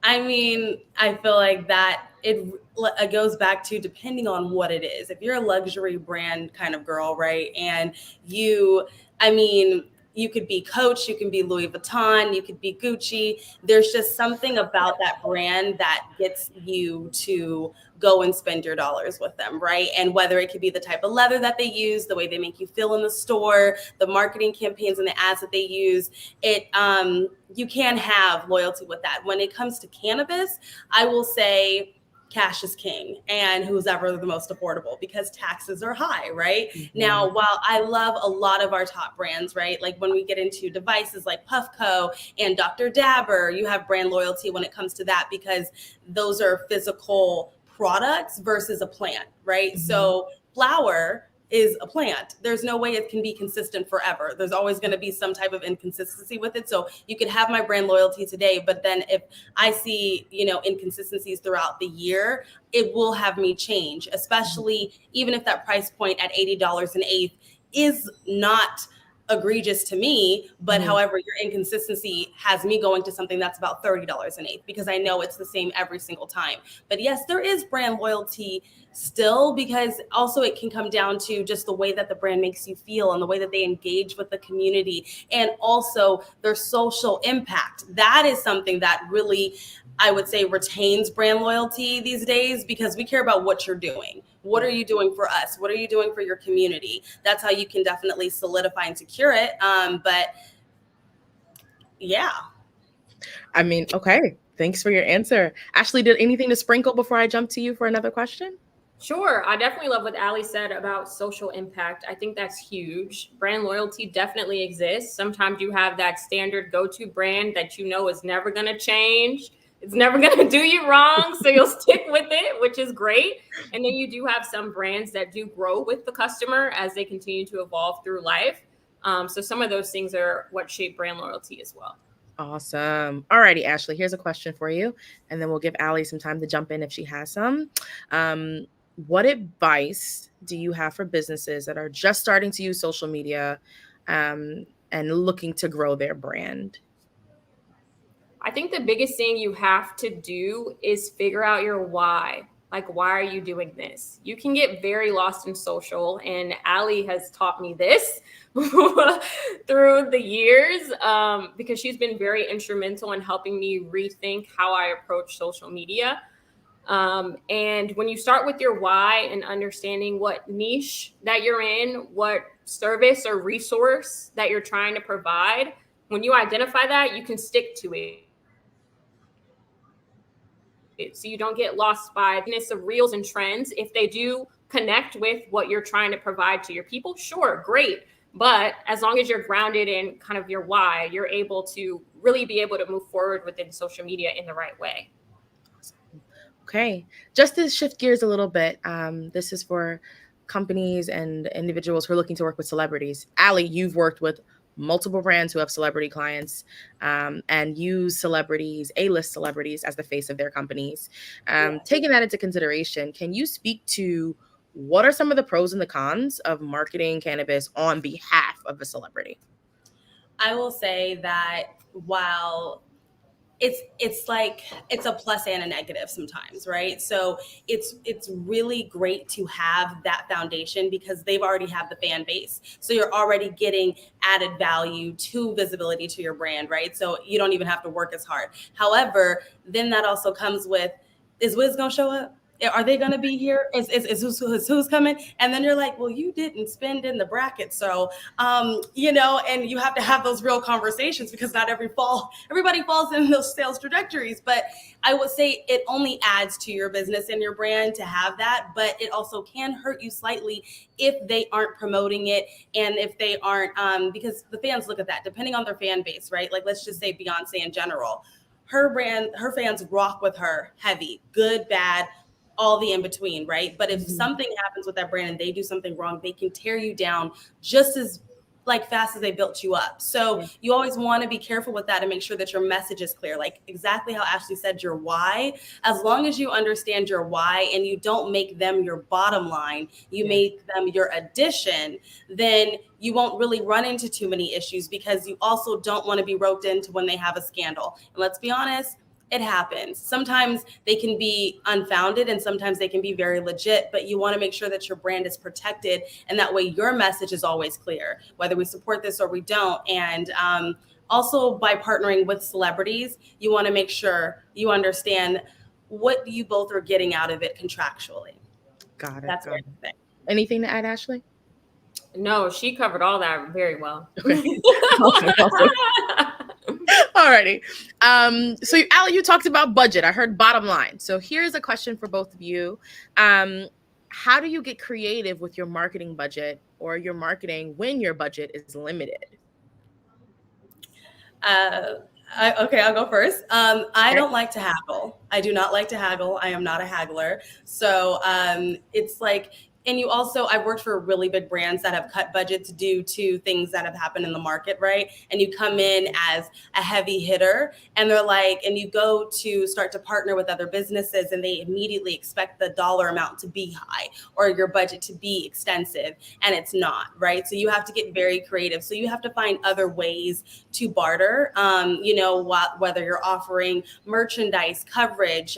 S22: mean, I feel like that it goes back to depending on what it is. If you're a luxury brand kind of girl, right? And you could be Coach, you can be Louis Vuitton, you could be Gucci. There's just something about that brand that gets you to go and spend your dollars with them, right? And whether it could be the type of leather that they use, the way they make you feel in the store, the marketing campaigns and the ads that they use, you can have loyalty with that. When it comes to cannabis, I will say cash is king, and who's ever the most affordable, because taxes are high, right? Mm-hmm. Now, while I love a lot of our top brands, right? Like when we get into devices like Puffco and Dr. Dabber, you have brand loyalty when it comes to that, because those are physical products versus a plant, right? Mm-hmm. So flower is a plant. There's no way it can be consistent forever. There's always going to be some type of inconsistency with it. So you could have my brand loyalty today, but then if I see, inconsistencies throughout the year, it will have me change, especially even if that price point at $80 an eighth is not egregious to me, but however, your inconsistency has me going to something that's about $30 an eighth, because I know it's the same every single time. But yes, there is brand loyalty still, because also it can come down to just the way that the brand makes you feel and the way that they engage with the community, and also their social impact. That is something that really, I would say, retains brand loyalty these days, because we care about what you're doing. What are you doing for us? What are you doing for your community? That's how you can definitely solidify and secure it. But yeah.
S21: I mean, okay. Thanks for your answer. Ashley, did anything to sprinkle before I jump to you for another question?
S7: Sure. I definitely love what Allie said about social impact. I think that's huge. Brand loyalty definitely exists. Sometimes you have that standard go-to brand that you know is never going to change. It's never going to do you wrong, so you'll stick with it, which is great. And then you do have some brands that do grow with the customer as they continue to evolve through life. So some of those things are what shape brand loyalty as well.
S21: Awesome. All righty, Ashley, here's a question for you, and then we'll give Allie some time to jump in if she has some. What advice do you have for businesses that are just starting to use social media and looking to grow their brand?
S7: I think the biggest thing you have to do is figure out your why. Like, why are you doing this? You can get very lost in social, and Allie has taught me this through the years because she's been very instrumental in helping me rethink how I approach social media. And when you start with your why and understanding what niche that you're in, what service or resource that you're trying to provide, when you identify that, you can stick to it. So you don't get lost by the reels and trends. If they do connect with what you're trying to provide to your people, sure, great. But as long as you're grounded in kind of your why, you're able to really be able to move forward within social media in the right way.
S21: Okay, just to shift gears a little bit, this is for companies and individuals who are looking to work with celebrities. Allie, you've worked with multiple brands who have celebrity clients and use celebrities, A-list celebrities, as the face of their companies. Taking that into consideration, can you speak to what are some of the pros and the cons of marketing cannabis on behalf of a celebrity?
S22: I will say that while it's like it's a plus and a negative sometimes, right? So it's really great to have that foundation because they've already have the fan base. So you're already getting added value to visibility to your brand, right? So you don't even have to work as hard. However, then that also comes with, is Wiz gonna show up? Are they going to be here? Is who's coming? And then you're like, well, you didn't spend in the bracket. So, you know, and you have to have those real conversations because not everybody falls in those sales trajectories. But I would say it only adds to your business and your brand to have that. But it also can hurt you slightly if they aren't promoting it and if they aren't, because the fans look at that depending on their fan base, right? Like, let's just say Beyonce in general. Her brand, her fans rock with her heavy, good, bad, all the in between, right? But if something happens with that brand and they do something wrong, they can tear you down just as like fast as they built you up. So you always want to be careful with that and make sure that your message is clear. Like exactly how Ashley said, your why, as long as you understand your why and you don't make them your bottom line, you make them your addition, then you won't really run into too many issues because you also don't want to be roped into when they have a scandal. And let's be honest, it happens. Sometimes they can be unfounded and sometimes they can be very legit, but you want to make sure that your brand is protected and that way your message is always clear, whether we support this or we don't. And also by partnering with celebrities, you want to make sure you understand what you both are getting out of it contractually.
S21: Got it.
S22: That's
S21: got it. Anything to add, Ashley?
S7: No, she covered all that very well.
S21: Okay. Awesome. Alrighty. So Allie, you talked about budget. I heard bottom line. So here's a question for both of you. How do you get creative with your marketing budget or your marketing when your budget is limited?
S22: Okay, I'll go first. I don't like to haggle. I do not like to haggle. I am not a haggler. So it's like, and you also, I've worked for really big brands that have cut budgets due to things that have happened in the market, right? And you come in as a heavy hitter and they're like, and you go to start to partner with other businesses and they immediately expect the dollar amount to be high or your budget to be extensive and it's not, right? So you have to get very creative. So you have to find other ways to barter, you know, whether you're offering merchandise, coverage,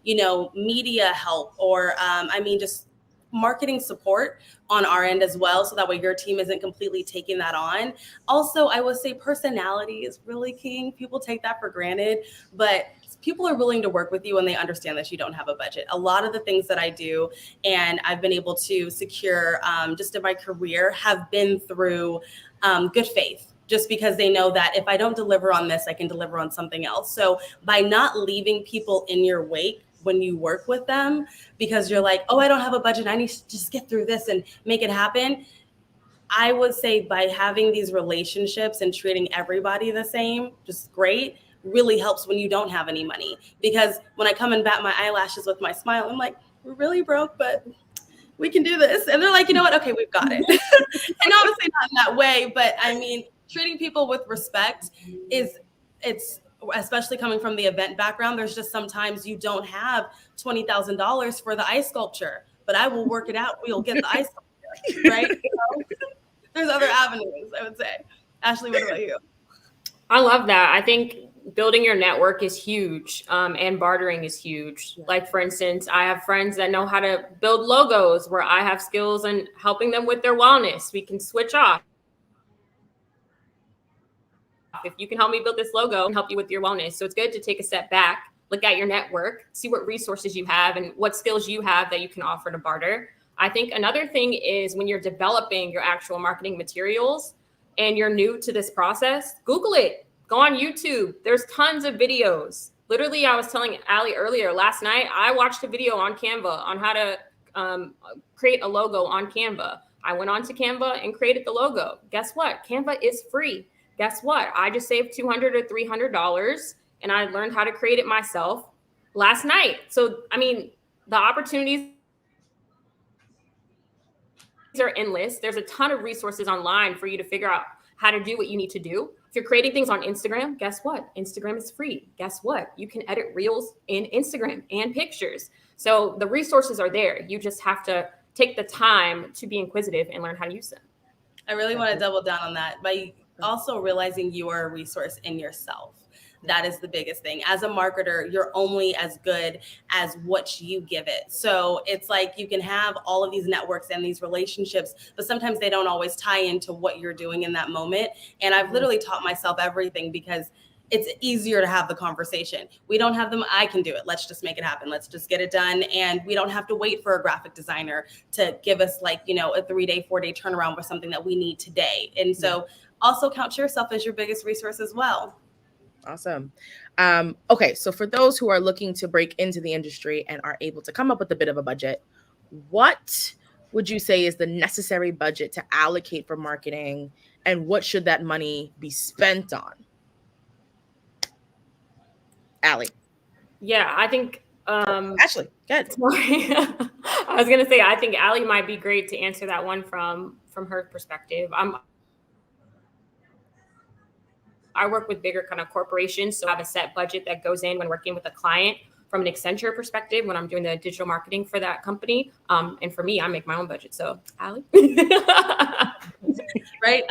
S22: you know, media help, or I mean, just marketing support on our end as well. So that way your team isn't completely taking that on. Also, I would say personality is really king. People take that for granted, but people are willing to work with you when they understand that you don't have a budget. A lot of the things that I do and I've been able to secure just in my career have been through good faith. Just because they know that if I don't deliver on this, I can deliver on something else. So by not leaving people in your wake when you work with them, because you're like, oh, I don't have a budget, I need to just get through this and make it happen. I would say by having these relationships and treating everybody the same, just great, really helps when you don't have any money. Because when I come and bat my eyelashes with my smile, I'm like, we're really broke, but we can do this. And they're like, you know what? Okay, we've got it. And obviously not in that way, but I mean, treating people with respect it's especially coming from the event background, there's just sometimes you don't have $20,000 for the ice sculpture, but I will work it out. We'll get the ice sculpture, right? So, there's other avenues, I would say. Ashley, what about you?
S7: I love that. I think building your network is huge, and bartering is huge. Like, for instance, I have friends that know how to build logos where I have skills in helping them with their wellness. We can switch off. If you can help me build this logo and help you with your wellness. So it's good to take a step back, look at your network, see what resources you have and what skills you have that you can offer to barter. I think another thing is when you're developing your actual marketing materials and you're new to this process, Google it, go on YouTube. There's tons of videos. Literally, I was telling Ali earlier, last night, I watched a video on Canva on how to create a logo on Canva. I went on to Canva and created the logo. Guess what? Canva is free. Guess what? I just saved $200 or $300 and I learned how to create it myself last night. So, I mean, the opportunities are endless. There's a ton of resources online for you to figure out how to do what you need to do. If you're creating things on Instagram, guess what? Instagram is free. Guess what? You can edit reels in Instagram and pictures. So the resources are there. You just have to take the time to be inquisitive and learn how to use them.
S22: I really want to double down on that by also realizing you are a resource in yourself. That is the biggest thing. As a marketer, you're only as good as what you give it. So it's like you can have all of these networks and these relationships, but sometimes they don't always tie into what you're doing in that moment. And I've literally taught myself everything because it's easier to have the conversation. We don't have them. I can do it. Let's just make it happen. Let's just get it done. And we don't have to wait for a graphic designer to give us like, you know, a 3-day, 4-day turnaround for something that we need today. And so also count yourself as your biggest resource as well.
S21: Awesome. Okay, so for those who are looking to break into the industry and are able to come up with a bit of a budget, what would you say is the necessary budget to allocate for marketing, and what should that money be spent on? Allie.
S7: Yeah, I think
S21: Ashley, good.
S7: I was gonna say I think Allie might be great to answer that one from her perspective. I work with bigger kind of corporations, so I have a set budget that goes in when working with a client. From an Accenture perspective, when I'm doing the digital marketing for that company, and for me, I make my own budget. So, Allie,
S22: right?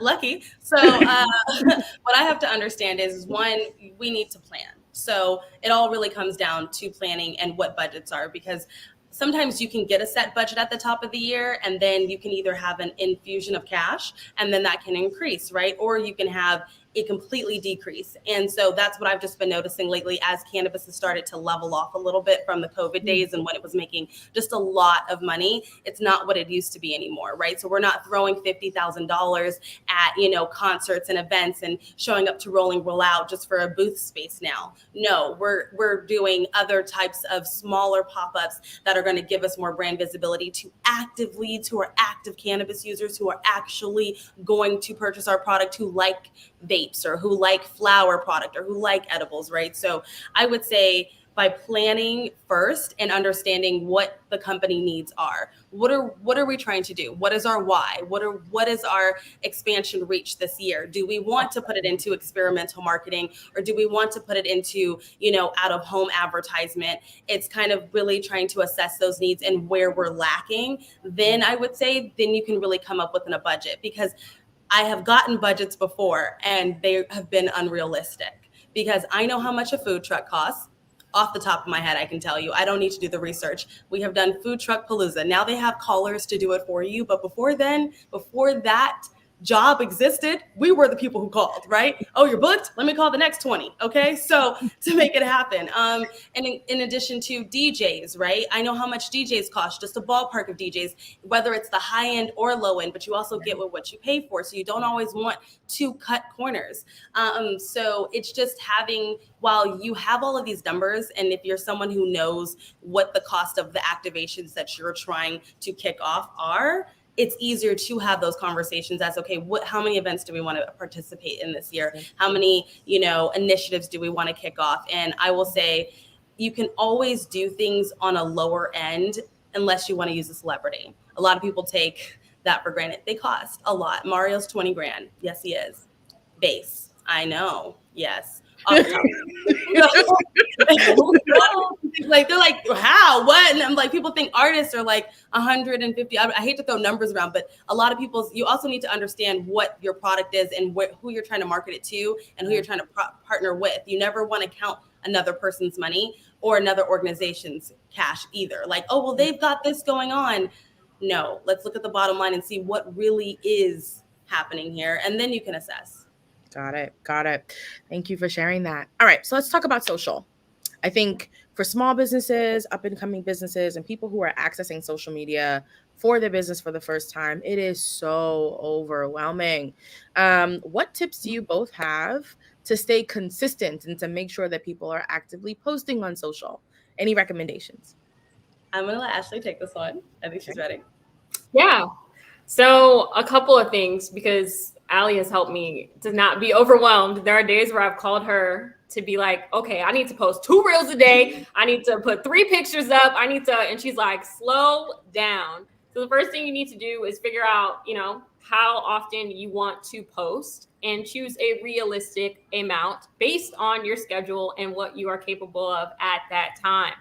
S22: Lucky. So, what I have to understand is one, we need to plan. So it all really comes down to planning and what budgets are, because sometimes you can get a set budget at the top of the year and then you can either have an infusion of cash and then that can increase, right? Or you can have it completely decrease. And so that's what I've just been noticing lately as cannabis has started to level off a little bit from the COVID days and when it was making just a lot of money. It's not what it used to be anymore, right? So we're not throwing $50,000 at, you know, concerts and events and showing up to roll out just for a booth space now. No, we're doing other types of smaller pop-ups that are going to give us more brand visibility to active leads who are active cannabis users who are actually going to purchase our product, who like vapes or who like flower product or who like edibles, right? So I would say by planning first and understanding what the company needs are. What are we trying to do? What is our why? What is our expansion reach this year? Do we want to put it into experimental marketing or do we want to put it into, you know, out of home advertisement? It's kind of really trying to assess those needs and where we're lacking. Then I would say then you can really come up with a budget, because I have gotten budgets before and they have been unrealistic because I know how much a food truck costs. Off the top of my head, I can tell you, I don't need to do the research. We have done Food Truck Palooza. Now they have callers to do it for you. But before that job existed, we were the people who called, right? Oh, you're booked? Let me call the next 20. Okay. So to make it happen. And in addition to DJs, right? I know how much DJs cost, just a ballpark of DJs, whether it's the high end or low end, but you also get what you pay for. So you don't always want to cut corners. So it's just having, while you have all of these numbers, and if you're someone who knows what the cost of the activations that you're trying to kick off are, it's easier to have those conversations as, okay, how many events do we want to participate in this year? How many, initiatives do we want to kick off? And I will say, you can always do things on a lower end unless you want to use a celebrity. A lot of people take that for granted. They cost a lot. Mario's 20 grand. Yes, he is. Base. I know. Yes. off the top. Like they're like, how, what? And I'm like, people think artists are like 150. I hate to throw numbers around, but a lot of people, you also need to understand what your product is and who you're trying to market it to and who you're trying to partner with. You never want to count another person's money or another organization's cash either. Like, oh, well, they've got this going on. No, let's look at the bottom line and see what really is happening here. And then you can assess.
S21: Got it. Got it. Thank you for sharing that. All right. So let's talk about social. I think for small businesses, up and coming businesses, and people who are accessing social media for their business for the first time, it is so overwhelming. What tips do you both have to stay consistent and to make sure that people are actively posting on social? Any recommendations?
S22: I'm going to let Ashley take this one. I think she's ready.
S7: Yeah. So a couple of things, because Allie has helped me to not be overwhelmed. There are days where I've called her to be like, okay, I need to post 2 reels a day. I need to put 3 pictures up. And she's like, slow down. So the first thing you need to do is figure out, how often you want to post and choose a realistic amount based on your schedule and what you are capable of at that time.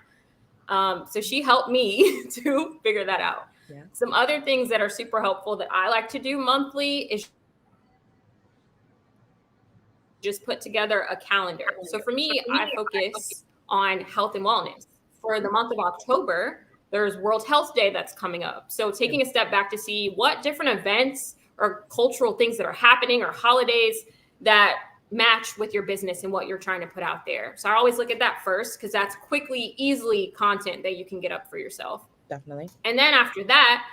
S7: So she helped me to figure that out. Yeah. Some other things that are super helpful that I like to do monthly is just put together a calendar. So for me, I focus on health and wellness. For the month of October, there's World Health Day that's coming up. So taking a step back to see what different events or cultural things that are happening or holidays that match with your business and what you're trying to put out there. So I always look at that first because that's easily content that you can get up for yourself.
S21: Definitely.
S7: And then after that,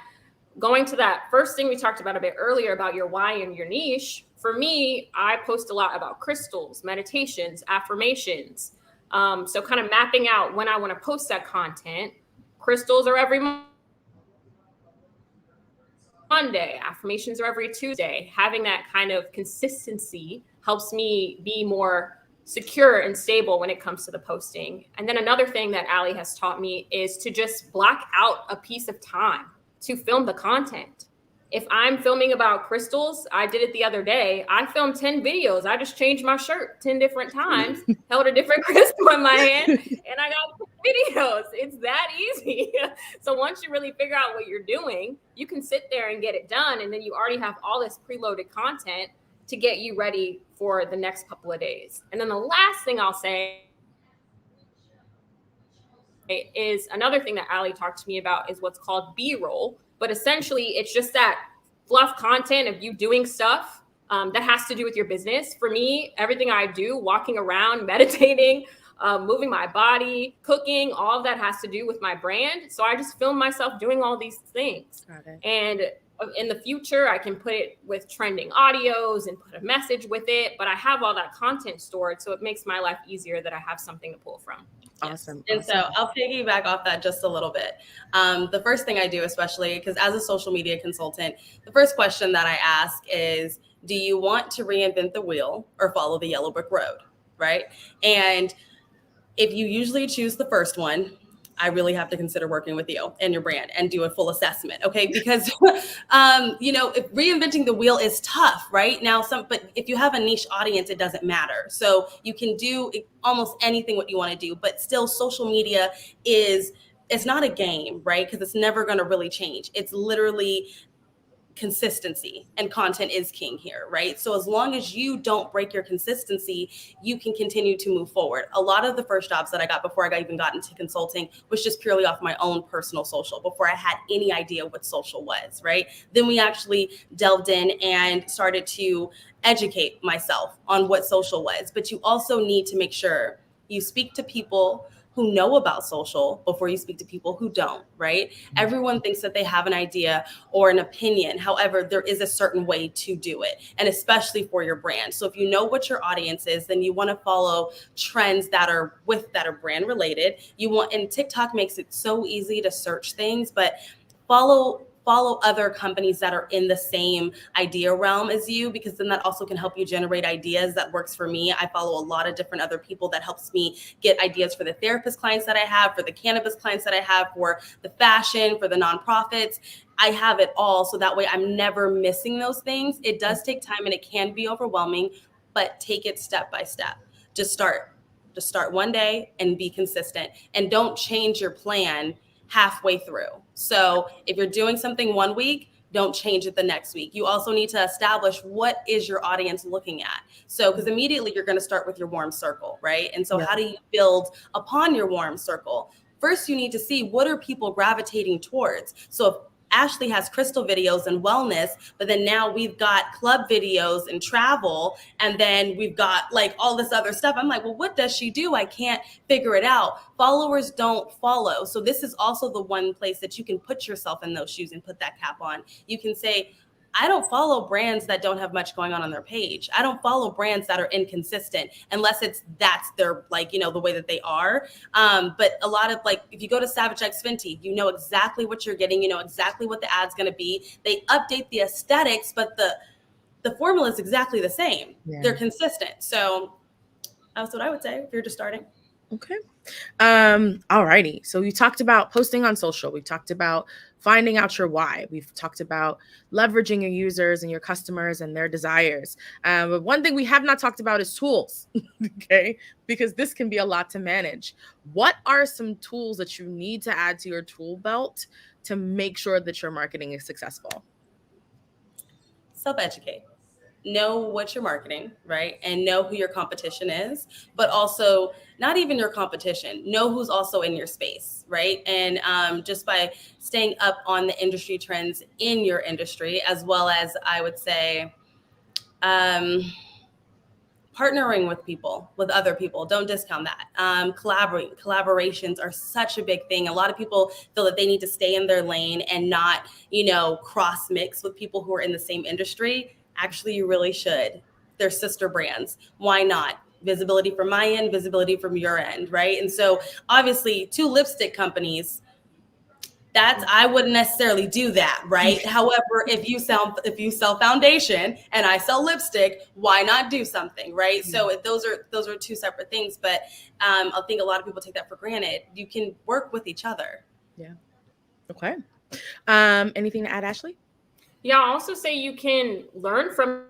S7: going to that first thing we talked about a bit earlier about your why and your niche. For me, I post a lot about crystals, meditations, affirmations. So kind of mapping out when I want to post that content. Crystals are every Monday, affirmations are every Tuesday. Having that kind of consistency helps me be more secure and stable when it comes to the posting. And then another thing that Allie has taught me is to just block out a piece of time to film the content. If I'm filming about crystals, I did it the other day. I filmed 10 videos. I just changed my shirt 10 different times, held a different crystal in my hand, and I got videos. It's that easy. So once you really figure out what you're doing, you can sit there and get it done. And then you already have all this preloaded content to get you ready for the next couple of days. And then the last thing I'll say is another thing that Allie talked to me about is what's called B-roll. But essentially, it's just that fluff content of you doing stuff that has to do with your business. For me, everything I do, walking around, meditating, moving my body, cooking, all of that has to do with my brand. So I just film myself doing all these things. And in the future, I can put it with trending audios and put a message with it. But I have all that content stored, so it makes my life easier that I have something to pull from.
S21: Awesome.
S22: And so I'll piggyback off that just a little bit. The first thing I do, especially because as a social media consultant, the first question that I ask is, do you want to reinvent the wheel or follow the yellow brick road? Right. And if you usually choose the first one, I really have to consider working with you and your brand and do a full assessment. Okay. Because, if reinventing the wheel is tough right now, but if you have a niche audience, it doesn't matter. So you can do almost anything what you want to do, but still social media it's not a game, right? Because it's never going to really change. It's literally consistency, and content is king here, right? So as long as you don't break your consistency, you can continue to move forward. A lot of the first jobs that I got before I even got into consulting was just purely off my own personal social before I had any idea what social was, right? Then we actually delved in and started to educate myself on what social was. But you also need to make sure you speak to people who know about social before you speak to people who don't, right? Everyone thinks that they have an idea or an opinion. However, there is a certain way to do it, and especially for your brand. So if you know what your audience is, then you want to follow trends that are brand related. And TikTok makes it so easy to search things, but follow other companies that are in the same idea realm as you, because then that also can help you generate ideas. That works for me. I follow a lot of different other people that helps me get ideas for the therapist clients that I have, for the cannabis clients that I have, for the fashion, for the nonprofits. I have it all. So that way I'm never missing those things. It does take time and it can be overwhelming, but take it step by step.
S2: Just start. Just start one day and be consistent, and don't change your plan halfway through. So if you're doing something one week, don't change it the next week. You also need to establish what is your audience looking at. So, because immediately you're going to start with your warm circle, right? And so how do you build upon your warm circle? First, you need to see what are people gravitating towards. So if Ashley has crystal videos and wellness, but then now we've got club videos and travel, and then we've got like all this other stuff. I'm like, well, what does she do? I can't figure it out. Followers don't follow. So this is also the one place that you can put yourself in those shoes and put that cap on. You can say, I don't follow brands that don't have much going on their page. I don't follow brands that are inconsistent unless that's their, like, you know, the way that they are. But a lot of, like, if you go to Savage X Fenty, you know exactly what you're getting. You know exactly what the ad's going to be. They update the aesthetics, but the formula is exactly the same. Yeah. They're consistent. So that's what I would say if you're just starting.
S21: Okay. All righty. So we talked about posting on social. We talked about finding out your why. We've talked about leveraging your users and your customers and their desires. But one thing we have not talked about is tools, okay? Because this can be a lot to manage. What are some tools that you need to add to your tool belt to make sure that your marketing is successful?
S2: Self-educate. Know what you're marketing, right? And know who your competition is, but also not even your competition, know who's also in your space, right? And just by staying up on the industry trends in your industry, as well as, I would say, partnering with other people. Don't discount that. Collaborations are such a big thing. A lot of people feel that they need to stay in their lane and not, you know, cross mix with people who are in the same industry. Actually, you really should. They're sister brands. Why not? Visibility from my end, visibility from your end, right? And so obviously 2 lipstick companies, I wouldn't necessarily do that, right? However, if you sell foundation and I sell lipstick, why not do something, right? So those are 2 separate things, but I think a lot of people take that for granted. You can work with each other.
S21: Yeah. Okay. Anything to add, Ashley?
S7: Yeah, I'll also say you can learn from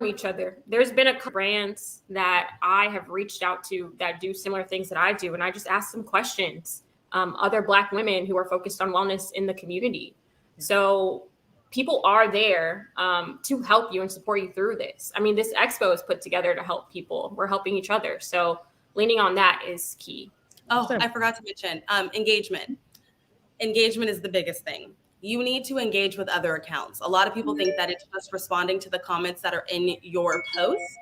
S7: each other. There's been a couple brands that I have reached out to that do similar things that I do, and I just ask them questions. Other Black women who are focused on wellness in the community. So people are there to help you and support you through this. I mean, this expo is put together to help people. We're helping each other. So leaning on that is key.
S2: Oh, I forgot to mention engagement. Engagement is the biggest thing. You need to engage with other accounts. A lot of people think that it's just responding to the comments that are in your posts.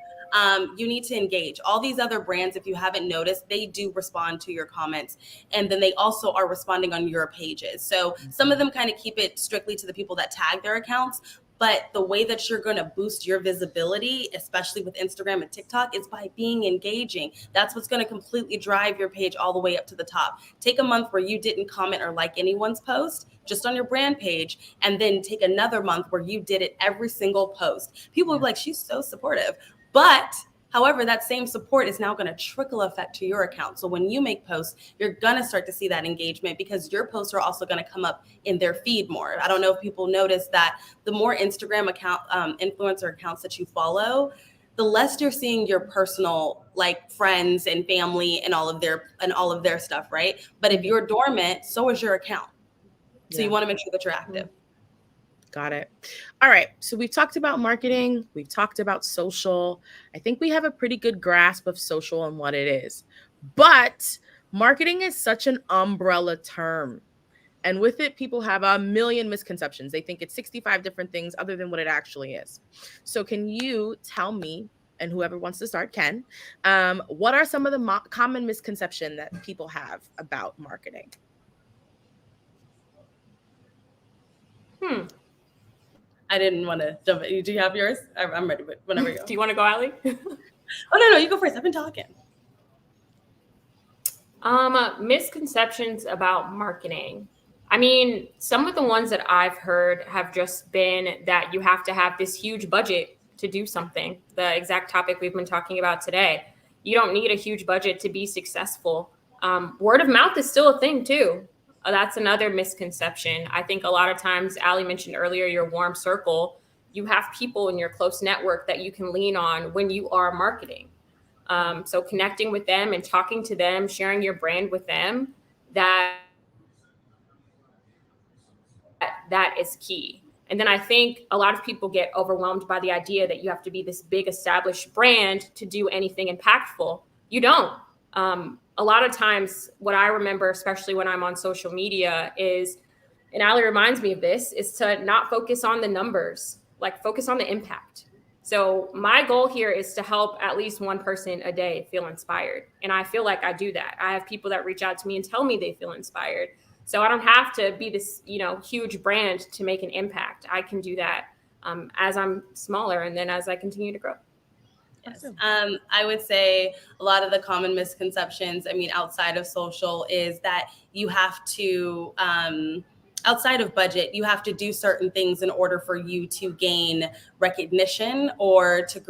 S2: You need to engage. All these other brands, if you haven't noticed, they do respond to your comments. And then they also are responding on your pages. So some of them kind of keep it strictly to the people that tag their accounts. But the way that you're going to boost your visibility, especially with Instagram and TikTok, is by being engaging. That's what's going to completely drive your page all the way up to the top. Take a month where you didn't comment or like anyone's post, just on your brand page, and then take another month where you did it every single post. People will be like, she's so supportive. But however, that same support is now going to trickle effect to your account. So when you make posts, you're going to start to see that engagement because your posts are also going to come up in their feed more. I don't know if people notice that the more Instagram account, influencer accounts that you follow, the less you're seeing your personal, like, friends and family and all of their stuff, right? But if you're dormant, so is your account. So you want to make sure that you're active.
S21: Got it. All right. So we've talked about marketing. We've talked about social. I think we have a pretty good grasp of social and what it is. But marketing is such an umbrella term. And with it, people have a million misconceptions. They think it's 65 different things other than what it actually is. So can you tell me, and whoever wants to start can, what are some of the common misconceptions that people have about marketing?
S2: I didn't want to jump in. Do you have yours? I'm ready, but whenever you go.
S7: Do you want to go, Allie?
S2: Oh, no, you go first. I've been talking.
S7: Misconceptions about marketing. I mean, some of the ones that I've heard have just been that you have to have this huge budget to do something, the exact topic we've been talking about today. You don't need a huge budget to be successful. Word of mouth is still a thing too. That's another misconception. I think a lot of times, Allie mentioned earlier, your warm circle. you have people in your close network that you can lean on when you are marketing. So connecting with them and talking to them, sharing your brand with them, that is key. And then I think a lot of people get overwhelmed by the idea that you have to be this big established brand to do anything impactful. You don't. A lot of times what I remember, especially when I'm on social media, is, and Ali reminds me of this, is to not focus on the numbers, like focus on the impact. So my goal here is to help at least one person a day feel inspired. And I feel like I do that. I have people that reach out to me and tell me they feel inspired. So I don't have to be this, huge brand to make an impact. I can do that as I'm smaller and then as I continue to grow.
S22: Yes. I would say a lot of the common misconceptions, outside of social, is that you have to, outside of budget, you have to do certain things in order for you to gain recognition or to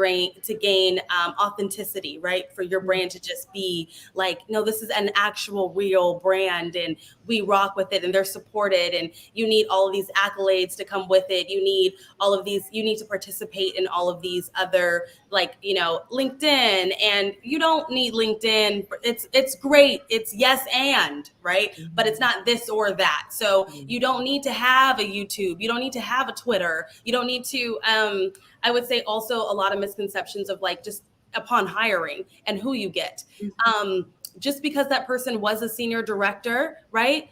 S22: gain authenticity, right? For your brand to just be like, no, this is an actual real brand and we rock with it and they're supported, and you need all of these accolades to come with it. You need all of these, you need to participate in all of these other, LinkedIn, and you don't need LinkedIn. It's great. It's yes and, right? But it's not this or that. So you don't need to have a YouTube. You don't need to have a Twitter. You don't need to, I would say also a lot of misconceptions of just upon hiring and who you get. Just because that person was a senior director, right,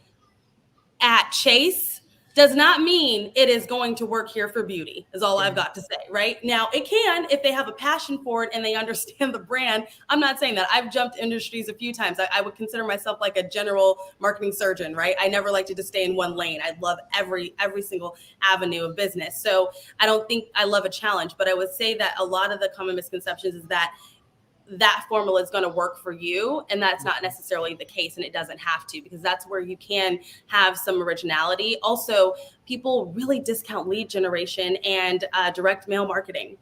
S22: at Chase, does not mean it is going to work here for beauty, is all I've got to say, right? Now, it can if they have a passion for it and they understand the brand. I'm not saying that. I've jumped industries a few times. I would consider myself like a general marketing surgeon, right? I never like to just stay in one lane. I love every single avenue of business. So I don't think I love a challenge, but I would say that a lot of the common misconceptions is that formula is going to work for you. And that's not necessarily the case. And it doesn't have to, because that's where you can have some originality. Also, people really discount lead generation and direct mail marketing.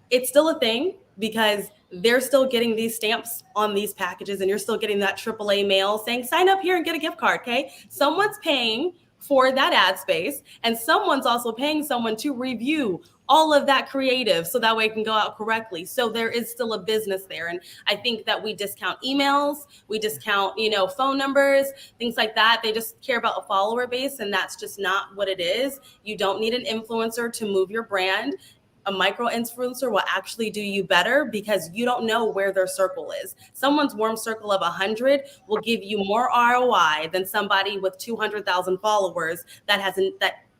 S22: It's still a thing because they're still getting these stamps on these packages, and you're still getting that AAA mail saying, sign up here and get a gift card. Okay. Someone's paying for that ad space, and someone's also paying someone to review all of that creative so that way it can go out correctly. So there is still a business there. And I think that we discount emails, we discount, phone numbers, things like that. They just care about a follower base, and that's just not what it is. You don't need an influencer to move your brand. A micro influencer will actually do you better because you don't know where their circle is. Someone's warm circle of 100 will give you more ROI than somebody with 200,000 followers that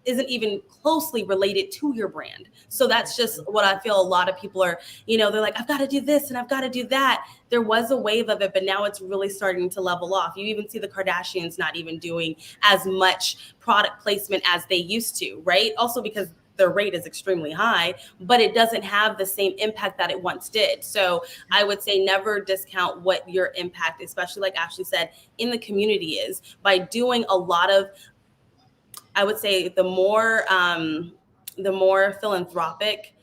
S22: isn't even closely related to your brand. So that's just what I feel a lot of people are, they're like, I've got to do this and I've got to do that. There was a wave of it, but now it's really starting to level off. You even see the Kardashians not even doing as much product placement as they used to, right? Also because their rate is extremely high, but it doesn't have the same impact that it once did. So I would say never discount what your impact, especially like Ashley said, in the community is by doing a lot of, I would say the more philanthropic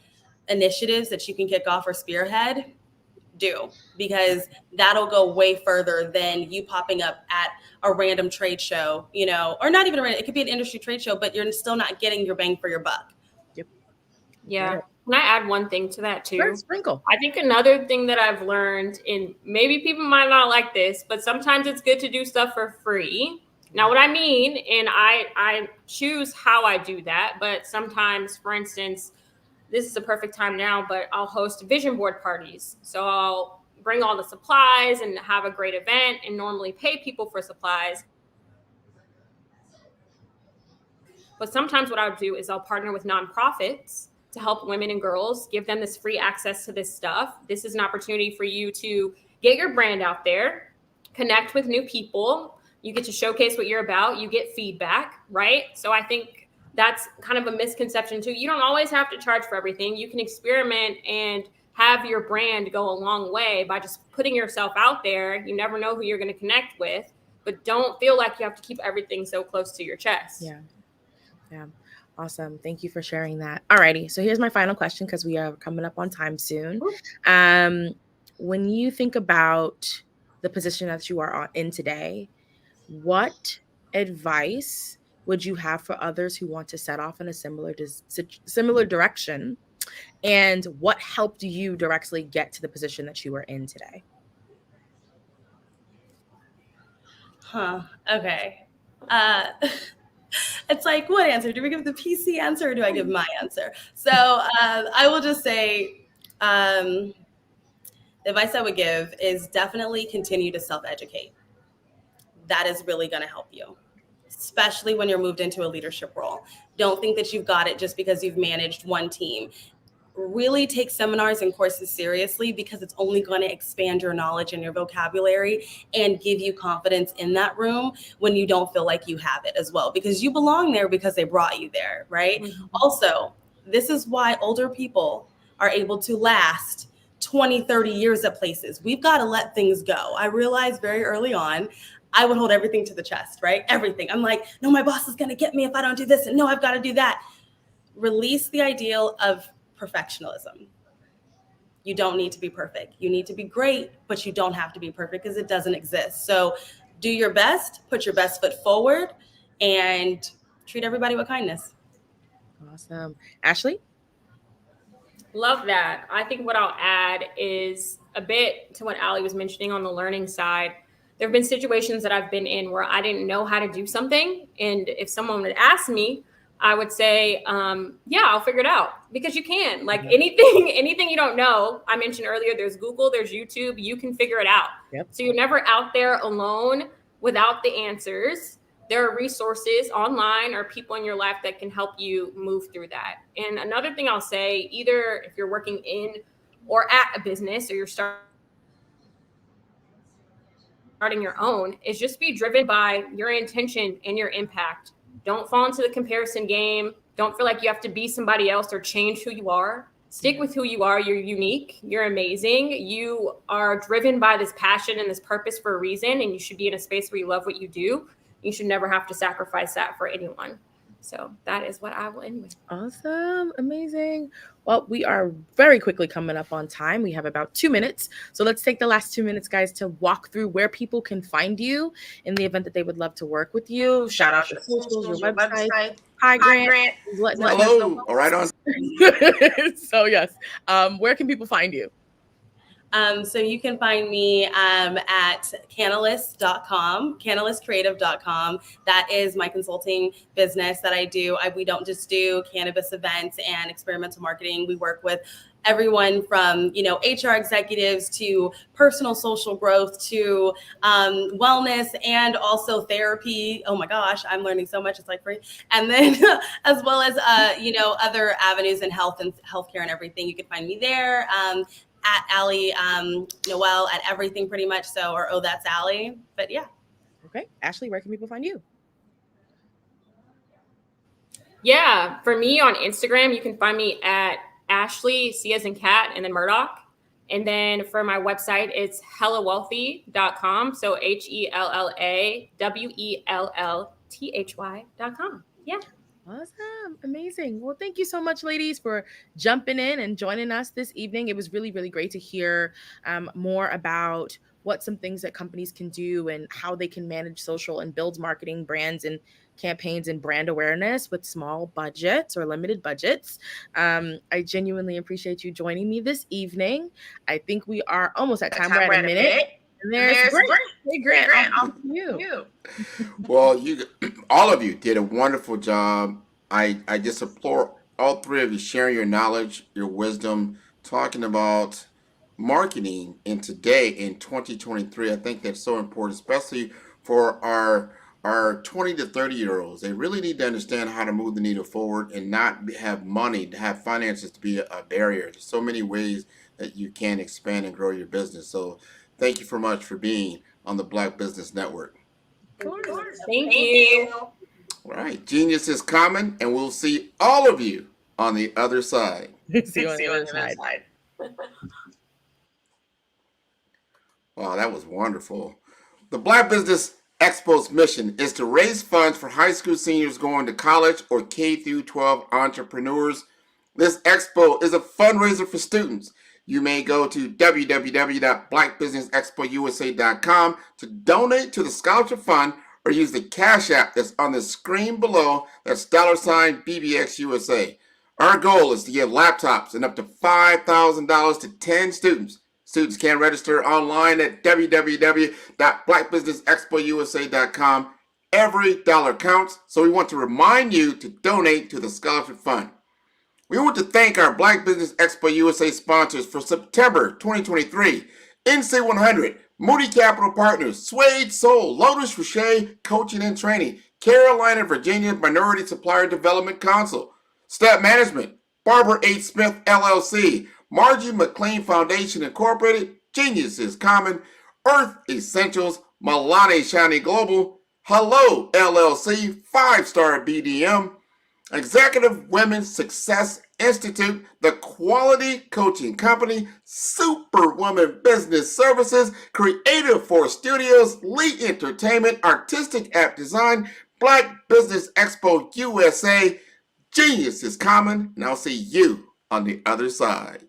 S22: initiatives that you can kick off or spearhead, do, because that'll go way further than you popping up at a random trade show, or not even it could be an industry trade show, but you're still not getting your bang for your buck.
S7: Yeah. Can I add one thing to that too?
S21: Sure, sprinkle.
S7: I think another thing that I've learned, and maybe people might not like this, but sometimes it's good to do stuff for free. Now, what I mean, and I choose how I do that, but sometimes, for instance, this is a perfect time now, but I'll host vision board parties. So I'll bring all the supplies and have a great event and normally pay people for supplies. But sometimes what I'll do is I'll partner with nonprofits to help women and girls, give them this free access to this stuff. This is an opportunity for you to get your brand out there, connect with new people. You get to showcase what you're about. You get feedback, right? So I think that's kind of a misconception too. You don't always have to charge for everything. You can experiment and have your brand go a long way by just putting yourself out there. You never know who you're going to connect with, but don't feel like you have to keep everything so close to your chest.
S21: Yeah. Awesome. Thank you for sharing that. Alrighty. So here's my final question, because we are coming up on time soon. When you think about the position that you are in today, what advice would you have for others who want to set off in a similar direction? And what helped you directly get to the position that you are in today?
S22: Okay. It's like, what answer? Do we give the PC answer or do I give my answer? So I will just say, the advice I would give is definitely continue to self-educate. That is really going to help you, especially when you're moved into a leadership role. Don't think that you've got it just because you've managed one team. Really take seminars and courses seriously, because it's only going to expand your knowledge and your vocabulary and give you confidence in that room when you don't feel like you have it as well, because you belong there because they brought you there, right? Mm-hmm. Also, this is why older people are able to last 20, 30 years at places. We've got to let things go. I realized very early on, I would hold everything to the chest, right? Everything. I'm like, no, my boss is going to get me if I don't do this. And no, I've got to do that. Release the ideal of perfectionism. You don't need to be perfect. You need to be great, but you don't have to be perfect, because it doesn't exist. So do your best, put your best foot forward, and treat everybody with kindness.
S21: Awesome. Ashley?
S7: Love that. I think what I'll add is a bit to what Allie was mentioning on the learning side. There have been situations that I've been in where I didn't know how to do something. And if someone would ask me, I would say, yeah, I'll figure it out, because you can. Like anything you don't know, I mentioned earlier, there's Google, there's YouTube, you can figure it out. Yep. So you're never out there alone without the answers. There are resources online or people in your life that can help you move through that. And another thing I'll say, either if you're working in or at a business, or you're starting your own, is just be driven by your intention and your impact. Don't fall into the comparison game. Don't feel like you have to be somebody else or change who you are. Stick with who you are. You're unique. You're amazing. You are driven by this passion and this purpose for a reason, and you should be in a space where you love what you do. You should never have to sacrifice that for anyone. So that is what I will end with.
S21: Awesome. Amazing. Well, we are very quickly coming up on time. We have about 2 minutes. So let's take the last 2 minutes, guys, to walk through where people can find you in the event that they would love to work with you. Shout out your socials, your website. Hi, Grant.
S6: Hello. All right on.
S21: So yes, where can people find you?
S22: So you can find me at canalystcreative.com, canalystcreative.com. That is my consulting business that I do. We don't just do cannabis events and experimental marketing. We work with everyone from, HR executives to personal social growth to wellness and also therapy. Oh my gosh, I'm learning so much. It's like free. And then as well as, other avenues in health and healthcare and everything. You can find me there. At Allie Noel at everything pretty much. So, or that's Allie. But yeah.
S21: Okay. Ashley, where can people find you?
S7: Yeah. For me on Instagram, you can find me at Ashley, C as in cat, and then Murdoch. And then for my website, it's hellawealthy.com. So HELLAWELLTHY.com. Yeah.
S21: Awesome. Amazing. Well, thank you so much, ladies, for jumping in and joining us this evening. It was really, really great to hear more about what some things that companies can do and how they can manage social and build marketing brands and campaigns and brand awareness with small budgets or limited budgets. I genuinely appreciate you joining me this evening. I think we are almost at time. We're at a minute. And there's Grant. Hey, Grant, on you.
S6: Well, all of you did a wonderful job. I just applaud all three of you sharing your knowledge, your wisdom, talking about marketing in today in 2023. I think that's so important, especially for our 20 to 30-year-olds. They really need to understand how to move the needle forward and not have money, to have finances to be a barrier. There's so many ways that you can expand and grow your business. So thank you so much for being on the Black Business Network.
S7: Of course. Thank you.
S6: All right. Genius is common, and we'll see all of you on the other side.
S21: See you on the other side.
S6: Wow, that was wonderful. The Black Business Expo's mission is to raise funds for high school seniors going to college or K-12 entrepreneurs. This expo is a fundraiser for students. You may go to www.blackbusinessexpousa.com to donate to the scholarship fund or use the Cash App that's on the screen below. That's $BBXUSA. Our goal is to give laptops and up to $5,000 to 10 students. Students can register online at www.blackbusinessexpousa.com. Every dollar counts, so we want to remind you to donate to the scholarship fund. We want to thank our Black Business Expo USA sponsors for September 2023. NC100, Moody Capital Partners, Suede Soul, Lotus Rocher Coaching and Training, Carolina, Virginia Minority Supplier Development Council, Step Management, Barbara H. Smith LLC, Margie McLean Foundation Incorporated, Genius is Common, Earth Essentials, Milani Shani Global, Hello LLC, 5-Star BDM, Executive Women's Success Institute, The Quality Coaching Company, Superwoman Business Services, Creative Force Studios, Lee Entertainment, Artistic App Design, Black Business Expo USA. Genius is Common, and I'll see you on the other side.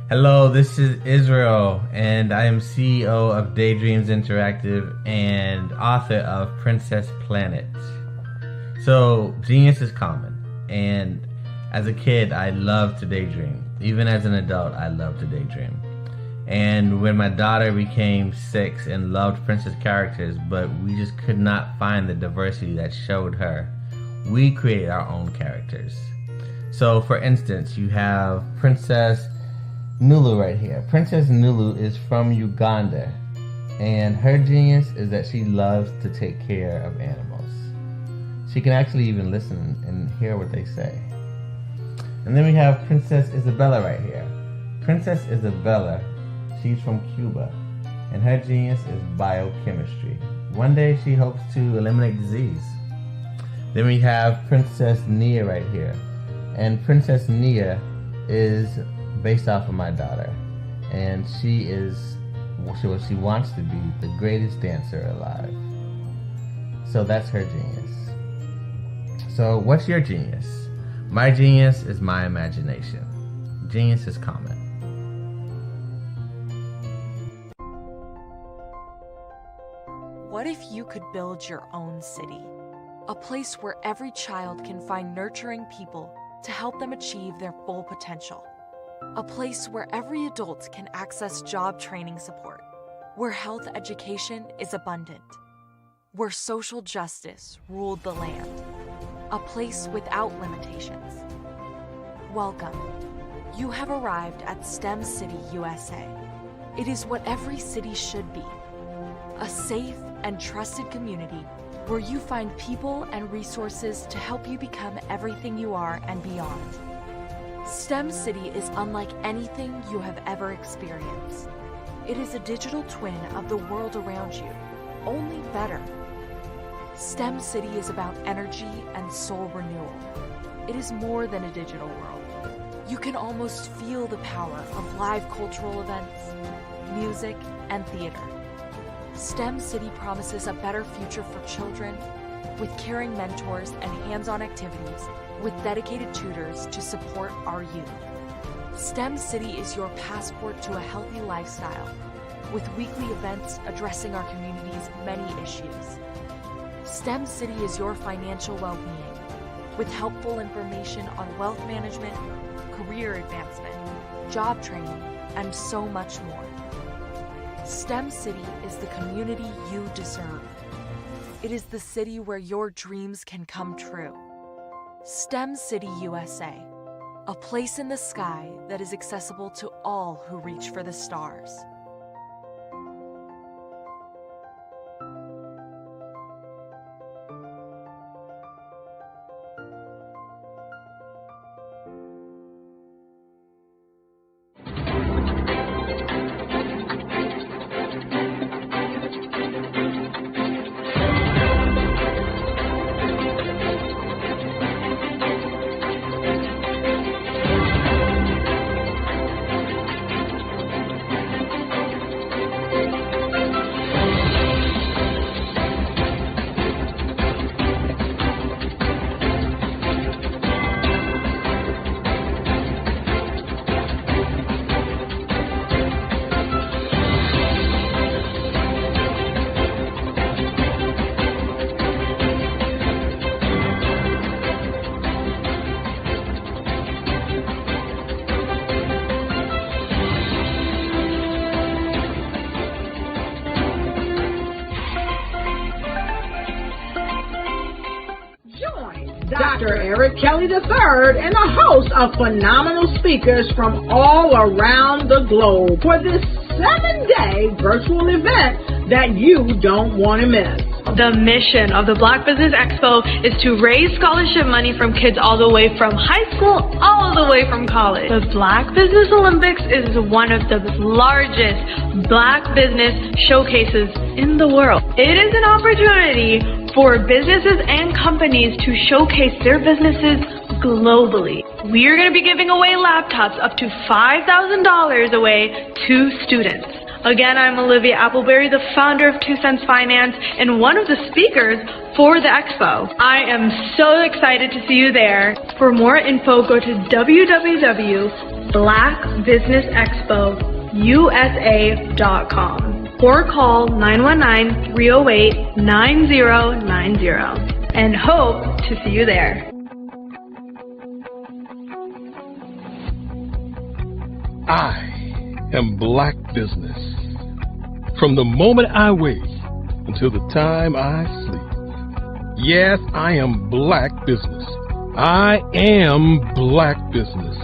S5: Hello, this is Israel, and I am CEO of Daydreams Interactive and author of Princess Planet. So, genius is common, and as a kid, I loved to daydream. Even as an adult, I loved to daydream. And when my daughter became 6 and loved princess characters, but we just could not find the diversity that showed her, we created our own characters. So, for instance, you have Princess Nulu right here. Princess Nulu is from Uganda, and her genius is that she loves to take care of animals. She can actually even listen and hear what they say. And then we have Princess Isabella right here. Princess Isabella, she's from Cuba, and her genius is biochemistry. One day she hopes to eliminate disease. Then we have Princess Nia right here, and Princess Nia is based off of my daughter, and she wants to be the greatest dancer alive. So that's her genius. So what's your genius? My genius is my imagination. Genius is common.
S9: What if you could build your own city? A place where every child can find nurturing people to help them achieve their full potential. A place where every adult can access job training support, where health education is abundant, where social justice ruled the land. A place without limitations. Welcome. You have arrived at STEM City USA. It is what every city should be. A safe and trusted community where you find people and resources to help you become everything you are and beyond. STEM City is unlike anything you have ever experienced. It is a digital twin of the world around you, only better. STEM City is about energy and soul renewal. It is more than a digital world. You can almost feel the power of live cultural events, music, and theater. STEM City promises a better future for children with caring mentors and hands-on activities with dedicated tutors to support our youth. STEM City is your passport to a healthy lifestyle with weekly events addressing our community's many issues. STEM City is your financial well-being with helpful information on wealth management, career advancement, job training, and so much more. STEM City is the community you deserve. It is the city where your dreams can come true. STEM City USA, a place in the sky that is accessible to all who reach for the stars.
S3: Dr. Eric Kelly III and a host of phenomenal speakers from all around the globe for this 7-day virtual event that you don't want to miss.
S4: The mission of the Black Business Expo is to raise scholarship money from kids all the way from high school, all the way from college. The Black Business Olympics is one of the largest Black business showcases in the world. It is an opportunity for businesses and companies to showcase their businesses globally. We are going to be giving away laptops up to $5,000 away to students. Again, I'm Olivia Appleberry, the founder of 2 Cents Finance and one of the speakers for the expo. I am so excited to see you there. For more info, go to www.blackbusinessexpousa.com or call 919-308-9090 and hope to see you there.
S1: I am Black business. From the moment I wake until the time I sleep. Yes, I am Black business. I am Black business.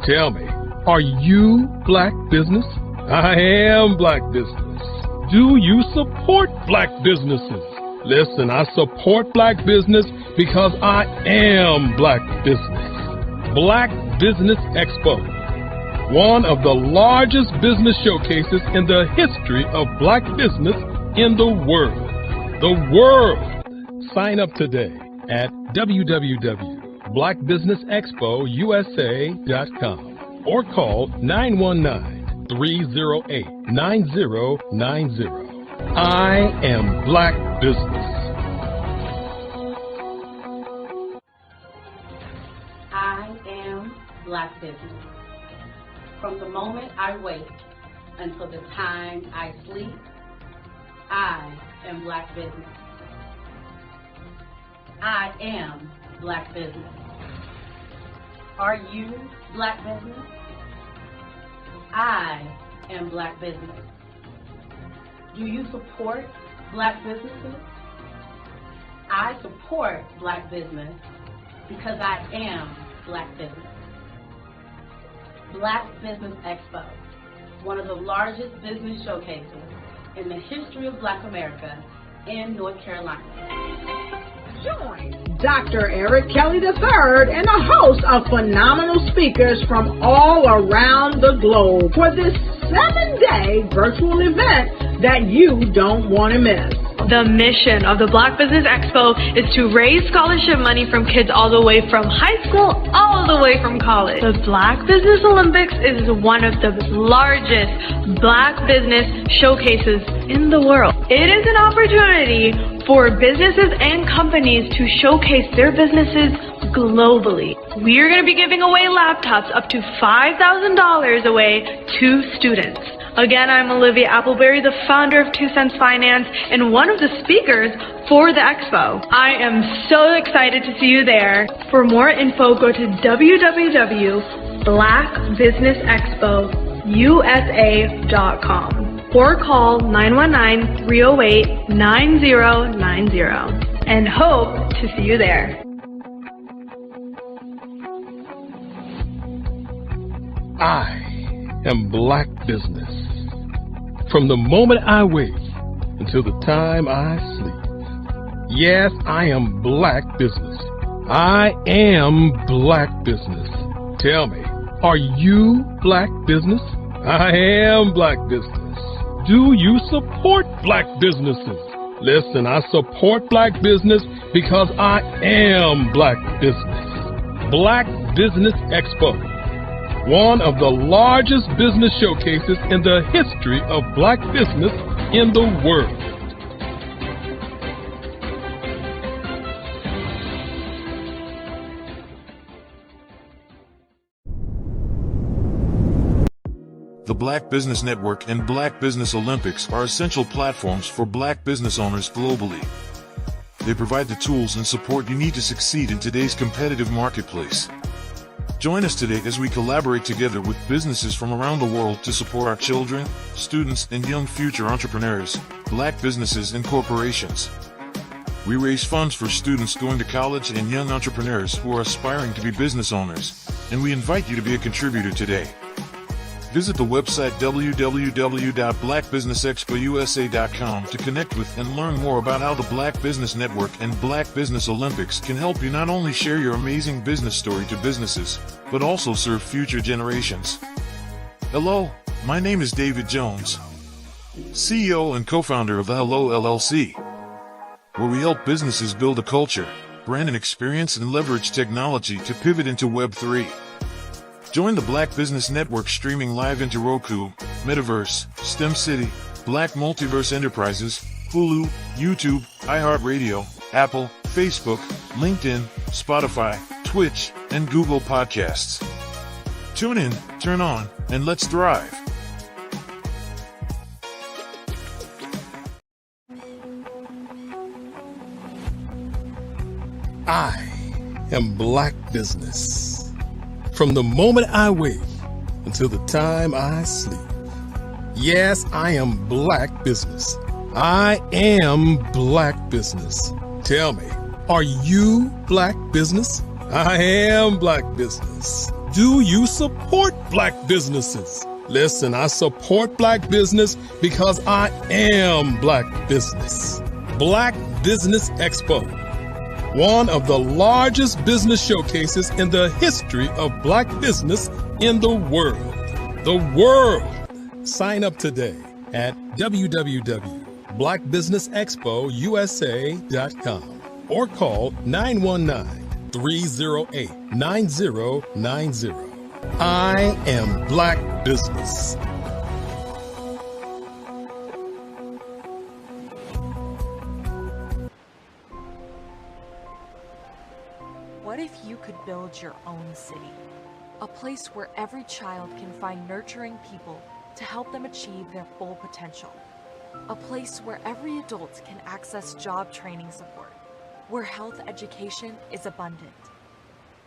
S1: Tell me, are you Black business? I am Black business. Do you support Black businesses? Listen, I support Black business because I am Black business. Black Business Expo, one of the largest business showcases in the history of Black business in the world. The world! Sign up today at www.blackbusinessexpousa.com or call 919-308-9090. I am Black business.
S2: I am Black business. From the moment I wake until the time I sleep, I am Black business. I am Black business. Are you Black business? I am Black business. Do you support Black businesses? I support Black business because I am Black business. Black Business Expo, one of the largest business showcases in the history of Black America in North Carolina.
S3: Join Dr. Eric Kelly III and a host of phenomenal speakers from all around the globe for this 7-day virtual event that you don't want to miss.
S4: The mission of the Black Business Expo is to raise scholarship money from kids all the way from high school, all the way from college. The Black Business Olympics is one of the largest Black business showcases in the world. It is an opportunity for businesses and companies to showcase their businesses globally. We are going to be giving away laptops up to $5,000 away to students. Again, I'm Olivia Appleberry, the founder of 2 Cents Finance and one of the speakers for the expo. I am so excited to see you there. For more info, go to www.blackbusinessexpousa.com or call 919-308-9090 and hope to see you there.
S1: I am Black business. From the moment I wake until the time I sleep. Yes, I am Black business. I am Black business. Tell me, are you Black business? I am Black business. Do you support Black businesses? Listen, I support Black business because I am Black business. Black Business Expo, one of the largest business showcases in the history of Black business in the world.
S10: The Black Business Network and Black Business Olympics are essential platforms for Black business owners globally. They provide the tools and support you need to succeed in today's competitive marketplace. Join us today as we collaborate together with businesses from around the world to support our children, students, and young future entrepreneurs, Black businesses and corporations. We raise funds for students going to college and young entrepreneurs who are aspiring to be business owners, and we invite you to be a contributor today. Visit the website www.blackbusinessexpousa.com to connect with and learn more about how the Black Business Network and Black Business Olympics can help you not only share your amazing business story to businesses, but also serve future generations. Hello, my name is David Jones, CEO and co-founder of the Hello LLC, where we help businesses build a culture, brand and experience, and leverage technology to pivot into Web3. Join the Black Business Network streaming live into Roku, Metaverse, STEM City, Black Multiverse Enterprises, Hulu, YouTube, iHeartRadio, Apple, Facebook, LinkedIn, Spotify, Twitch, and Google Podcasts. Tune in, turn on, and let's thrive.
S1: I am Black Business. From the moment I wake until the time I sleep. Yes, I am Black Business. I am Black Business. Tell me, are you Black Business? I am Black Business. Do you support Black businesses? Listen, I support Black business because I am Black Business. Black Business Expo, one of the largest business showcases in the history of Black business in the world. The world! Sign up today at www.blackbusinessexpousa.com or call 919-308-9090. I am Black Business.
S9: What if you could build your own city? A place where every child can find nurturing people to help them achieve their full potential. A place where every adult can access job training support, where health education is abundant,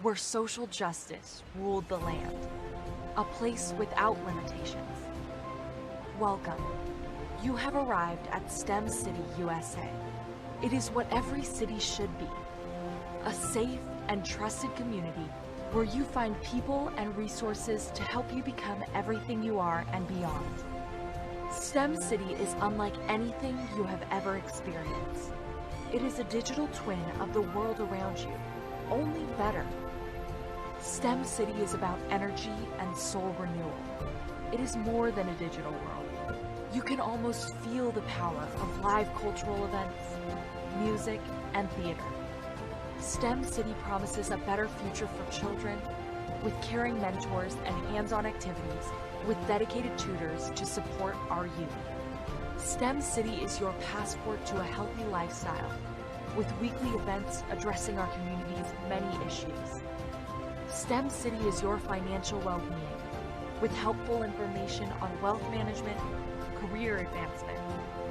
S9: where social justice ruled the land. A place without limitations. Welcome. You have arrived at STEM City, USA. It is what every city should be. A safe and trusted community where you find people and resources to help you become everything you are and beyond. STEM City is unlike anything you have ever experienced. It is a digital twin of the world around you, only better. STEM City is about energy and soul renewal. It is more than a digital world. You can almost feel the power of live cultural events, music, and theater. STEM City promises a better future for children with caring mentors and hands-on activities with dedicated tutors to support our youth. STEM City is your passport to a healthy lifestyle with weekly events addressing our community's many issues. STEM City is your financial well-being with helpful information on wealth management, career advancement,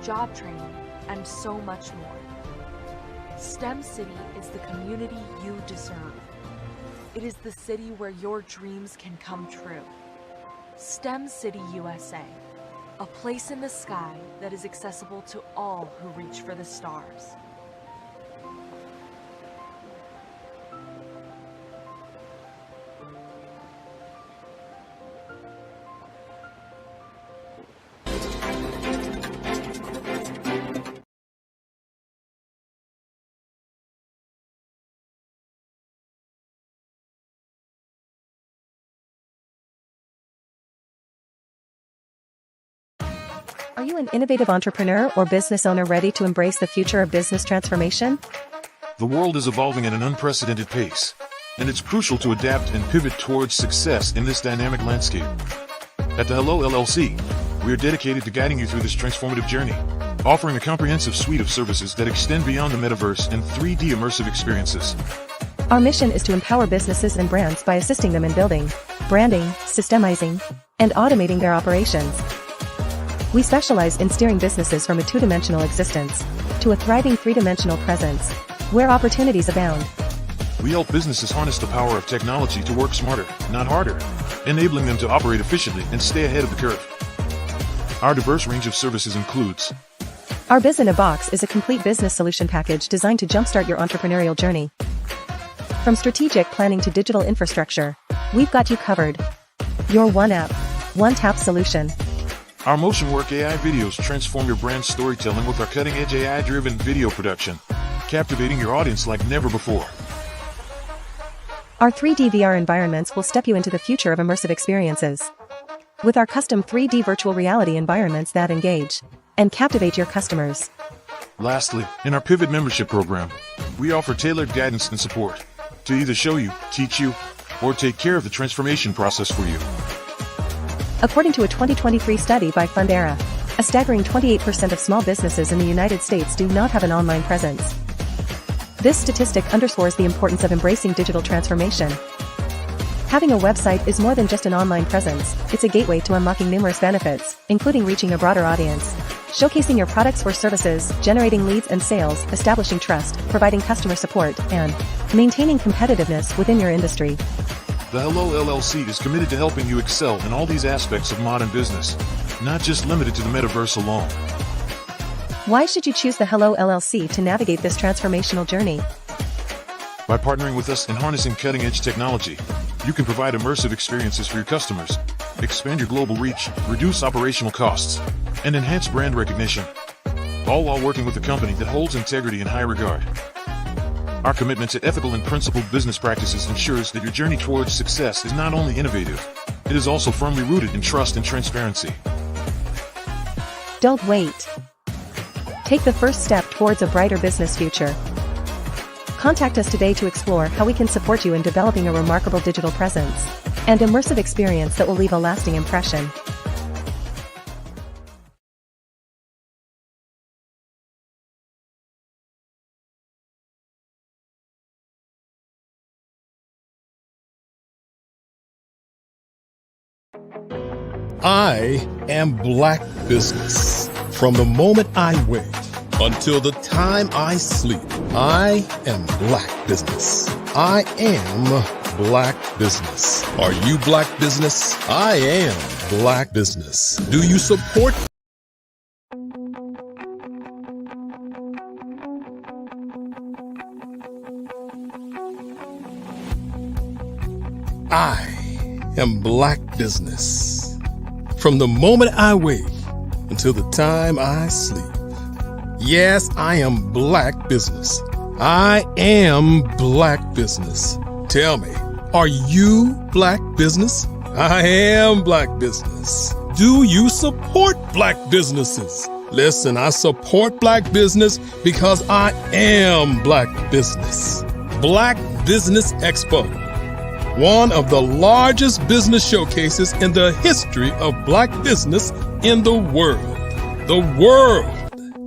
S9: job training, and so much more. STEM City is the community you deserve. It is the city where your dreams can come true. STEM City USA, a place in the sky that is accessible to all who reach for the stars.
S20: Are you an innovative entrepreneur or business owner ready to embrace the future of business transformation?
S10: The world is evolving at an unprecedented pace, and it's crucial to adapt and pivot towards success in this dynamic landscape. At the Hello LLC, we are dedicated to guiding you through this transformative journey, offering a comprehensive suite of services that extend beyond the metaverse and 3D immersive experiences.
S20: Our mission is to empower businesses and brands by assisting them in building, branding, systemizing, and automating their operations. We specialize in steering businesses from a two-dimensional existence to a thriving three-dimensional presence, where opportunities abound.
S10: We help businesses harness the power of technology to work smarter, not harder, enabling them to operate efficiently and stay ahead of the curve. Our diverse range of services includes
S20: Our Biz in a Box is a complete business solution package designed to jumpstart your entrepreneurial journey. From strategic planning to digital infrastructure, we've got you covered. Your one app, one tap solution.
S10: Our motion work AI videos transform your brand storytelling with our cutting-edge AI-driven video production, captivating your audience like never before.
S20: Our 3D VR environments will step you into the future of immersive experiences. With our custom 3D virtual reality environments that engage and captivate your customers.
S10: Lastly, in our Pivot membership program, we offer tailored guidance and support to either show you, teach you, or take care of the transformation process for you.
S20: According to a 2023 study by Fundera, a staggering 28% of small businesses in the United States do not have an online presence. This statistic underscores the importance of embracing digital transformation. Having a website is more than just an online presence, it's a gateway to unlocking numerous benefits, including reaching a broader audience, showcasing your products or services, generating leads and sales, establishing trust, providing customer support, and maintaining competitiveness within your industry.
S10: The Hello LLC is committed to helping you excel in all these aspects of modern business, not just limited to the metaverse alone.
S20: Why should you choose the Hello LLC to navigate this transformational journey?
S10: By partnering with us and harnessing cutting-edge technology, you can provide immersive experiences for your customers, expand your global reach, reduce operational costs, and enhance brand recognition, all while working with a company that holds integrity in high regard. Our commitment to ethical and principled business practices ensures that your journey towards success is not only innovative, it is also firmly rooted in trust and transparency.
S20: Don't wait. Take the first step towards a brighter business future. Contact us today to explore how we can support you in developing a remarkable digital presence and immersive experience that will leave a lasting impression.
S1: I am Black business. From the moment I wake until the time I sleep, I am Black business. I am Black business. Are you Black business? I am Black business. Do you support? I am Black business. From the moment I wake until the time I sleep. Yes, I am Black business. I am Black business. Tell me, are you Black business? I am Black business. Do you support Black businesses? Listen, I support Black business because I am Black business. Black Business Expo, one of the largest business showcases in the history of Black business in the world. The world!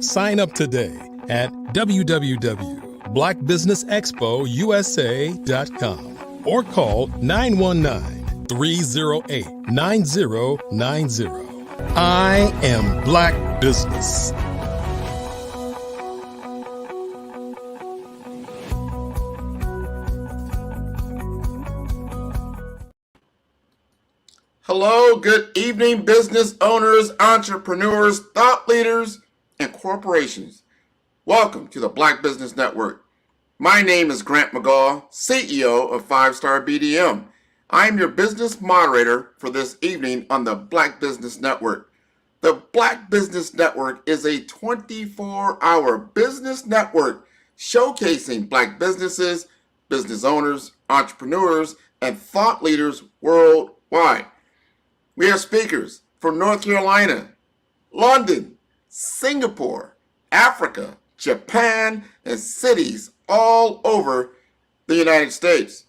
S1: Sign up today at www.blackbusinessexpousa.com or call 919-308-9090. I am Black business.
S6: Hello, good evening, business owners, entrepreneurs, thought leaders, and corporations. Welcome to the Black Business Network. My name is Grant McGaw, CEO of 5-Star BDM. I am your business moderator for this evening on the Black Business Network. The Black Business Network is a 24-hour business network showcasing Black businesses, business owners, entrepreneurs, and thought leaders worldwide. We have speakers from North Carolina, London, Singapore, Africa, Japan, and cities all over the United States.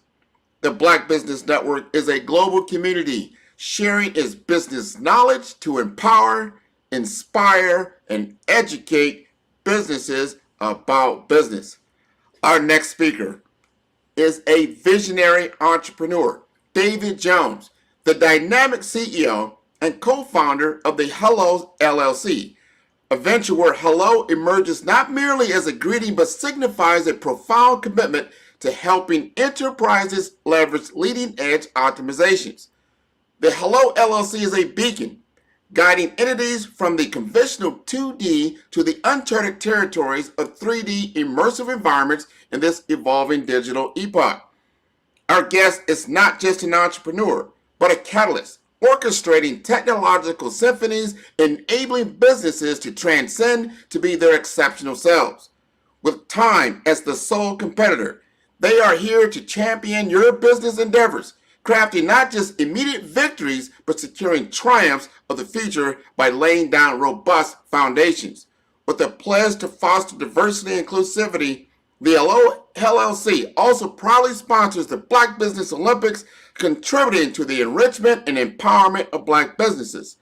S6: The Black Business Network is a global community sharing its business knowledge to empower, inspire, and educate businesses about business. Our next speaker is a visionary entrepreneur, David Jones, the dynamic CEO and co-founder of the Hello LLC, a venture where hello emerges not merely as a greeting but signifies a profound commitment to helping enterprises leverage leading-edge optimizations. The Hello LLC is a beacon guiding entities from the conventional 2D to the uncharted territories of 3D immersive environments in this evolving digital epoch. Our guest is not just an entrepreneur, but a catalyst, orchestrating technological symphonies, enabling businesses to transcend to be their exceptional selves. With time as the sole competitor, they are here to champion your business endeavors, crafting not just immediate victories, but securing triumphs of the future by laying down robust foundations. With a pledge to foster diversity and inclusivity, the LLC also proudly sponsors the Black Business Olympics, contributing to the enrichment and empowerment of Black businesses.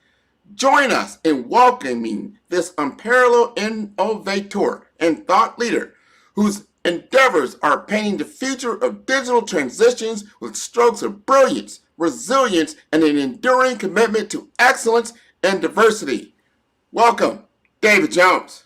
S6: Join us in welcoming this unparalleled innovator and thought leader whose endeavors are painting the future of digital transitions with strokes of brilliance, resilience, and an enduring commitment to excellence and diversity. Welcome, David Jones.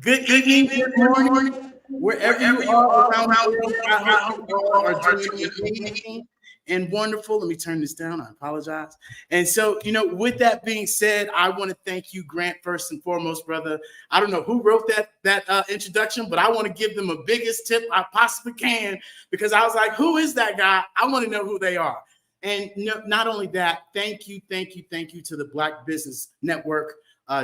S8: Good evening, good morning, wherever you are around the world. I hope you all are doing amazing and wonderful. Let me turn this down. I apologize. And so, with that being said, I want to thank you, Grant, first and foremost, brother. I don't know who wrote that introduction, but I want to give them the biggest tip I possibly can, because I was like, who is that guy? I want to know who they are. And not only that, thank you to the Black Business Network.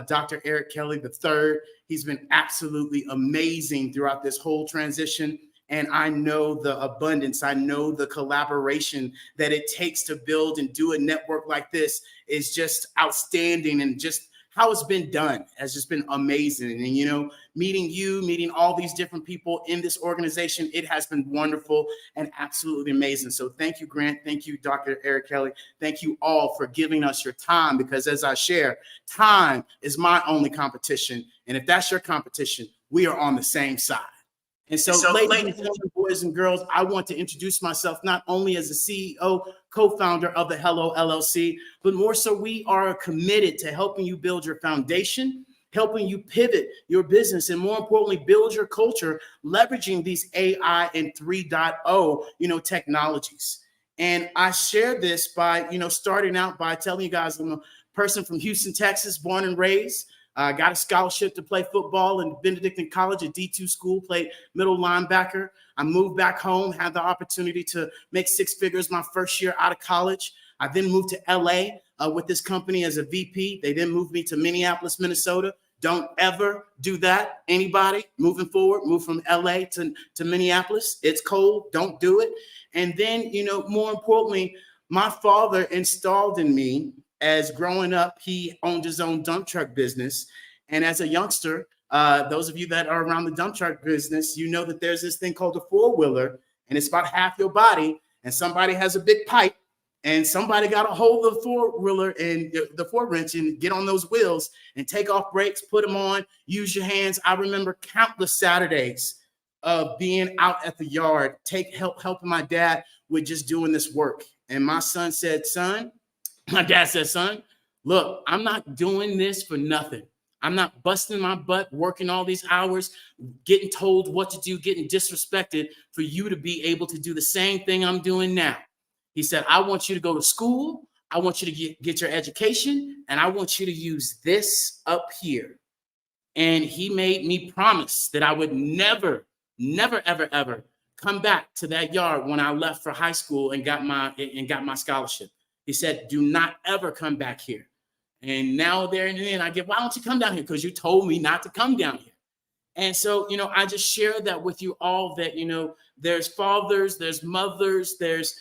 S8: Dr. Eric Kelly III. He's been absolutely amazing throughout this whole transition. And I know the abundance, I know the collaboration that it takes to build and do a network like this is just outstanding. And just how it's been done has just been amazing. And, meeting all these different people in this organization, it has been wonderful and absolutely amazing. So thank you, Grant. Thank you, Dr. Eric Kelly. Thank you all for giving us your time, because as I share, time is my only competition. And if that's your competition, we are on the same side. And so ladies and gentlemen, boys and girls, I want to introduce myself not only as the CEO, co-founder of the Hello LLC, but more so we are committed to helping you build your foundation, helping you pivot your business, and more importantly, build your culture, leveraging these AI and 3.0, technologies. And I share this by, starting out by telling you guys I'm a person from Houston, Texas, born and raised. Got a scholarship to play football in Benedictine College, a D2 school, played middle linebacker. I moved back home, had the opportunity to make six figures my first year out of college. I then moved to LA with this company as a VP. They then moved me to Minneapolis, Minnesota. Don't ever do that. Anybody moving forward, move from LA to Minneapolis. It's cold. Don't do it. And then, more importantly, my father installed in me, as growing up, he owned his own dump truck business. And as a youngster, those of you that are around the dump truck business, you know that there's this thing called a four-wheeler, and it's about half your body, and somebody has a big pipe, and somebody got a hold of the four-wheeler and the four-wrench and get on those wheels and take off brakes, put them on, use your hands. I remember countless Saturdays of being out at the yard, helping my dad with just doing this work. And my dad said, son, look, I'm not doing this for nothing. I'm not busting my butt, working all these hours, getting told what to do, getting disrespected for you to be able to do the same thing I'm doing now. He said, I want you to go to school. I want you to get your education, and I want you to use this up here. And he made me promise that I would never, ever, ever come back to that yard when I left for high school and got my scholarship. He said, do not ever come back here. And now there and then I get, why don't you come down here? Because you told me not to come down here. And so, I just share that with you all that, there's fathers, there's mothers, there's,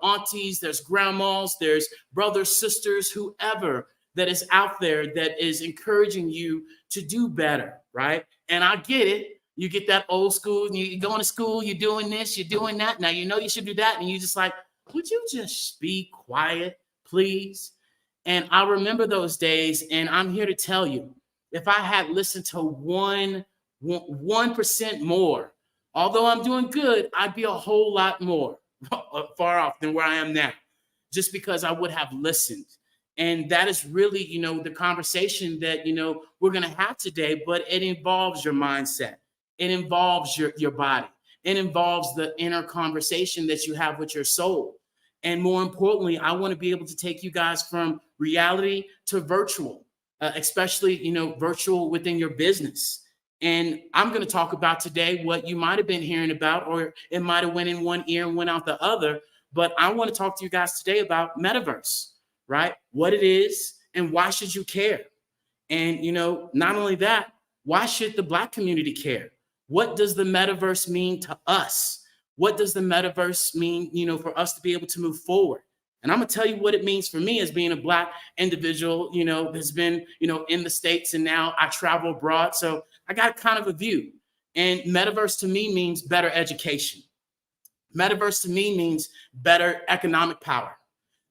S8: aunties, there's grandmas, there's brothers, sisters, whoever that is out there that is encouraging you to do better, right? And I get it. You get that old school, you're going to school, you're doing this, you're doing that. Now, you should do that. And you just like, would you just be quiet, please? And I remember those days, and I'm here to tell you, if I had listened to 1% more, although I'm doing good, I'd be a whole lot more far off than where I am now, just because I would have listened. And that is really, the conversation that, we're going to have today, but it involves your mindset. It involves your body. It involves the inner conversation that you have with your soul. And more importantly, I want to be able to take you guys from reality to virtual, especially, virtual within your business. And I'm going to talk about today what you might have been hearing about, or it might have went in one ear and went out the other. But I want to talk to you guys today about metaverse, right? What it is and why should you care? And, not only that, why should the Black community care? What does the metaverse mean to us? What does the metaverse mean, for us to be able to move forward? And I'm going to tell you what it means for me as being a Black individual, that's been, in the States, and now I travel abroad. So I got kind of a view. And metaverse to me means better education. Metaverse to me means better economic power.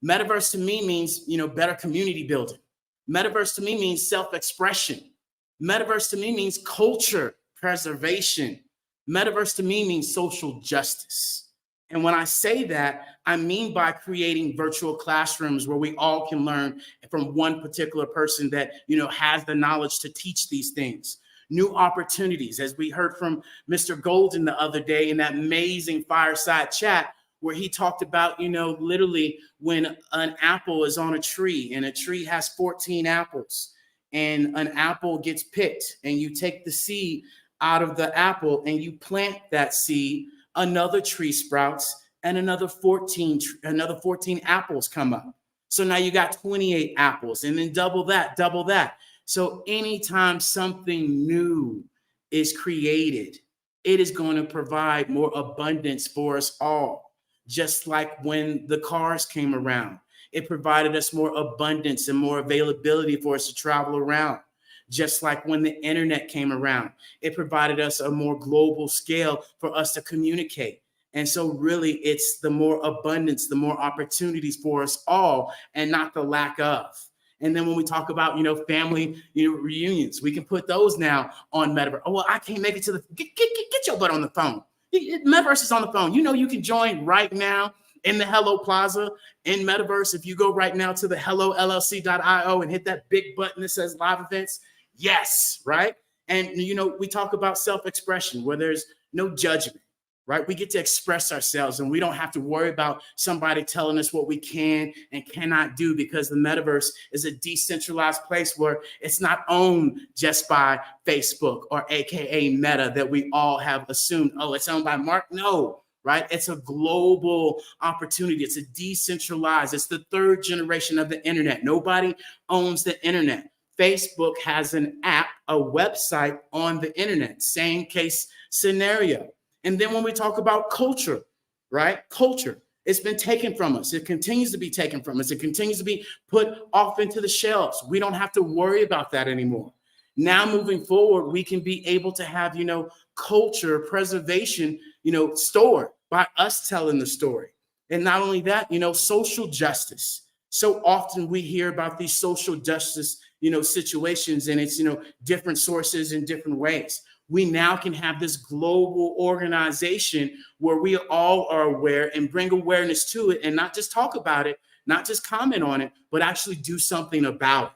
S8: Metaverse to me means, better community building. Metaverse to me means self-expression. Metaverse to me means culture preservation. Metaverse to me means social justice. And when I say that, I mean by creating virtual classrooms where we all can learn from one particular person that, has the knowledge to teach these things. New opportunities, as we heard from Mr. Golden the other day in that amazing fireside chat, where he talked about, literally when an apple is on a tree and a tree has 14 apples and an apple gets picked and you take the seed out of the apple and you plant that seed, another tree sprouts and another 14 apples come up. So now you got 28 apples, and then double that. So anytime something new is created, it is going to provide more abundance for us all. Just like when the cars came around, it provided us more abundance and more availability for us to travel around. Just like when the internet came around, it provided us a more global scale for us to communicate. And so really it's the more abundance, the more opportunities for us all, and not the lack of. And then when we talk about, family, reunions, we can put those now on Metaverse. Oh, well, I can't make it to get your butt on the phone. Metaverse is on the phone. You can join right now in the Hello Plaza in Metaverse. If you go right now to the hellollc.io and hit that big button that says live events, yes, right? And, we talk about self-expression where there's no judgment, right? We get to express ourselves and we don't have to worry about somebody telling us what we can and cannot do, because the metaverse is a decentralized place where it's not owned just by Facebook or AKA Meta that we all have assumed, oh, it's owned by Mark. No, right? It's a global opportunity. It's a decentralized, it's the third generation of the internet. Nobody owns the internet. Facebook has an app, a website on the internet, same case scenario. And then when we talk about culture, right? Culture, it's been taken from us. It continues to be taken from us. It continues to be put off into the shelves. We don't have to worry about that anymore. Now, moving forward, we can be able to have, culture preservation, stored by us telling the story. And not only that, social justice. So often we hear about these social justice, situations, and it's, different sources in different ways. We now can have this global organization where we all are aware and bring awareness to it, and not just talk about it, not just comment on it, but actually do something about it.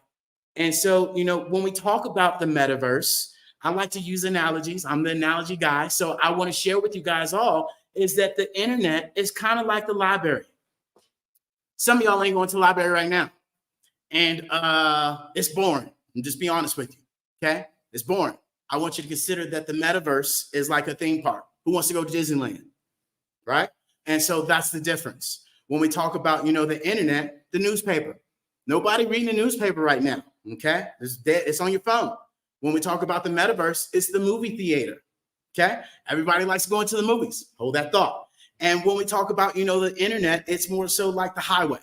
S8: And so, when we talk about the metaverse, I like to use analogies. I'm the analogy guy. So I want to share with you guys all is that the internet is kind of like the library. Some of y'all ain't going to the library right now. And it's boring. And just be honest with you. Okay? It's boring. I want you to consider that the metaverse is like a theme park. Who wants to go to Disneyland? Right? And so that's the difference. When we talk about, the internet, the newspaper. Nobody reading the newspaper right now. Okay? It's dead. It's on your phone. When we talk about the metaverse, it's the movie theater. Okay? Everybody likes going to the movies. Hold that thought. And when we talk about, the internet, it's more so like the highway.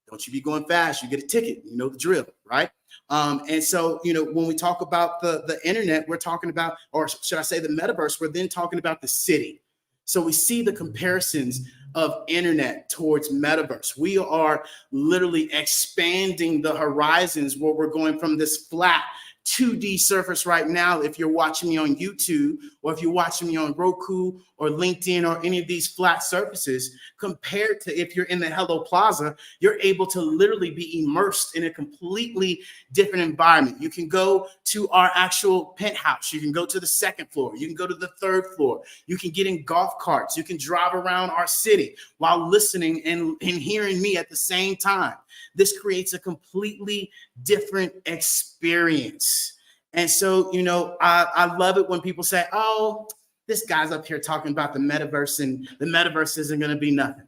S8: Don't you be going fast. You get a ticket. You know the drill, right? And so, when we talk about the internet, we're talking about, or should I say the metaverse, we're then talking about the city. So we see the comparisons of internet towards metaverse. We are literally expanding the horizons where we're going from this flat 2D surface right now. If you're watching me on YouTube or if you're watching me on Roku or LinkedIn or any of these flat surfaces, compared to if you're in the Hello Plaza, you're able to literally be immersed in a completely different environment. You can go to our actual penthouse. You can go to the second floor. You can go to the third floor. You can get in golf carts. You can drive around our city while listening and hearing me at the same time. This creates a completely different experience. And so, you know, I love it when people say, oh, this guy's up here talking about the metaverse and the metaverse isn't going to be nothing.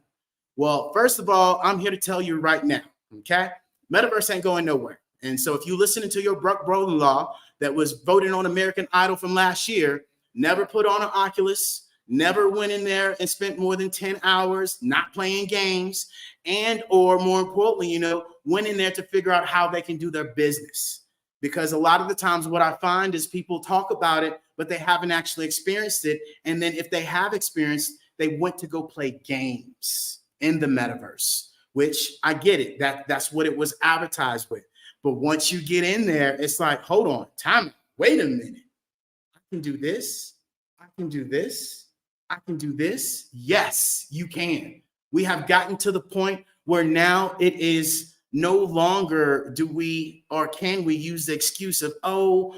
S8: Well, first of all, I'm here to tell you right now, okay? Metaverse ain't going nowhere. And so if you listen to your brother-in-law that was voted on American Idol from last year, never put on an Oculus, never went in there and spent more than 10 hours not playing games, and or more importantly, you know, went in there to figure out how they can do their business. Because a lot of the times what I find is people talk about it, but they haven't actually experienced it. And then if they have experienced, they went to go play games in the metaverse, which I get it. That's what it was advertised with. But once you get in there, it's like, hold on, time out. Wait a minute. I can do this. I can do this. I can do this. Yes, you can. We have gotten to the point where now it is no longer do we or can we use the excuse of, oh,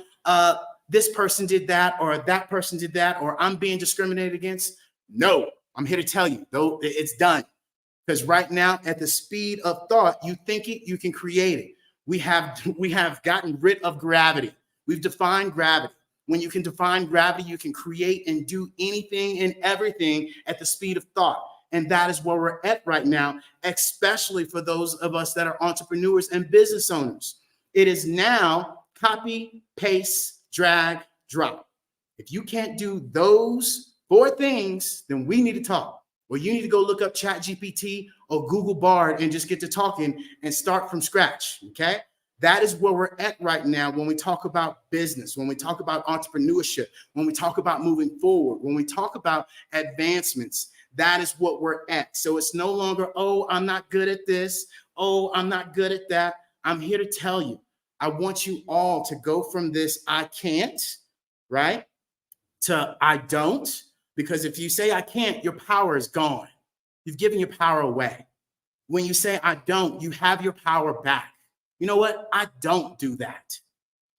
S8: this person did that or that person did that or I'm being discriminated against. No, I'm here to tell you, though, it's done. Because right now, at the speed of thought, you think it, you can create it. We have gotten rid of gravity. We've defined gravity. When you can define gravity, you can create and do anything and everything at the speed of thought. And that is where we're at right now, especially for those of us that are entrepreneurs and business owners. It is now copy, paste, drag, drop. If you can't do those 4 things, then we need to talk. Or you need to go look up ChatGPT or Google Bard and just get to talking and start from scratch, okay? That is where we're at right now when we talk about business, when we talk about entrepreneurship, when we talk about moving forward, when we talk about advancements. That is what we're at. So it's no longer, oh, I'm not good at this. Oh, I'm not good at that. I'm here to tell you, I want you all to go from this I can't, right, to I don't. Because if you say I can't, your power is gone. You've given your power away. When you say I don't, you have your power back. You know what? I don't do that.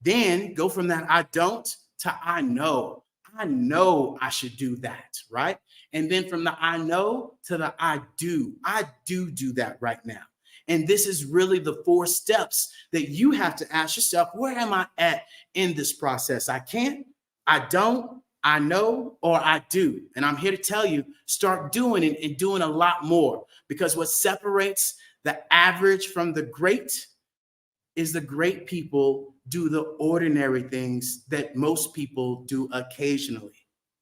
S8: Then go from that I don't to I know. I know I should do that, right? And then from the I know to the I do. I do that right now. And this is really the 4 steps that you have to ask yourself, where am I at in this process? I can't, I don't, I know, or I do. And I'm here to tell you, start doing it and doing a lot more, because what separates the average from the great is the great people do the ordinary things that most people do occasionally,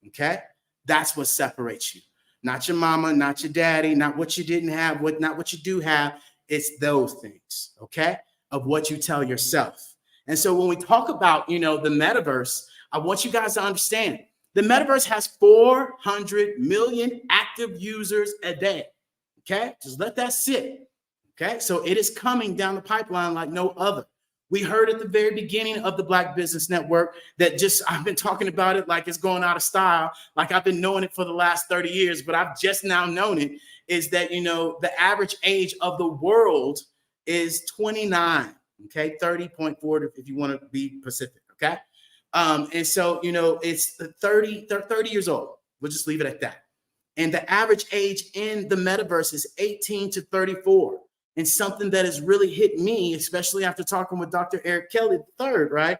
S8: okay? That's what separates you. Not your mama, not your daddy, not what you didn't have, not what you do have. It's those things, okay, of what you tell yourself. And so when we talk about, you know, the metaverse, I want you guys to understand the metaverse has 400 million active users a day, okay? Just let that sit. Okay, so it is coming down the pipeline like no other. We heard at the very beginning of the Black Business Network that I've been talking about it like it's going out of style, like I've been knowing it for the last 30 years, but I've just now known it, is that, you know, the average age of the world is 29, okay, 30.4 if you want to be Pacific, okay? And so, you know, it's 30 years old. We'll just leave it at that. And the average age in the metaverse is 18 to 34. And something that has really hit me, especially after talking with Dr. Eric Kelly III, right?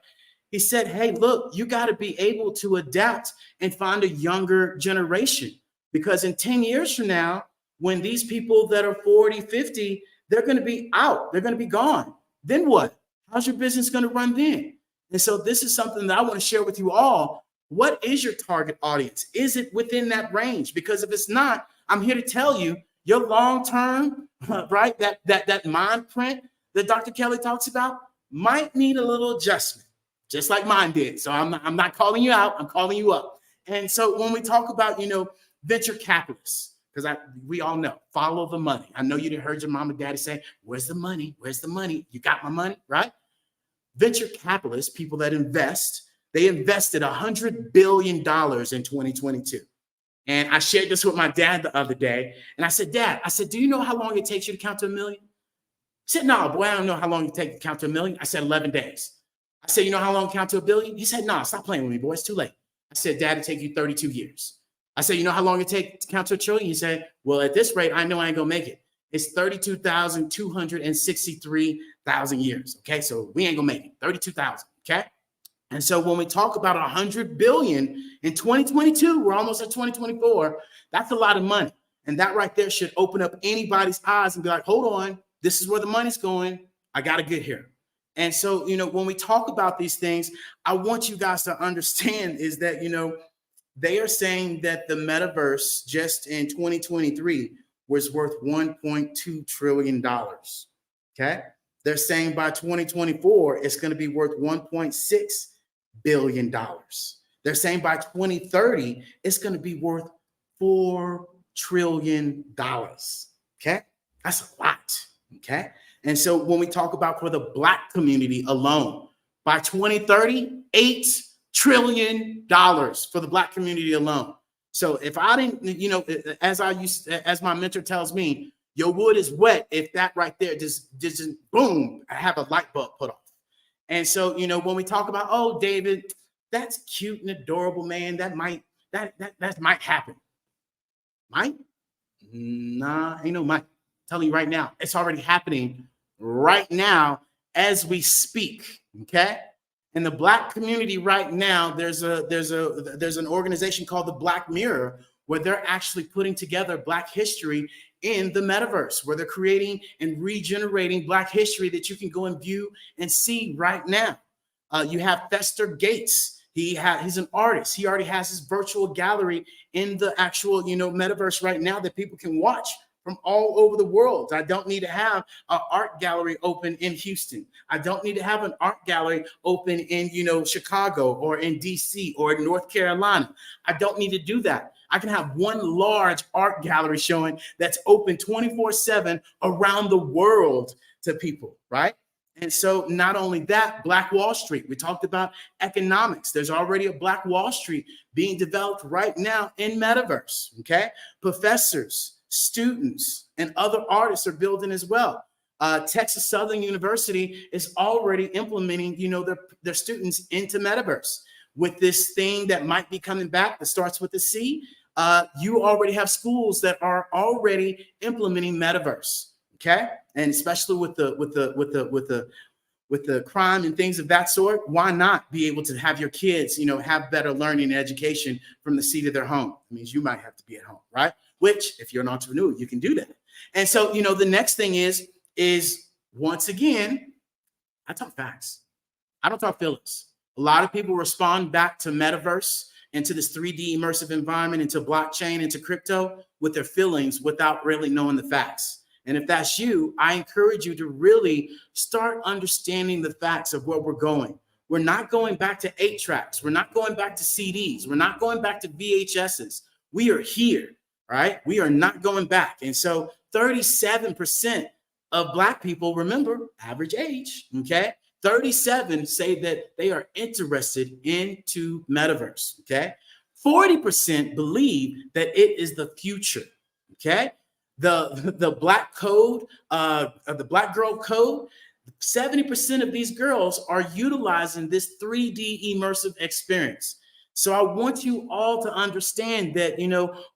S8: He said, hey, look, you got to be able to adapt and find a younger generation, because in 10 years from now, when these people that are 40, 50, they're going to be out, they're going to be gone. Then what? How's your business going to run then? And so this is something that I want to share with you all. What is your target audience? Is it within that range? Because if it's not, I'm here to tell you, your long-term, right, that mind print that Dr. Kelly talks about might need a little adjustment, just like mine did. So I'm not calling you out, I'm calling you up. And so when we talk about, you know, venture capitalists, because we all know, follow the money. I know you heard your mom and daddy say, where's the money? Where's the money? You got my money, right? Venture capitalists, people that invest, They invested $100 billion in 2022. And I shared this with my dad the other day. And I said, Dad, I said, do you know how long it takes you to count to 1 million? He said, no, boy, I don't know how long it takes to count to 1 million. I said, 11 days. I said, you know how long to count to 1 billion? He said, no, stop playing with me, boy. It's too late. I said, Dad, it'll take you 32 years. I said, you know how long it takes to count to 1 trillion? He said, well, at this rate, I know I ain't gonna make it. It's 32,263,000 years. Okay, so we ain't gonna make it. 32,000. Okay. And so when we talk about 100 billion in 2022, we're almost at 2024. That's a lot of money. And that right there should open up anybody's eyes and be like, hold on, this is where the money's going. I got to get here. And so, when we talk about these things, I want you guys to understand is that, they are saying that the metaverse just in 2023 was worth $1.2 trillion. Okay. They're saying by 2024, it's going to be worth $1.6 billion. They're saying by 2030, it's going to be worth $4 trillion. Okay. That's a lot. Okay. And so when we talk about for the Black community alone, by 2030, $8 trillion for the Black community alone. So if I didn't, as my mentor tells me, your wood is wet if that right there just boom, I have a light bulb put off. And so, when we talk about, oh, David, that's cute and adorable, man, that might happen. Might? Nah, ain't no might. I'm telling you right now, it's already happening right now as we speak. Okay. In the Black community right now, there's an organization called the Black Mirror, where they're actually putting together Black history in the metaverse, where they're creating and regenerating Black history that you can go and view and see right now. You have Fester Gates. He's an artist. He already has his virtual gallery in the actual, metaverse right now that people can watch from all over the world. I don't need to have an art gallery open in Houston. I don't need to have an art gallery open in, Chicago or in DC or in North Carolina. I don't need to do that. I can have one large art gallery showing that's open 24/7 around the world to people, right? And so not only that, Black Wall Street, we talked about economics. There's already a Black Wall Street being developed right now in metaverse, okay? Professors, students, and other artists are building as well. Texas Southern University is already implementing, their students into metaverse with this thing that might be coming back that starts with a C. You already have schools that are already implementing metaverse, okay? And especially with the crime and things of that sort, why not be able to have your kids, have better learning and education from the seat of their home? It means you might have to be at home, right? Which, if you're an entrepreneur, you can do that. And so, the next thing is once again, I talk facts. I don't talk feelings. A lot of people respond back to metaverse and to this 3D immersive environment, into blockchain, into crypto with their feelings without really knowing the facts. And if that's you, I encourage you to really start understanding the facts of where we're going. We're not going back to 8 tracks. We're not going back to CDs. We're not going back to VHSs. We are here, right? We are not going back. And so 37% of Black people, remember, average age, okay? 37 say that they are interested into metaverse, okay? 40% believe that it is the future, okay? The Black code, the Black girl code, 70% of these girls are utilizing this 3D immersive experience. So I want you all to understand that,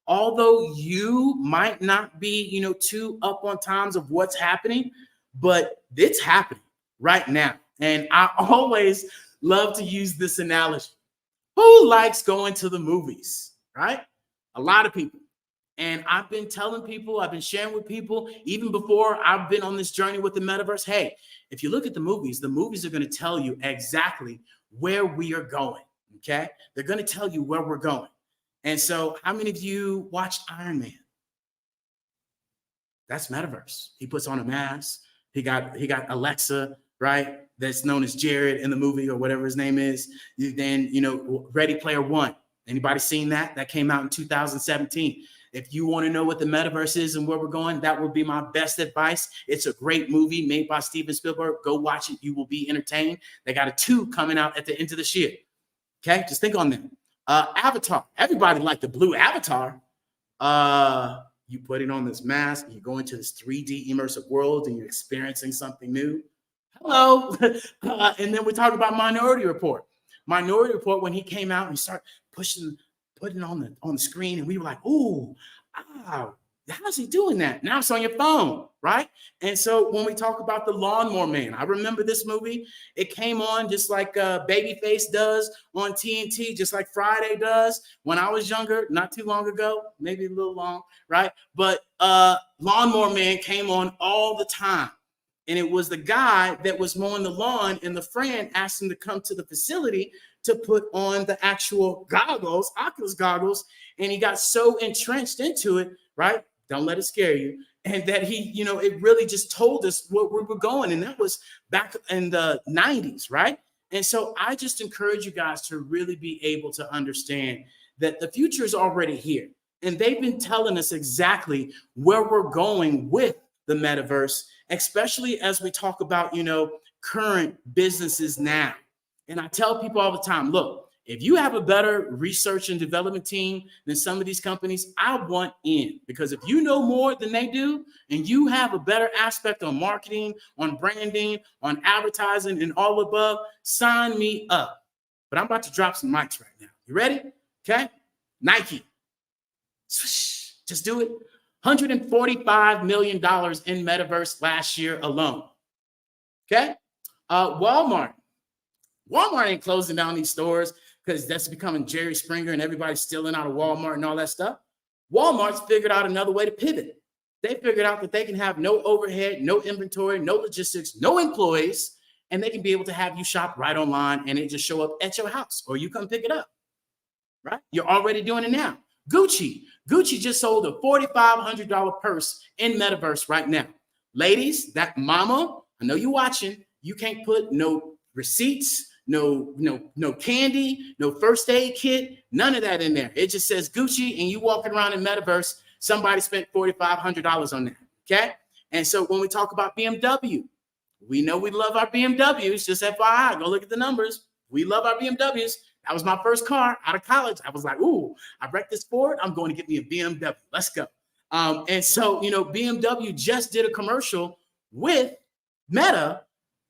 S8: although you might not be, too up on times of what's happening, but it's happening right now. And I always love to use this analogy. Who likes going to the movies, right? A lot of people. And I've been telling people, I've been sharing with people, even before I've been on this journey with the metaverse. Hey, if you look at the movies are going to tell you exactly where we are going, okay? They're going to tell you where we're going. And so how many of you watched Iron Man? That's metaverse. He puts on a mask. He got Alexa, right? That's known as Jared in the movie or whatever his name is. Then, Ready Player One. Anybody seen that? That came out in 2017. If you want to know what the metaverse is and where we're going, that would be my best advice. It's a great movie made by Steven Spielberg. Go watch it. You will be entertained. They got a 2 coming out at the end of this year. Okay, just think on that. Avatar. Everybody liked the blue Avatar. You put it on this mask, you go into this 3D immersive world, and you're experiencing something new. Hello. And then we talk about Minority Report. Minority Report, when he came out, we start putting on the screen, and we were like, ooh, how's he doing that? Now it's on your phone, right? And so when we talk about the Lawnmower Man, I remember this movie. It came on just like Babyface does on TNT, just like Friday does when I was younger, not too long ago, maybe a little long, right? But Lawnmower Man came on all the time. And it was the guy that was mowing the lawn, and the friend asked him to come to the facility to put on the actual goggles, Oculus goggles. And he got so entrenched into it, right? Don't let it scare you. And that he, it really just told us where we were going. And that was back in the 90s, right? And so I just encourage you guys to really be able to understand that the future is already here. And they've been telling us exactly where we're going with the metaverse, especially as we talk about, current businesses now. And I tell people all the time, look, if you have a better research and development team than some of these companies, I want in. Because if you know more than they do, and you have a better aspect on marketing, on branding, on advertising, and all above, sign me up. But I'm about to drop some mics right now. You ready? Okay. Nike. Just do it. $145 million in metaverse last year alone. Okay. Walmart ain't closing down these stores because that's becoming Jerry Springer and everybody's stealing out of Walmart and all that stuff. Walmart's figured out another way to pivot. They figured out that they can have no overhead, no inventory, no logistics, no employees, and they can be able to have you shop right online and it just show up at your house or you come pick it up, right? You're already doing it now. Gucci just sold a $4,500 purse in metaverse right now. Ladies, that mama, I know you're watching, you can't put no receipts, no candy, no first aid kit, none of that in there. It just says Gucci and you walking around in metaverse, somebody spent $4,500 on that, okay? And so when we talk about BMW, we know we love our BMWs, just FYI, go look at the numbers. We love our BMWs. That was my first car out of college. I was like, ooh, I wrecked this Ford. I'm going to get me a BMW. Let's go. And so, BMW just did a commercial with Meta,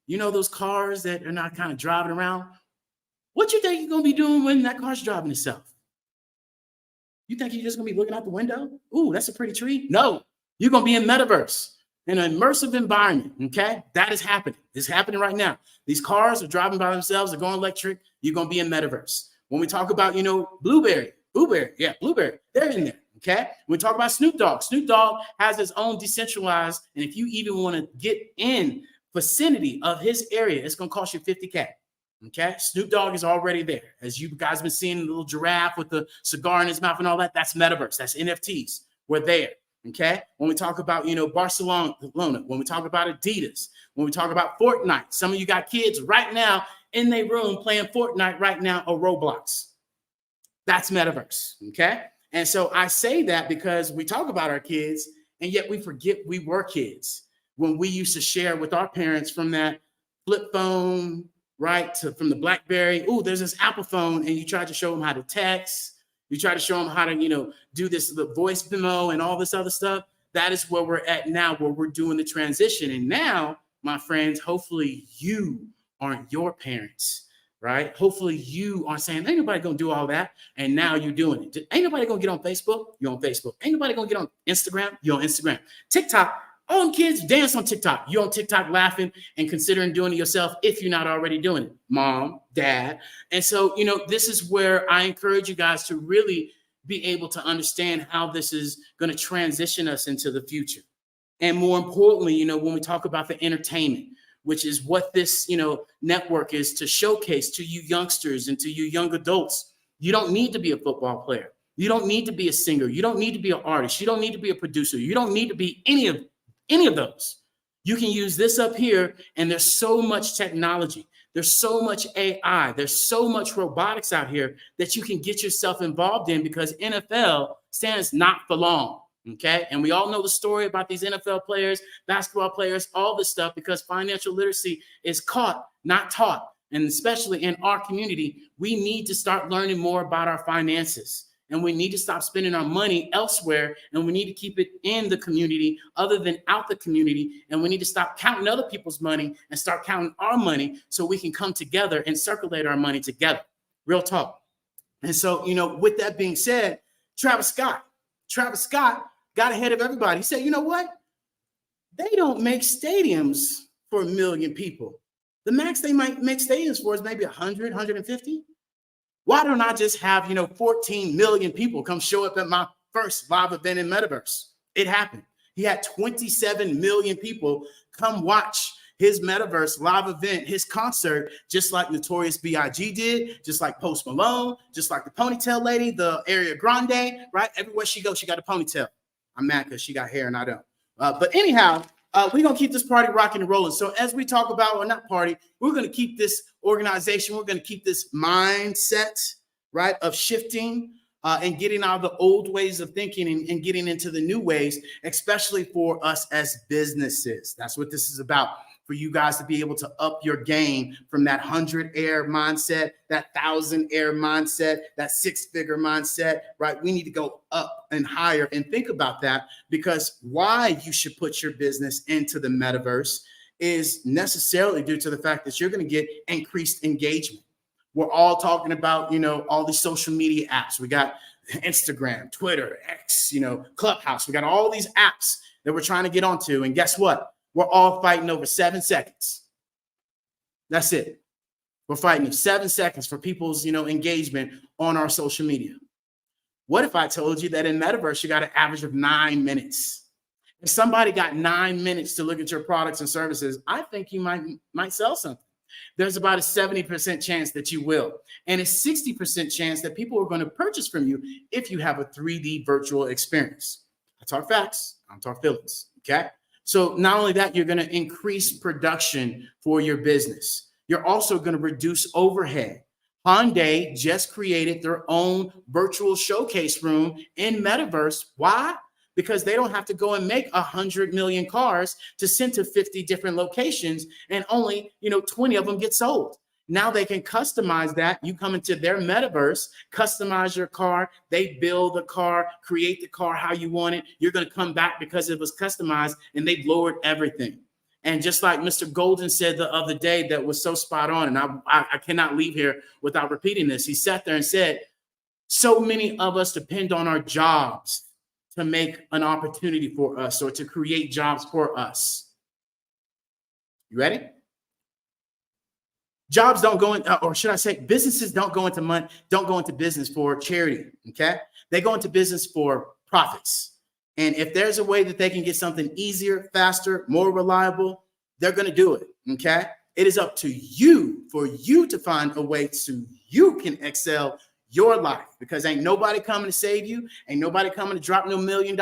S8: those cars that are not kind of driving around. What you think you're going to be doing when that car's driving itself? You think you're just going to be looking out the window? Ooh, that's a pretty tree. No, you're going to be in metaverse, in an immersive environment, okay? That is happening. It's happening right now. These cars are driving by themselves. They're going electric. You're going to be in metaverse. When we talk about, Blueberry, they're in there, okay? When we talk about Snoop Dogg has his own decentralized, and if you even want to get in vicinity of his area, it's going to cost you $50K. Okay, Snoop Dogg is already there. As you guys been seeing, the little giraffe with the cigar in his mouth and all that, that's metaverse, that's NFTs. We're there. Okay, when we talk about, Barcelona, when we talk about Adidas, when we talk about Fortnite, some of you got kids right now in their room playing Fortnite right now or Roblox. That's metaverse. Okay, and so I say that because we talk about our kids and yet we forget we were kids when we used to share with our parents from that flip phone, right, from the BlackBerry. Oh, there's this Apple phone, and you try to show them how to text. You try to show them how to, do the voice memo and all this other stuff. That is where we're at now, where we're doing the transition. And now, my friends, hopefully you aren't your parents, right? Hopefully you aren't saying, ain't nobody gonna do all that. And now you're doing it. Ain't nobody gonna get on Facebook? You're on Facebook. Ain't nobody gonna get on Instagram? You're on Instagram. TikTok. All them kids dance on TikTok. You're on TikTok laughing and considering doing it yourself if you're not already doing it, mom, dad. And so, this is where I encourage you guys to really be able to understand how this is going to transition us into the future. And more importantly, when we talk about the entertainment, which is what this, network is to showcase to you youngsters and to you young adults, you don't need to be a football player. You don't need to be a singer. You don't need to be an artist. You don't need to be a producer. You don't need to be any of those. You can use this up here, and there's so much technology. There's so much AI. There's so much robotics out here that you can get yourself involved in because NFL stands not for long, okay? And we all know the story about these NFL players, basketball players, all this stuff because financial literacy is caught, not taught. and especially in our community, we need to start learning more about our finances. And we need to stop spending our money elsewhere, and we need to keep it in the community other than out the community. And we need to stop counting other people's money and start counting our money so we can come together and circulate our money together. Real talk. And so, with that being said, Travis Scott got ahead of everybody. He said, you know what? They don't make stadiums for 1 million people. The max they might make stadiums for is maybe 100, 150. Why don't I just have, 14 million people come show up at my first live event in Metaverse? It happened. He had 27 million people come watch his Metaverse live event, his concert, just like Notorious B.I.G. did, just like Post Malone, just like the ponytail lady, the Ariana Grande, right? Everywhere she goes, she got a ponytail. I'm mad because she got hair and I don't. But anyhow, we're going to keep this party rocking and rolling. So as we talk about, or not party, we're going to keep this organization, we're going to keep this mindset, right, of shifting and getting out of the old ways of thinking and getting into the new ways, especially for us as businesses. That's what this is about, for you guys to be able to up your game from that 100-air mindset, that 1,000-air mindset, that 6-figure mindset, right? We need to go up and higher and think about that, because why you should put your business into the metaverse is necessarily due to the fact that you're going to get increased engagement. We're all talking about, all these social media apps. We got Instagram, Twitter, X, Clubhouse. We got all these apps that we're trying to get onto. And guess what? We're all fighting over 7 seconds. That's it. We're fighting 7 seconds for people's, engagement on our social media. What if I told you that in Metaverse, you got an average of 9 minutes? If somebody got 9 minutes to look at your products and services, I think you might sell something. There's about a 70% chance that you will. And a 60% chance that people are going to purchase from you if you have a 3D virtual experience. I talk facts, I don't talk feelings, okay? So not only that, you're going to increase production for your business. You're also going to reduce overhead. Hyundai just created their own virtual showcase room in Metaverse. Why? Because they don't have to go and make 100 million cars to send to 50 different locations, and only 20 of them get sold. Now they can customize that. You come into their metaverse, customize your car, they build the car, create the car how you want it. You're going to come back because it was customized, and they've lowered everything. And just like Mr. Golden said the other day, that was so spot on, and I cannot leave here without repeating this. He sat there and said, so many of us depend on our jobs to make an opportunity for us, or to create jobs for us. You ready? Jobs don't go in, or should I say, businesses don't go into business for charity, okay? They go into business for profits. And if there's a way that they can get something easier, faster, more reliable, they're going to do it, okay? It is up to you, for you to find a way so you can excel your life, because ain't nobody coming to save you. Ain't nobody coming to drop no $1 million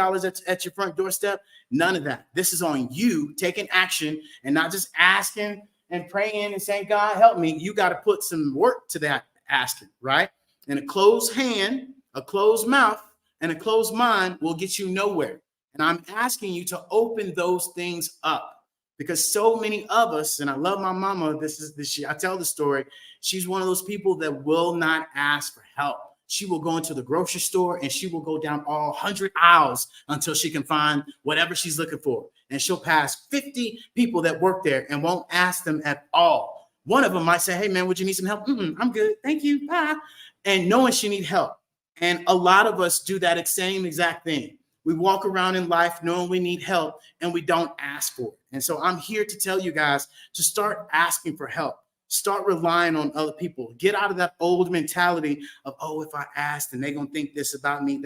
S8: at your front doorstep. None of that. This is on you taking action and not just asking and praying and saying, God, help me. You got to put some work to that asking, right? And a closed hand, a closed mouth, and a closed mind will get you nowhere. And I'm asking you to open those things up, because so many of us, and I love my mama, I tell the story, she's one of those people that will not ask for help. She will go into the grocery store and she will go down all 100 aisles until she can find whatever she's looking for. And she'll pass 50 people that work there and won't ask them at all. One of them might say, hey man, would you need some help? I'm good, thank you, bye. And knowing she need help. And a lot of us do that same exact thing. We walk around in life knowing we need help and we don't ask for it. And so I'm here to tell you guys to start asking for help. Start relying on other people. Get out of that old mentality of, oh, if I ask, then they're going to think this about me.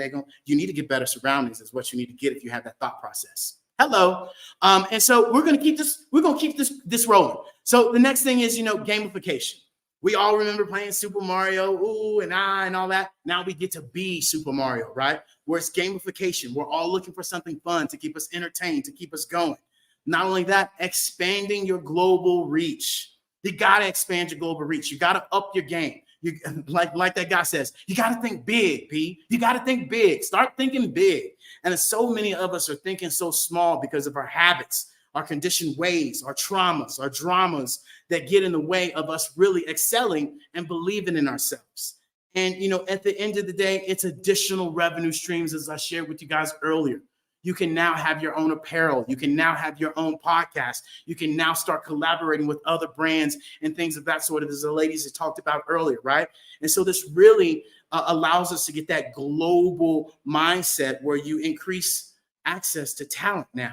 S8: You need to get better surroundings is what you need to get if you have that thought process. Hello. And so we're going to keep this rolling. So the next thing is, gamification. We all remember playing Super Mario, and all that. Now we get to be Super Mario, right? Where it's gamification. We're all looking for something fun to keep us entertained, to keep us going. Not only that, expanding your global reach. You got to expand your global reach. You got to up your game. You like that guy says, you got to think big, P. You got to think big. Start thinking big. And so many of us are thinking so small because of our habits our conditioned ways, our traumas, our dramas that get in the way of us really excelling and believing in ourselves. And, at the end of the day, it's additional revenue streams, as I shared with you guys earlier. You can now have your own apparel. You can now have your own podcast. You can now start collaborating with other brands and things of that sort, as the ladies had talked about earlier, right? And so this really allows us to get that global mindset where you increase access to talent now.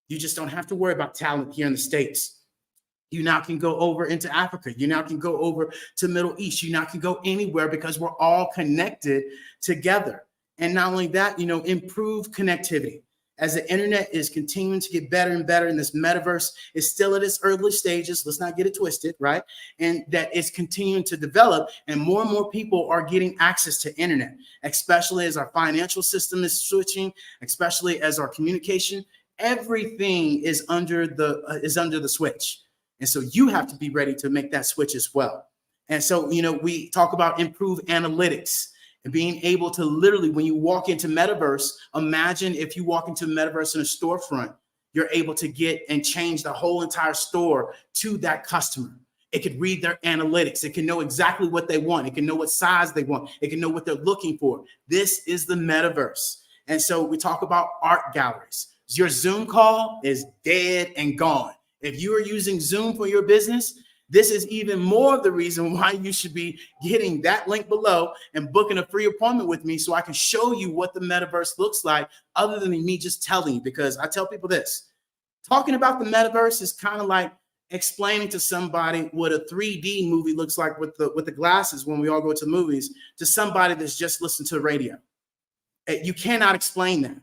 S8: You just don't have to worry about talent here in the States. You now can go over into Africa. You now can go over to Middle East. You now can go anywhere because we're all connected together. And not only that, improve connectivity. As the internet is continuing to get better and better, and this metaverse is still at its early stages, let's not get it twisted, right? And that it's continuing to develop, and more people are getting access to internet, especially as our financial system is switching, especially as our communication, everything is under the switch. And so you have to be ready to make that switch as well. And so, we talk about improved analytics. And being able to literally, when you walk into metaverse, imagine if you walk into metaverse in a storefront, you're able to get and change the whole entire store to that customer. It could read their analytics. It can know exactly what they want. It can know what size they want. It can know what they're looking for. This is the metaverse. And so we talk about art galleries. Your Zoom call is dead and gone. If you are using Zoom for your business, this is even more of the reason why you should be getting that link below and booking a free appointment with me so I can show you what the metaverse looks like, other than me just telling you. Because I tell people this, talking about the metaverse is kind of like explaining to somebody what a 3D movie looks like with the glasses when we all go to movies to somebody that's just listened to the radio. You cannot explain that.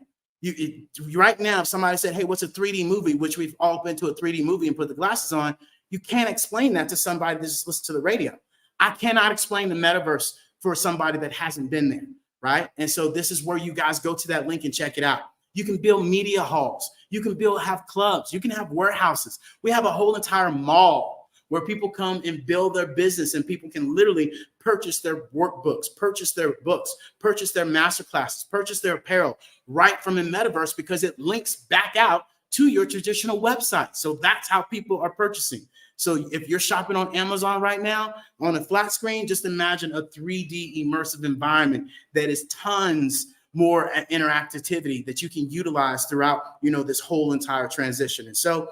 S8: Right now, if somebody said, hey, what's a 3D movie, which we've all been to a 3D movie and put the glasses on, you can't explain that to somebody that just listens to the radio. I cannot explain the metaverse for somebody that hasn't been there, right? And so this is where you guys go to that link and check it out. You can build media halls. You can have clubs. You can have warehouses. We have a whole entire mall where people come and build their business, and people can literally purchase their workbooks, purchase their books, purchase their masterclasses, purchase their apparel right from the metaverse, because it links back out to your traditional website. So that's how people are purchasing. So if you're shopping on Amazon right now on a flat screen, just imagine a 3D immersive environment that is tons more interactivity that you can utilize throughout, this whole entire transition. And so,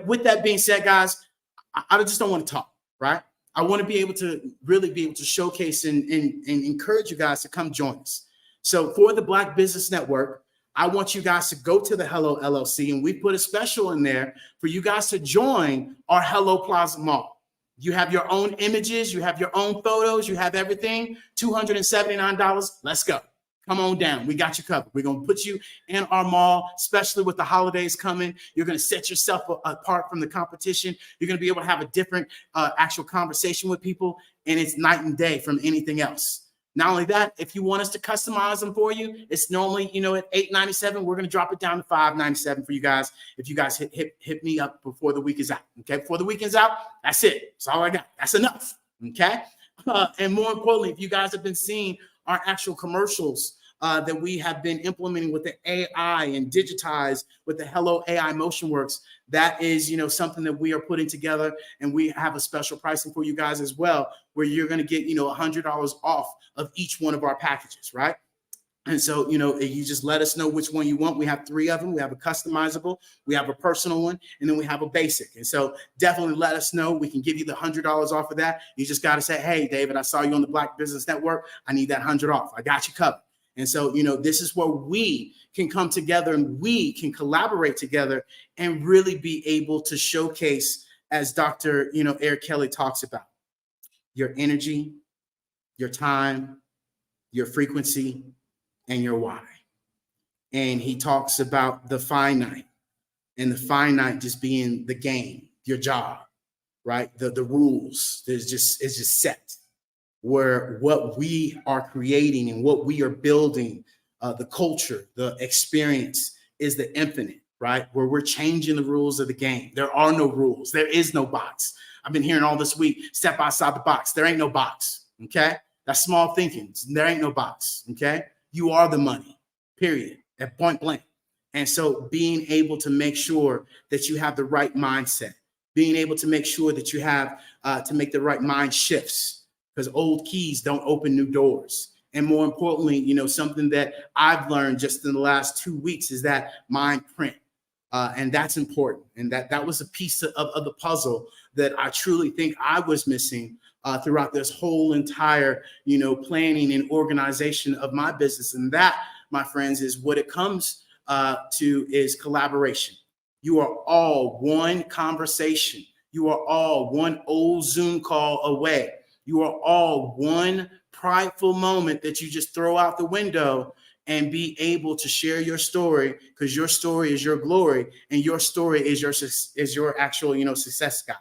S8: with that being said, guys, I just don't want to talk, right? I want to be able to really be able to showcase and encourage you guys to come join us. So for the Black Business Network, I want you guys to go to the Hello LLC, and we put a special in there for you guys to join our Hello Plaza Mall. You have your own images, you have your own photos, you have everything, $279. Let's go. Come on down. We got you covered. We're going to put you in our mall, especially with the holidays coming. You're going to set yourself apart from the competition. You're going to be able to have a different actual conversation with people, and it's night and day from anything else. Not only that, if you want us to customize them for you, it's normally, at $8.97. We're going to drop it down to $5.97 for you guys. If you guys hit me up before the week is out. Okay. Before the weekend's out, that's it. That's all I got. That's enough. Okay. And more importantly, if you guys have been seeing our actual commercials that we have been implementing with the AI and digitized with the Hello AI MotionWorks, that is, something that we are putting together, and we have a special pricing for you guys as well, where you're going to get, $100 off of each one of our packages, right? And so, you just let us know which one you want. We have 3 of them. We have a customizable, we have a personal one, and then we have a basic. And so definitely let us know. We can give you the $100 off of that. You just got to say, hey, David, I saw you on the Black Business Network. I need that $100 off. I got you covered. And so, this is where we can come together and we can collaborate together and really be able to showcase, as Dr. Eric Kelly talks about, your energy, your time, your frequency, and your why. And he talks about the finite, and the finite just being the game, your job, right? The rules, it's just set. Where what we are creating and what we are building, the culture, the experience is the infinite, right? Where we're changing the rules of the game. There are no rules. There is no box. I've been hearing all this week, step outside the box. There ain't no box, okay? That's small thinking. There ain't no box, okay? You are the money, period, at point blank. And so being able to make sure that you have the right mindset, being able to make sure that you have to make the right mind shifts, because old keys don't open new doors. And more importantly, something that I've learned just in the last 2 weeks is that mind print. And that's important. And that was a piece of the puzzle that I truly think I was missing throughout this whole entire, planning and organization of my business. And that, my friends, is what it comes to is collaboration. You are all one conversation. You are all one old Zoom call away. You are all one prideful moment that you just throw out the window and be able to share your story, because your story is your glory and your story is your actual, success guide.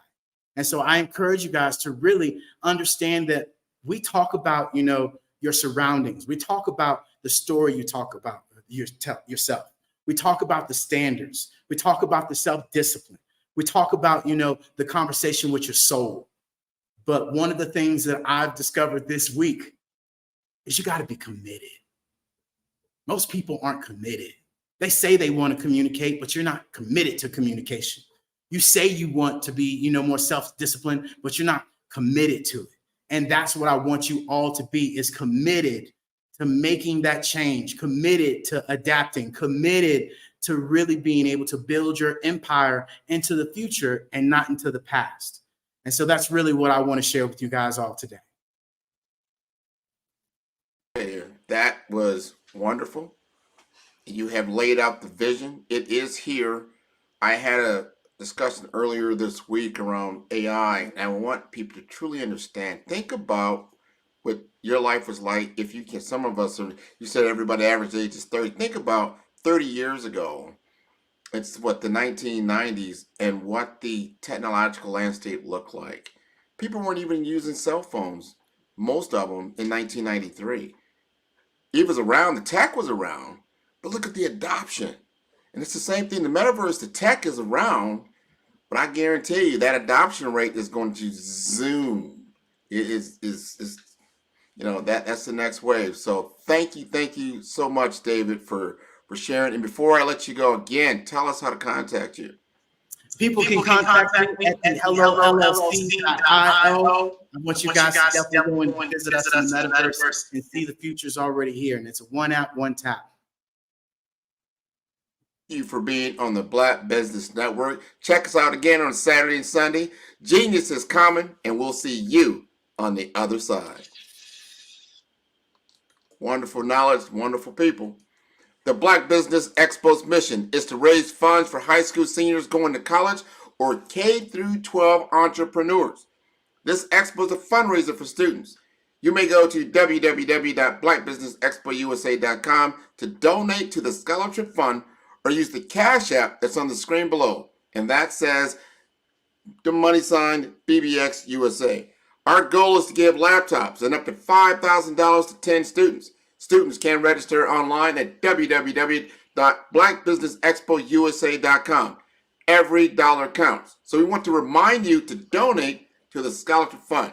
S8: And so I encourage you guys to really understand that we talk about, your surroundings. We talk about the story you talk about yourself. We talk about the standards. We talk about the self-discipline. We talk about, the conversation with your soul. But one of the things that I've discovered this week is you got to be committed. Most people aren't committed. They say they want to communicate, but you're not committed to communication. You say you want to be, more self-disciplined, but you're not committed to it. And that's what I want you all to be, is committed to making that change, committed to adapting, committed to really being able to build your empire into the future and not into the past. And so that's really what I want to share with you guys all today.
S6: That was wonderful. You have laid out the vision. It is here. I had a discussion earlier this week around AI, and I want people to truly understand. Think about what your life was like. If you can, some of us are, you said everybody average age is 30. Think about 30 years ago. It's the 1990s, and what the technological landscape looked like. People weren't even using cell phones, most of them, in 1993. It was around, the tech was around, but look at the adoption. And it's the same thing, the metaverse, the tech is around, but I guarantee you that adoption rate is going to zoom. It is that's the next wave. So thank you so much, David, for sharing. And before I let you go, again, tell us how to contact you.
S8: People can contact me at hellollc.io. I want you guys to definitely go and visit us in the metaverse and see the future's already here. And it's a one app, one tap.
S6: Thank you for being on the Black Business Network. Check us out again on Saturday and Sunday. Genius is coming, and we'll see you on the other side. Wonderful knowledge, wonderful people. The Black Business Expo's mission is to raise funds for high school seniors going to college or K through 12 entrepreneurs. This expo is a fundraiser for students. You may go to www.blackbusinessexpousa.com to donate to the scholarship fund, or use the Cash App that's on the screen below, and that says the money sign BBX USA. Our goal is to give laptops and up to $5,000 to 10 students. Students can register online at www.blackbusinessexpousa.com. Every dollar counts. So we want to remind you to donate to the scholarship fund.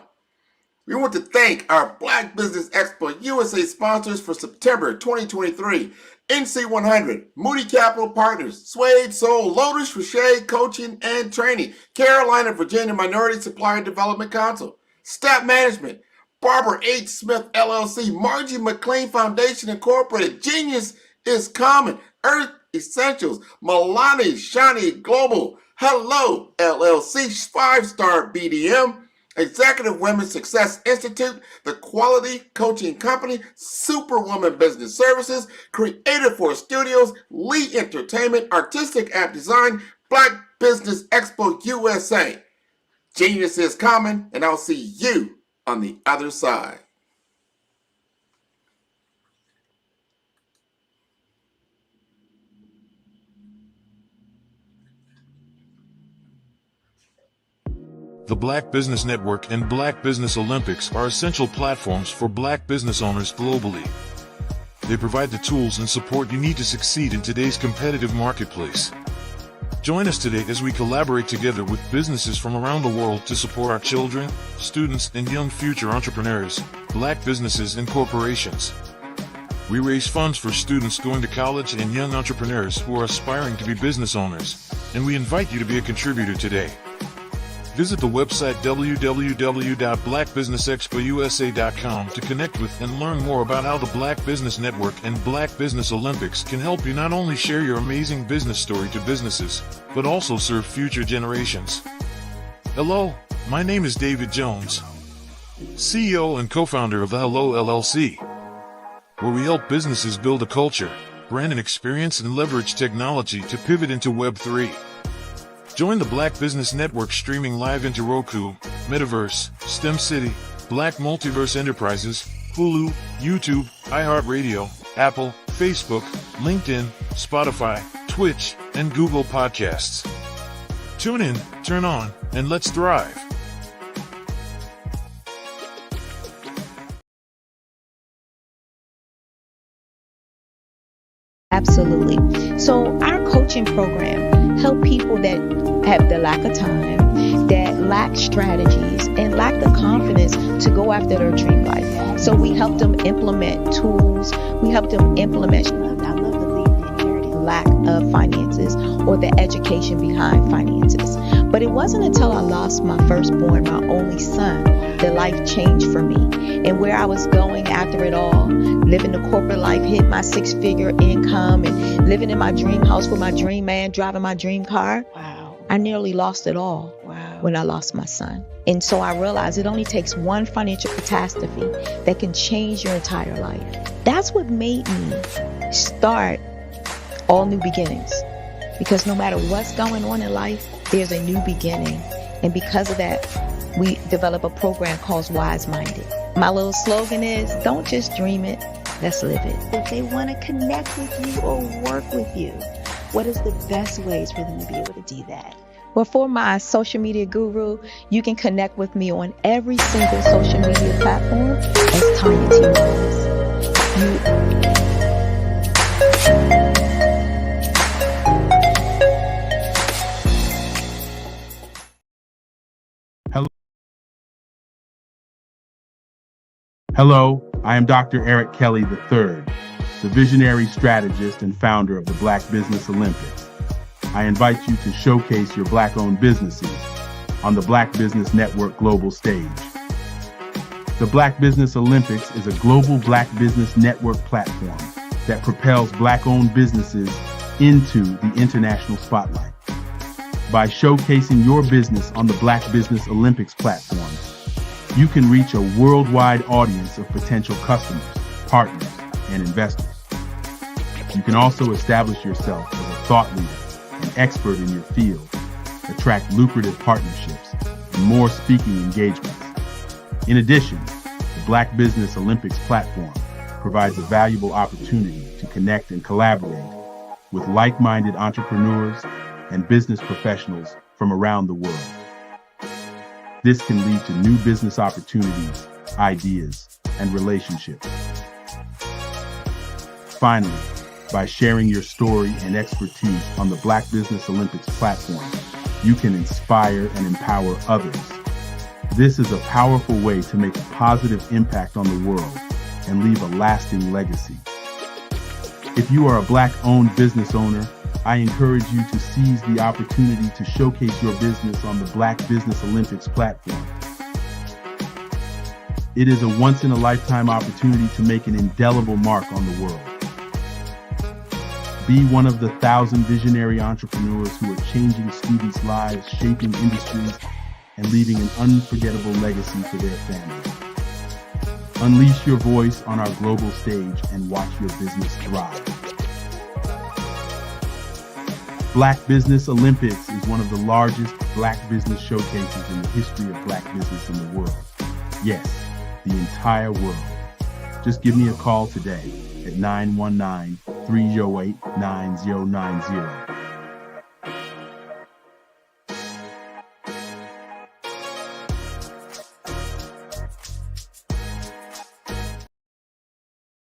S6: We want to thank our Black Business Expo USA sponsors for September 2023. NC100, Moody Capital Partners, Suede Soul, Lotus Richey Coaching and Training, Carolina, Virginia Minority Supplier Development Council, Staff Management, Barbara H. Smith LLC, Margie McLean Foundation Incorporated, Genius is Common, Earth Essentials, Milani Shani Global, Hello LLC, 5-Star BDM, Executive Women's Success Institute, The Quality Coaching Company, Superwoman Business Services, Creative Force Studios, Lee Entertainment, Artistic App Design, Black Business Expo USA. Genius is coming, and I'll see you on the other side.
S10: The Black Business Network and Black Business Olympics are essential platforms for Black business owners globally. They provide the tools and support you need to succeed in today's competitive marketplace. Join us today as we collaborate together with businesses from around the world to support our children, students, and young future entrepreneurs, Black businesses and corporations. We raise funds for students going to college and young entrepreneurs who are aspiring to be business owners, and we invite you to be a contributor today. Visit the website www.blackbusinessexpousa.com to connect with and learn more about how the Black Business Network and Black Business Olympics can help you not only share your amazing business story to businesses, but also serve future generations. Hello, my name is David Jones, CEO and co-founder of the Hello LLC, where we help businesses build a culture, brand and experience, and leverage technology to pivot into Web3. Join the Black Business Network streaming live into Roku, Metaverse, STEM City, Black Multiverse Enterprises, Hulu, YouTube, iHeartRadio, Apple, Facebook, LinkedIn, Spotify, Twitch, and Google Podcasts. Tune in, turn on, and let's thrive.
S11: Absolutely. So our coaching program help people that have the lack of time, that lack strategies, and lack the confidence to go after their dream life. So we help them implement tools. We help them implement, I love to leave the inherited lack of finances or the education behind finances. But it wasn't until I lost my firstborn, my only son, that life changed for me. And where I was going after it all, living the corporate life, hit my 6-figure income, and living in my dream house with my dream man, driving my dream car. Wow. I nearly lost it all when I lost my son. And so I realized it only takes one financial catastrophe that can change your entire life. That's what made me start All New Beginnings. Because no matter what's going on in life, there's a new beginning. And because of that, we develop a program called Wise Minded. My little slogan is, don't just dream it, let's live it. If they want to connect with you or work with you, what is the best ways for them to be able to do that? Well, for my social media guru, you can connect with me on every single social media platform as Tanya T. Rose.
S12: Hello, I am Dr. Eric Kelly III, the visionary strategist and founder of the Black Business Olympics. I invite you to showcase your Black-owned businesses on the Black Business Network global stage. The Black Business Olympics is a global Black Business Network platform that propels Black-owned businesses into the international spotlight. By showcasing your business on the Black Business Olympics platform, you can reach a worldwide audience of potential customers, partners, and investors. You can also establish yourself as a thought leader, an expert in your field, attract lucrative partnerships, and more speaking engagements. In addition, the Black Business Olympics platform provides a valuable opportunity to connect and collaborate with like-minded entrepreneurs and business professionals from around the world. This can lead to new business opportunities, ideas, and relationships. Finally, by sharing your story and expertise on the Black Business Olympics platform, you can inspire and empower others. This is a powerful way to make a positive impact on the world and leave a lasting legacy. If you are a Black-owned business owner, I encourage you to seize the opportunity to showcase your business on the Black Business Olympics platform. It is a once-in-a-lifetime opportunity to make an indelible mark on the world. Be one of the 1,000 visionary entrepreneurs who are changing students' lives, shaping industries, and leaving an unforgettable legacy for their families. Unleash your voice on our global stage and watch your business thrive. Black Business Olympics is one of the largest Black business showcases in the history of Black business in the world. Yes, the entire world. Just give me a call today at 919-308-9090